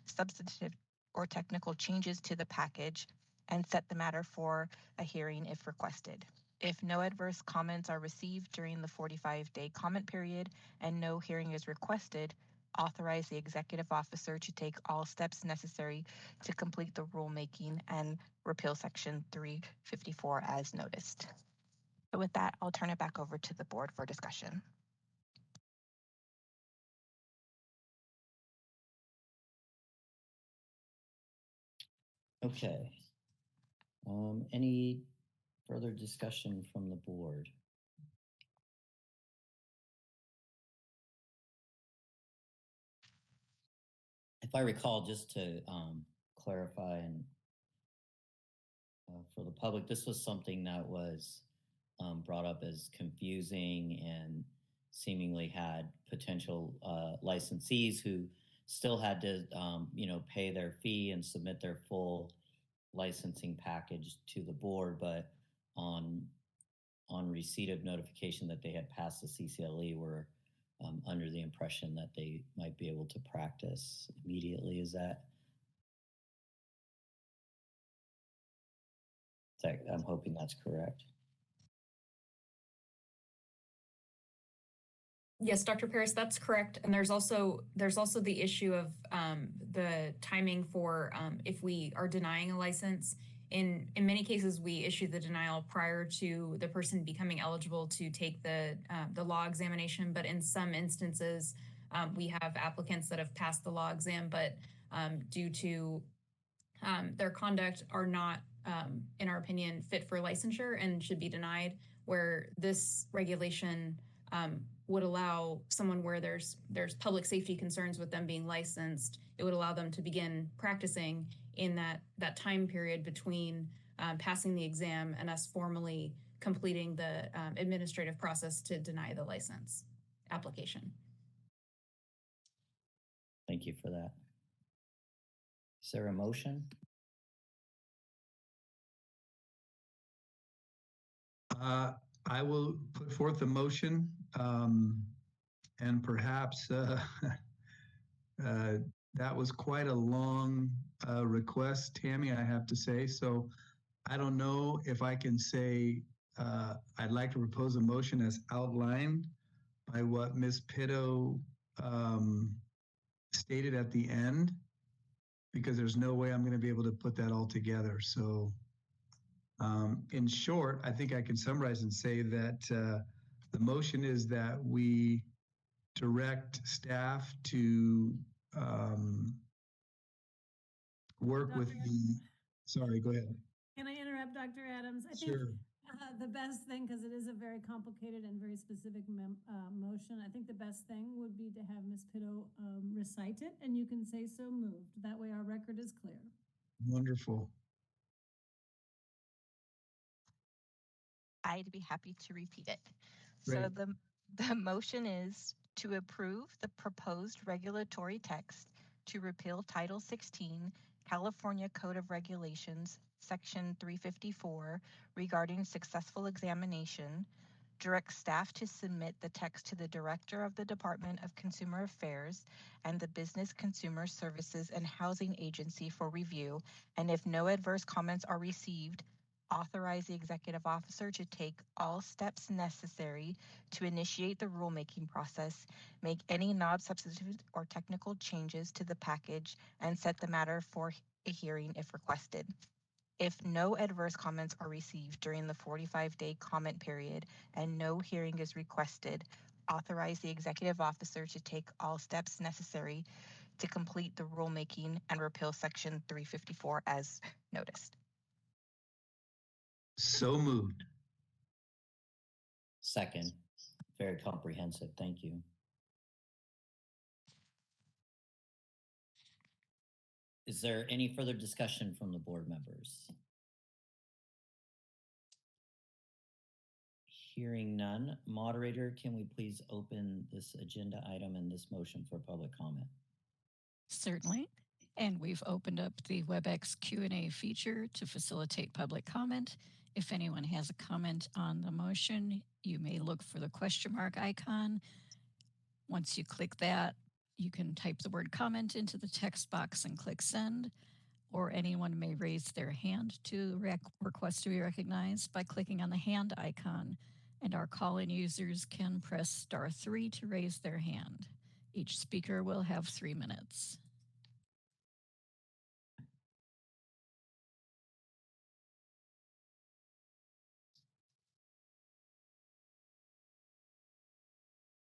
substantive or technical changes to the package, and set the matter for a hearing if requested. If no adverse comments are received during the 45-day comment period and no hearing is requested, authorize the executive officer to take all steps necessary to complete the rulemaking and repeal Section 354 as noticed. So with that, I'll turn it back over to the board for discussion. Okay. Any further discussion from the board? If I recall, just to clarify and for the public, this was something that was brought up as confusing and seemingly had potential licensees who still had to, pay their fee and submit their full licensing package to the board, but on receipt of notification that they had passed the CCLE were under the impression that they might be able to practice immediately. Is that I'm hoping that's correct. Yes, Dr. Paris, that's correct. And there's also the issue of the timing for if we are denying a license. In many cases, we issue the denial prior to the person becoming eligible to take the law examination. But in some instances, we have applicants that have passed the law exam, but due to their conduct are not, in our opinion, fit for licensure and should be denied, where this regulation would allow someone where there's public safety concerns with them being licensed. It would allow them to begin practicing in that time period between passing the exam and us formally completing the administrative process to deny the license application. Thank you for that. Is there a motion? I will put forth a motion, and perhaps that was quite a long request, Tammy, I have to say. So I don't know if I can say I'd like to propose a motion as outlined by what Ms. Pitto stated at the end, because there's no way I'm going to be able to put that all together. So in short, I think I can summarize and say that the motion is that we direct staff to work with the, sorry, go ahead. Can I interrupt, Dr. Adams? I Sure. think the best thing, because it is a very complicated and very specific motion, I think the best thing would be to have Ms. Pitto recite it, and you can say so moved. That way our record is clear. Wonderful. I'd be happy to repeat it. Great. So the motion is to approve the proposed regulatory text to repeal Title 16, California Code of Regulations, Section 354, regarding successful examination, direct staff to submit the text to the Director of the Department of Consumer Affairs and the Business Consumer Services and Housing Agency for review, and if no adverse comments are received, authorize the executive officer to take all steps necessary to initiate the rulemaking process, make any non-substantive or technical changes to the package, and set the matter for a hearing if requested. If no adverse comments are received during the 45-day comment period and no hearing is requested, authorize the executive officer to take all steps necessary to complete the rulemaking and repeal Section 354 as noticed. So moved. Second. Very comprehensive. Thank you. Is there any further discussion from the board members? Hearing none. Moderator, can we please open this agenda item and this motion for public comment? Certainly. And we've opened up the WebEx Q&A feature to facilitate public comment. If anyone has a comment on the motion, you may look for the question mark icon. Once you click that, you can type the word comment into the text box and click send, or anyone may raise their hand to request to be recognized by clicking on the hand icon, and our call-in users can press *3 to raise their hand. Each speaker will have 3 minutes.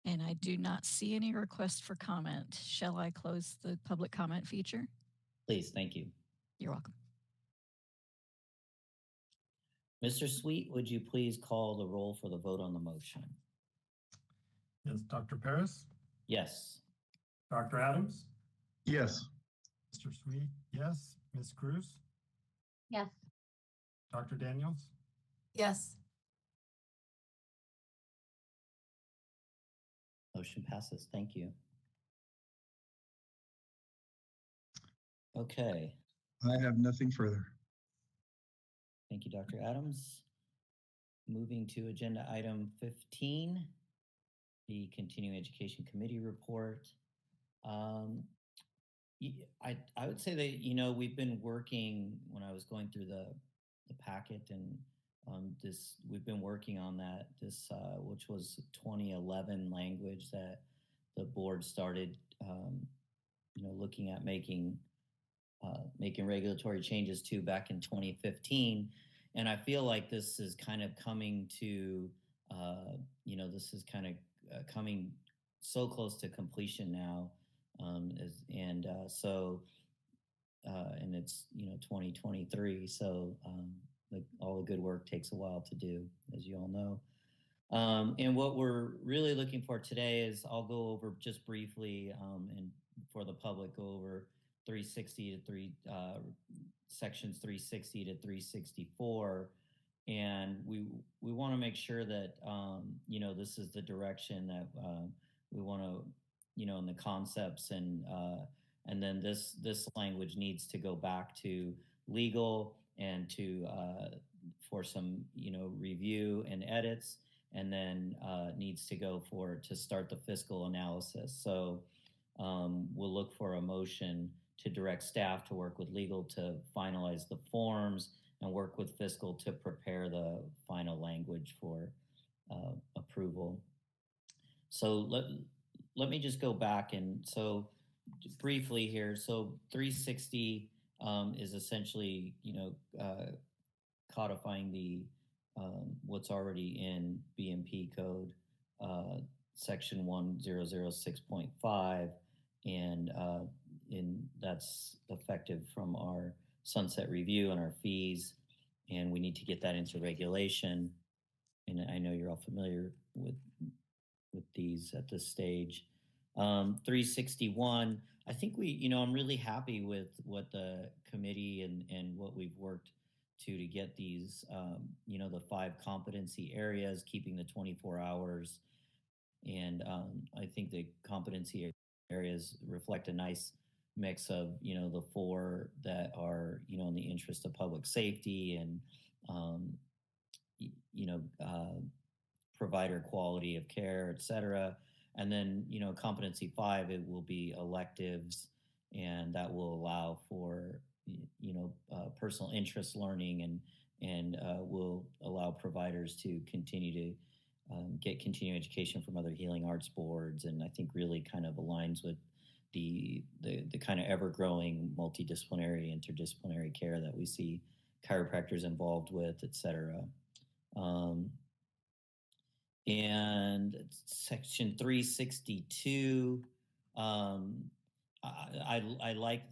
And I do not see any requests for comment. Shall I close the public comment feature? Please, thank you. You're welcome. Mr. Sweet, would you please call the roll for the vote on the motion? Yes, Dr. Paris? Yes. Dr. Adams? Yes. Mr. Sweet, yes. Ms. Cruz? Yes. Dr. Daniels? Yes. Motion passes. Thank you. Okay. I have nothing further. Thank you, Dr. Adams. Moving to agenda item 15, the Continuing Education Committee report. I would say that, you know, we've been working, when I was going through the packet and we've been working on that, which was 2011 language that the board started, you know, looking at making regulatory changes to back in 2015. And I feel like this is kind of coming to, you know, this is kind of coming so close to completion now. And it's, you know, 2023. So all the good work takes a while to do, as you all know. And what we're really looking for today is, I'll go over just briefly, and for the public, go over 360 to sections 360 to 364. And we want to make sure that, you know, this is the direction that we want to, you know, in the concepts, and then this language needs to go back to legal and to for some, you know, review and edits, and then needs to go to start the fiscal analysis. So we'll look for a motion to direct staff to work with legal to finalize the forms and work with fiscal to prepare the final language for approval. So let me just go back, and so briefly here. So 360 is essentially, you know, codifying the what's already in BMP code, section 1006.5, and that's effective from our sunset review and our fees, and we need to get that into regulation. And I know you're all familiar with these at this stage. 361, I think I'm really happy with what the committee and what we've worked to get these, you know, the 5 competency areas, keeping the 24 hours. And I think the competency areas reflect a nice mix of, you know, the 4 that are, you know, in the interest of public safety and, you know, provider quality of care, et cetera. And then, you know, competency 5, it will be electives, and that will allow for, you know, personal interest learning, and will allow providers to continue to get continuing education from other healing arts boards. And I think really kind of aligns with the kind of ever-growing multidisciplinary, interdisciplinary care that we see chiropractors involved with, et cetera. And section 362, I like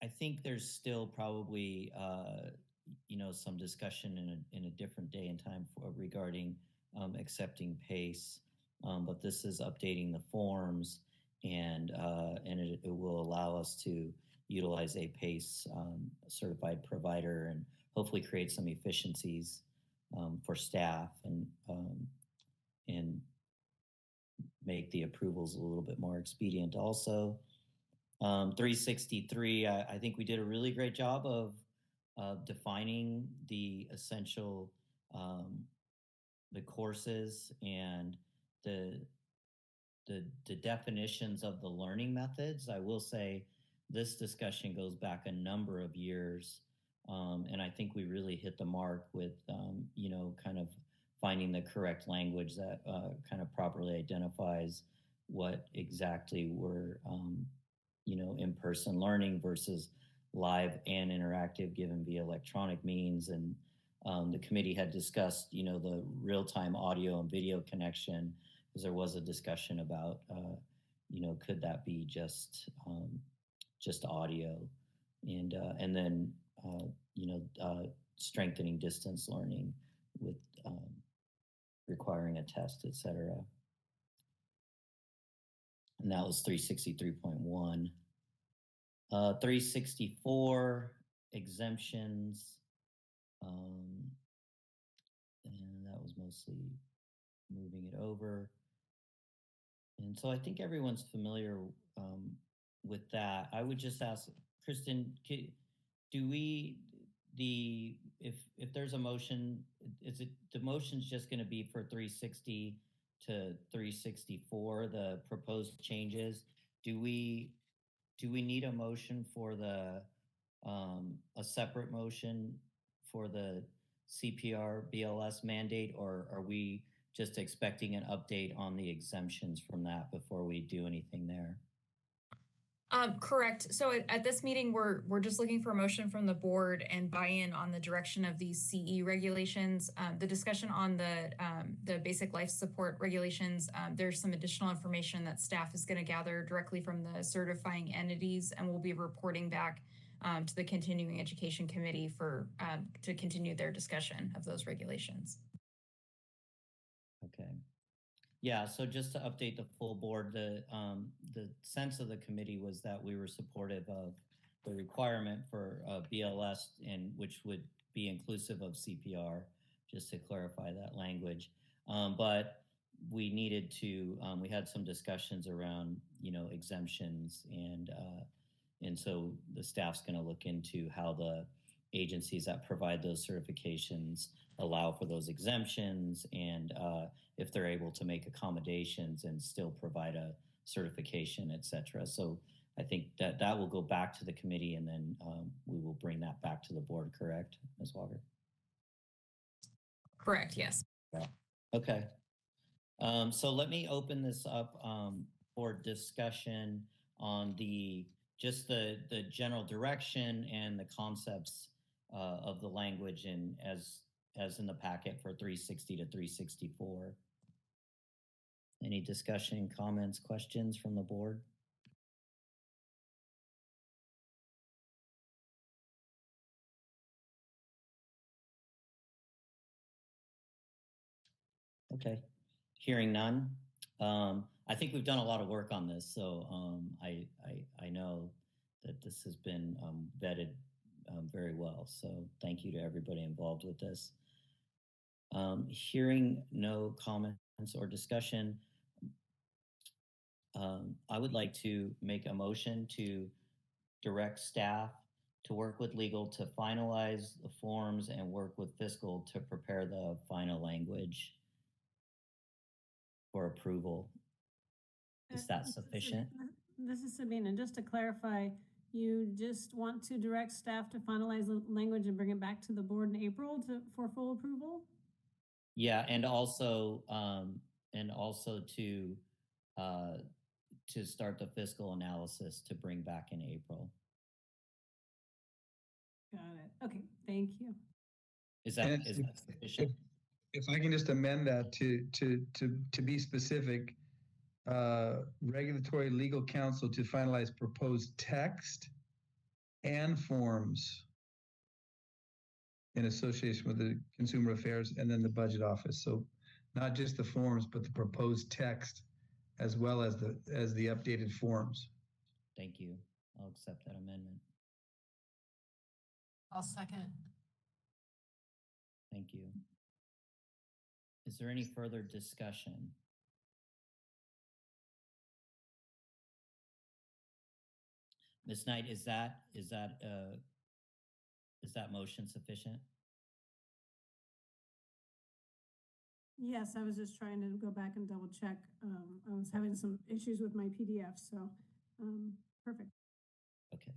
I think there's still probably you know, some discussion in a different day and time regarding accepting PACE, but this is updating the forms, and it will allow us to utilize a PACE certified provider, and hopefully create some efficiencies for staff, and make the approvals a little bit more expedient also. 363, I think we did a really great job of defining the essential, the courses and the definitions of the learning methods. I will say this discussion goes back a number of years, and I think we really hit the mark with, you know, kind of finding the correct language that kind of properly identifies what exactly we're, in-person learning versus live and interactive given via electronic means. And the committee had discussed, the real-time audio and video connection, because there was a discussion about, could that be just audio, and then strengthening distance learning with requiring a test, et cetera. And that was 363.1. 364 exemptions, and that was mostly moving it over. And so I think everyone's familiar with that. I would just ask, Kristen, if there's a motion, is it the motion's just going to be for 360 to 364, the proposed changes? Do we need a motion for a separate motion for the CPR BLS mandate, or are we just expecting an update on the exemptions from that before we do anything there? Correct. So at this meeting, we're just looking for a motion from the board and buy-in on the direction of these CE regulations. The discussion on the basic life support regulations, there's some additional information that staff is going to gather directly from the certifying entities, and we'll be reporting back to the Continuing Education Committee to continue their discussion of those regulations. Okay. Yeah, so just to update the full board, the sense of the committee was that we were supportive of the requirement for BLS, which would be inclusive of CPR, just to clarify that language. But we needed to, we had some discussions around, exemptions, and so the staff's going to look into how the agencies that provide those certifications allow for those exemptions, and if they're able to make accommodations and still provide a certification, et cetera. So I think that will go back to the committee, and then we will bring that back to the board, correct, Ms. Walker? Correct, yes. Yeah. Okay. So let me open this up for discussion on just the general direction and the concepts of the language, and as in the packet for 360 to 364. Any discussion, comments, questions from the board? Okay, hearing none. I think we've done a lot of work on this, so I know that this has been vetted very well. So thank you to everybody involved with this. Hearing no comments or discussion, I would like to make a motion to direct staff to work with legal to finalize the forms and work with fiscal to prepare the final language for approval. Is that sufficient? This is Sabina. Just to clarify, you just want to direct staff to finalize the language and bring it back to the board in April for full approval? Yeah, and also to start the fiscal analysis to bring back in April. Got it. Okay, thank you. Is that sufficient? If I can just amend that to be specific, regulatory legal counsel to finalize proposed text and forms in association with the Consumer Affairs and then the Budget Office. So not just the forms, but the proposed text as well as the updated forms. Thank you. I'll accept that amendment. I'll second. Thank you. Is there any further discussion? Ms. Knight, is that motion sufficient? Yes, I was just trying to go back and double check. I was having some issues with my PDF, so perfect. Okay,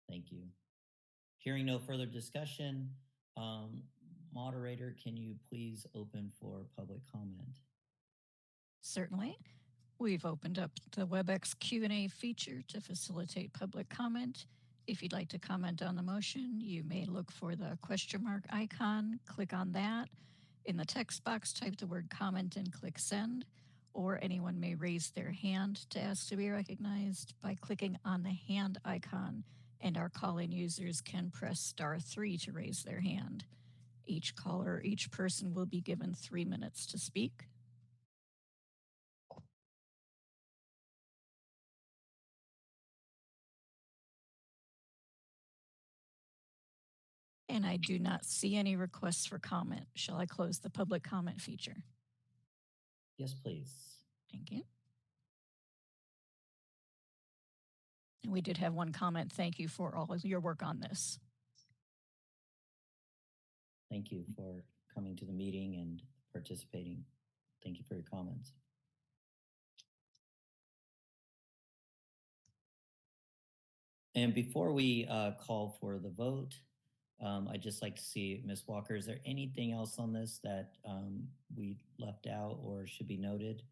thank you. Hearing no further discussion, Moderator, can you please open for public comment? Certainly. We've opened up the WebEx Q&A feature to facilitate public comment. If you'd like to comment on the motion, you may look for the question mark icon, click on that. In the text box, type the word comment and click send, or anyone may raise their hand to ask to be recognized by clicking on the hand icon, and our call-in users can press *3 to raise their hand. Each caller, each person will be given 3 minutes to speak. And I do not see any requests for comment. Shall I close the public comment feature? Yes, please. Thank you. And we did have one comment. Thank you for all of your work on this. Thank you for coming to the meeting and participating. Thank you for your comments. And before we call for the vote, I'd just like to see, Ms. Walker, is there anything else on this that we left out or should be noted?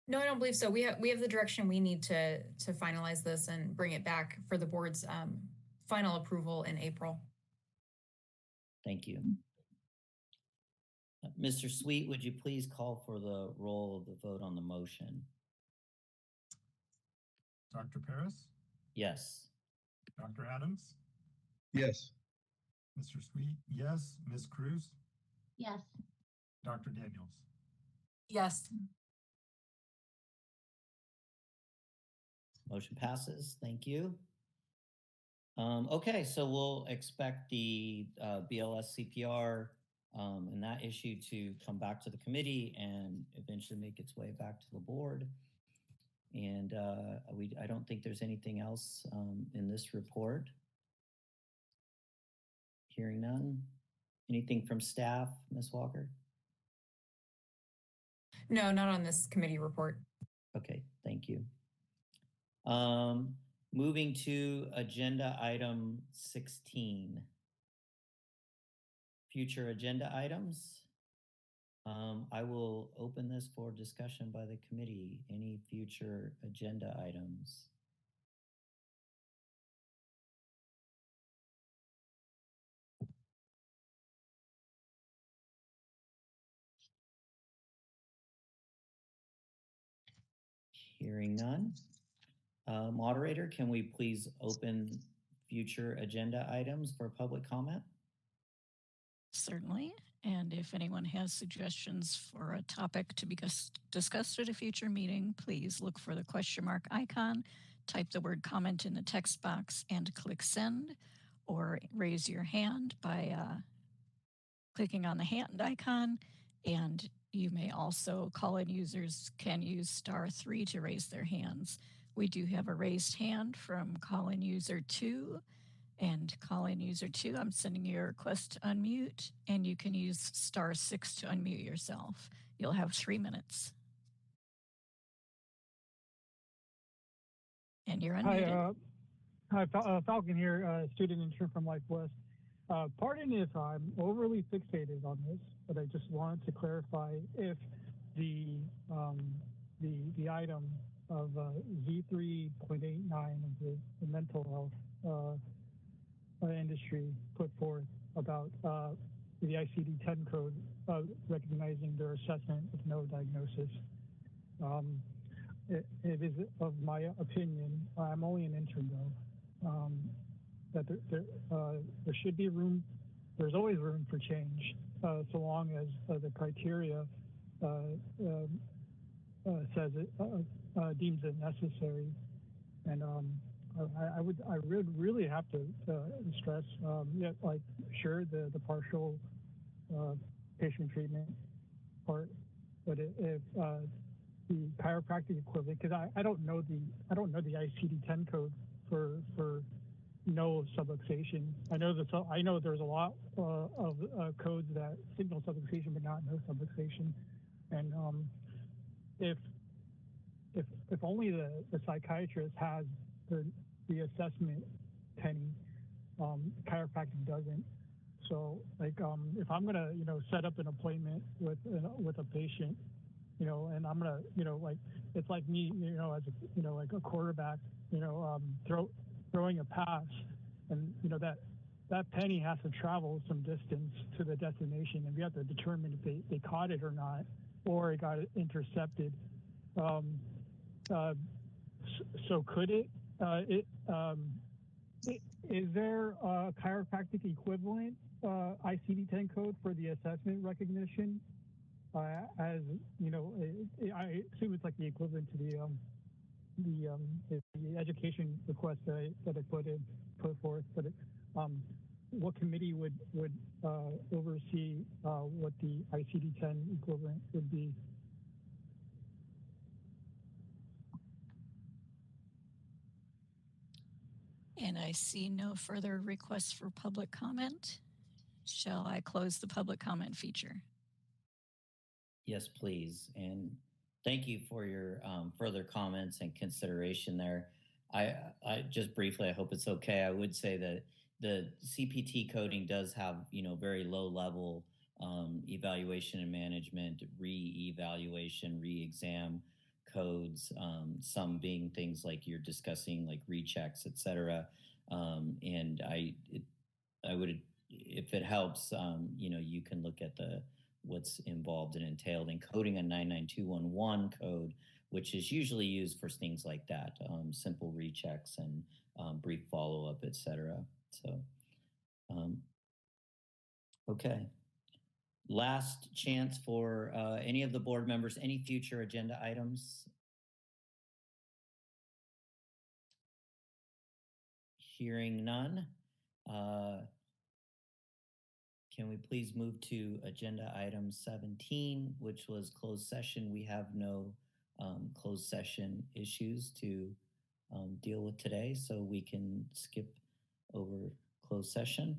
No, I don't believe so. We have the direction we need to finalize this and bring it back for the board's final approval in April. Thank you. Mr. Sweet, would you please call for the roll of the vote on the motion? Dr. Paris? Yes. Dr. Adams? Yes. Mr. Sweet, yes. Ms. Cruz? Yes. Dr. Daniels? Yes. Motion passes. Thank you. Okay, so we'll expect the BLS CPR and that issue to come back to the committee and eventually make its way back to the board. And I don't think there's anything else in this report. Hearing none. Anything from staff, Ms. Walker? No, not on this committee report. Okay, thank you. Moving to agenda item 16. Future agenda items. I will open this for discussion by the committee. Any future agenda items? Hearing none. Moderator, can we please open future agenda items for public comment? Certainly. And if anyone has suggestions for a topic to be discussed at a future meeting, please look for the question mark icon, type the word comment in the text box and click send, or raise your hand by clicking on the hand icon. And you may also, call-in users can use *3 to raise their hands. We do have a raised hand from call-in user 2. And call-in user 2, I'm sending you a request to unmute, and you can use *6 to unmute yourself. You'll have 3 minutes. And you're unmuted. Hi, Falcon here, student intern from Life West. Pardon if I'm overly fixated on this, but I just wanted to clarify if the item of Z3.89 of the mental health industry put forth about the ICD-10 code recognizing their assessment with no diagnosis. It is of my opinion, I'm only an intern though, that there should be room, there's always room for change, so long as the criteria says it, deems it necessary. And I would really have to stress, like, sure, the partial patient treatment part, but if the chiropractic equivalent, because I don't know the ICD-10 code for no subluxation. I know there's a lot of codes that signal subluxation but not no subluxation, and if only the psychiatrist has the assessment penny, chiropractic doesn't. So like if I'm gonna set up an appointment with a patient, and I'm gonna like it's like me as a like a quarterback, throwing a pass, and that penny has to travel some distance to the destination, and we have to determine if they caught it or not, or it got intercepted. So could is there a chiropractic equivalent ICD-10 code for the assessment recognition? As I assume it's like the equivalent to the education request that I put forth. But what committee would oversee what the ICD-10 equivalent would be? And I see no further requests for public comment. Shall I close the public comment feature? Yes, please. And thank you for your further comments and consideration there. I just briefly, I hope it's okay. I would say that the CPT coding does have, very low level evaluation and management, re-evaluation, re-exam codes, some being things like you're discussing, like rechecks, et cetera. And I would, if it helps, you can look at what's involved and entailed in coding a 99211 code, which is usually used for things like that, simple rechecks and brief follow-up, et cetera. So, okay. Last chance for any of the board members, any future agenda items? Hearing none. Can we please move to agenda item 17, which was closed session? We have no closed session issues to deal with today, so we can skip over closed session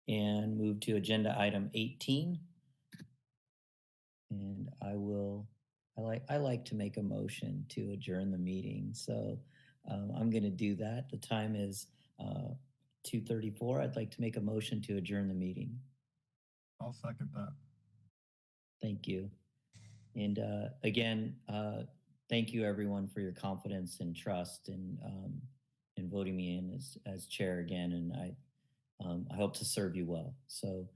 and move to agenda item 18. And I like to make a motion to adjourn the meeting, so I'm going to do that. The time is 2:34. I'd like to make a motion to adjourn the meeting. I'll second that. Thank you. And again, thank you everyone for your confidence and trust in voting me in as chair again. And I hope to serve you well. So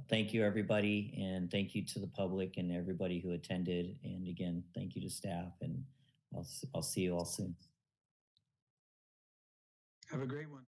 thank you everybody, and thank you to the public and everybody who attended. And again, thank you to staff, and I'll see you all soon. Have a great one.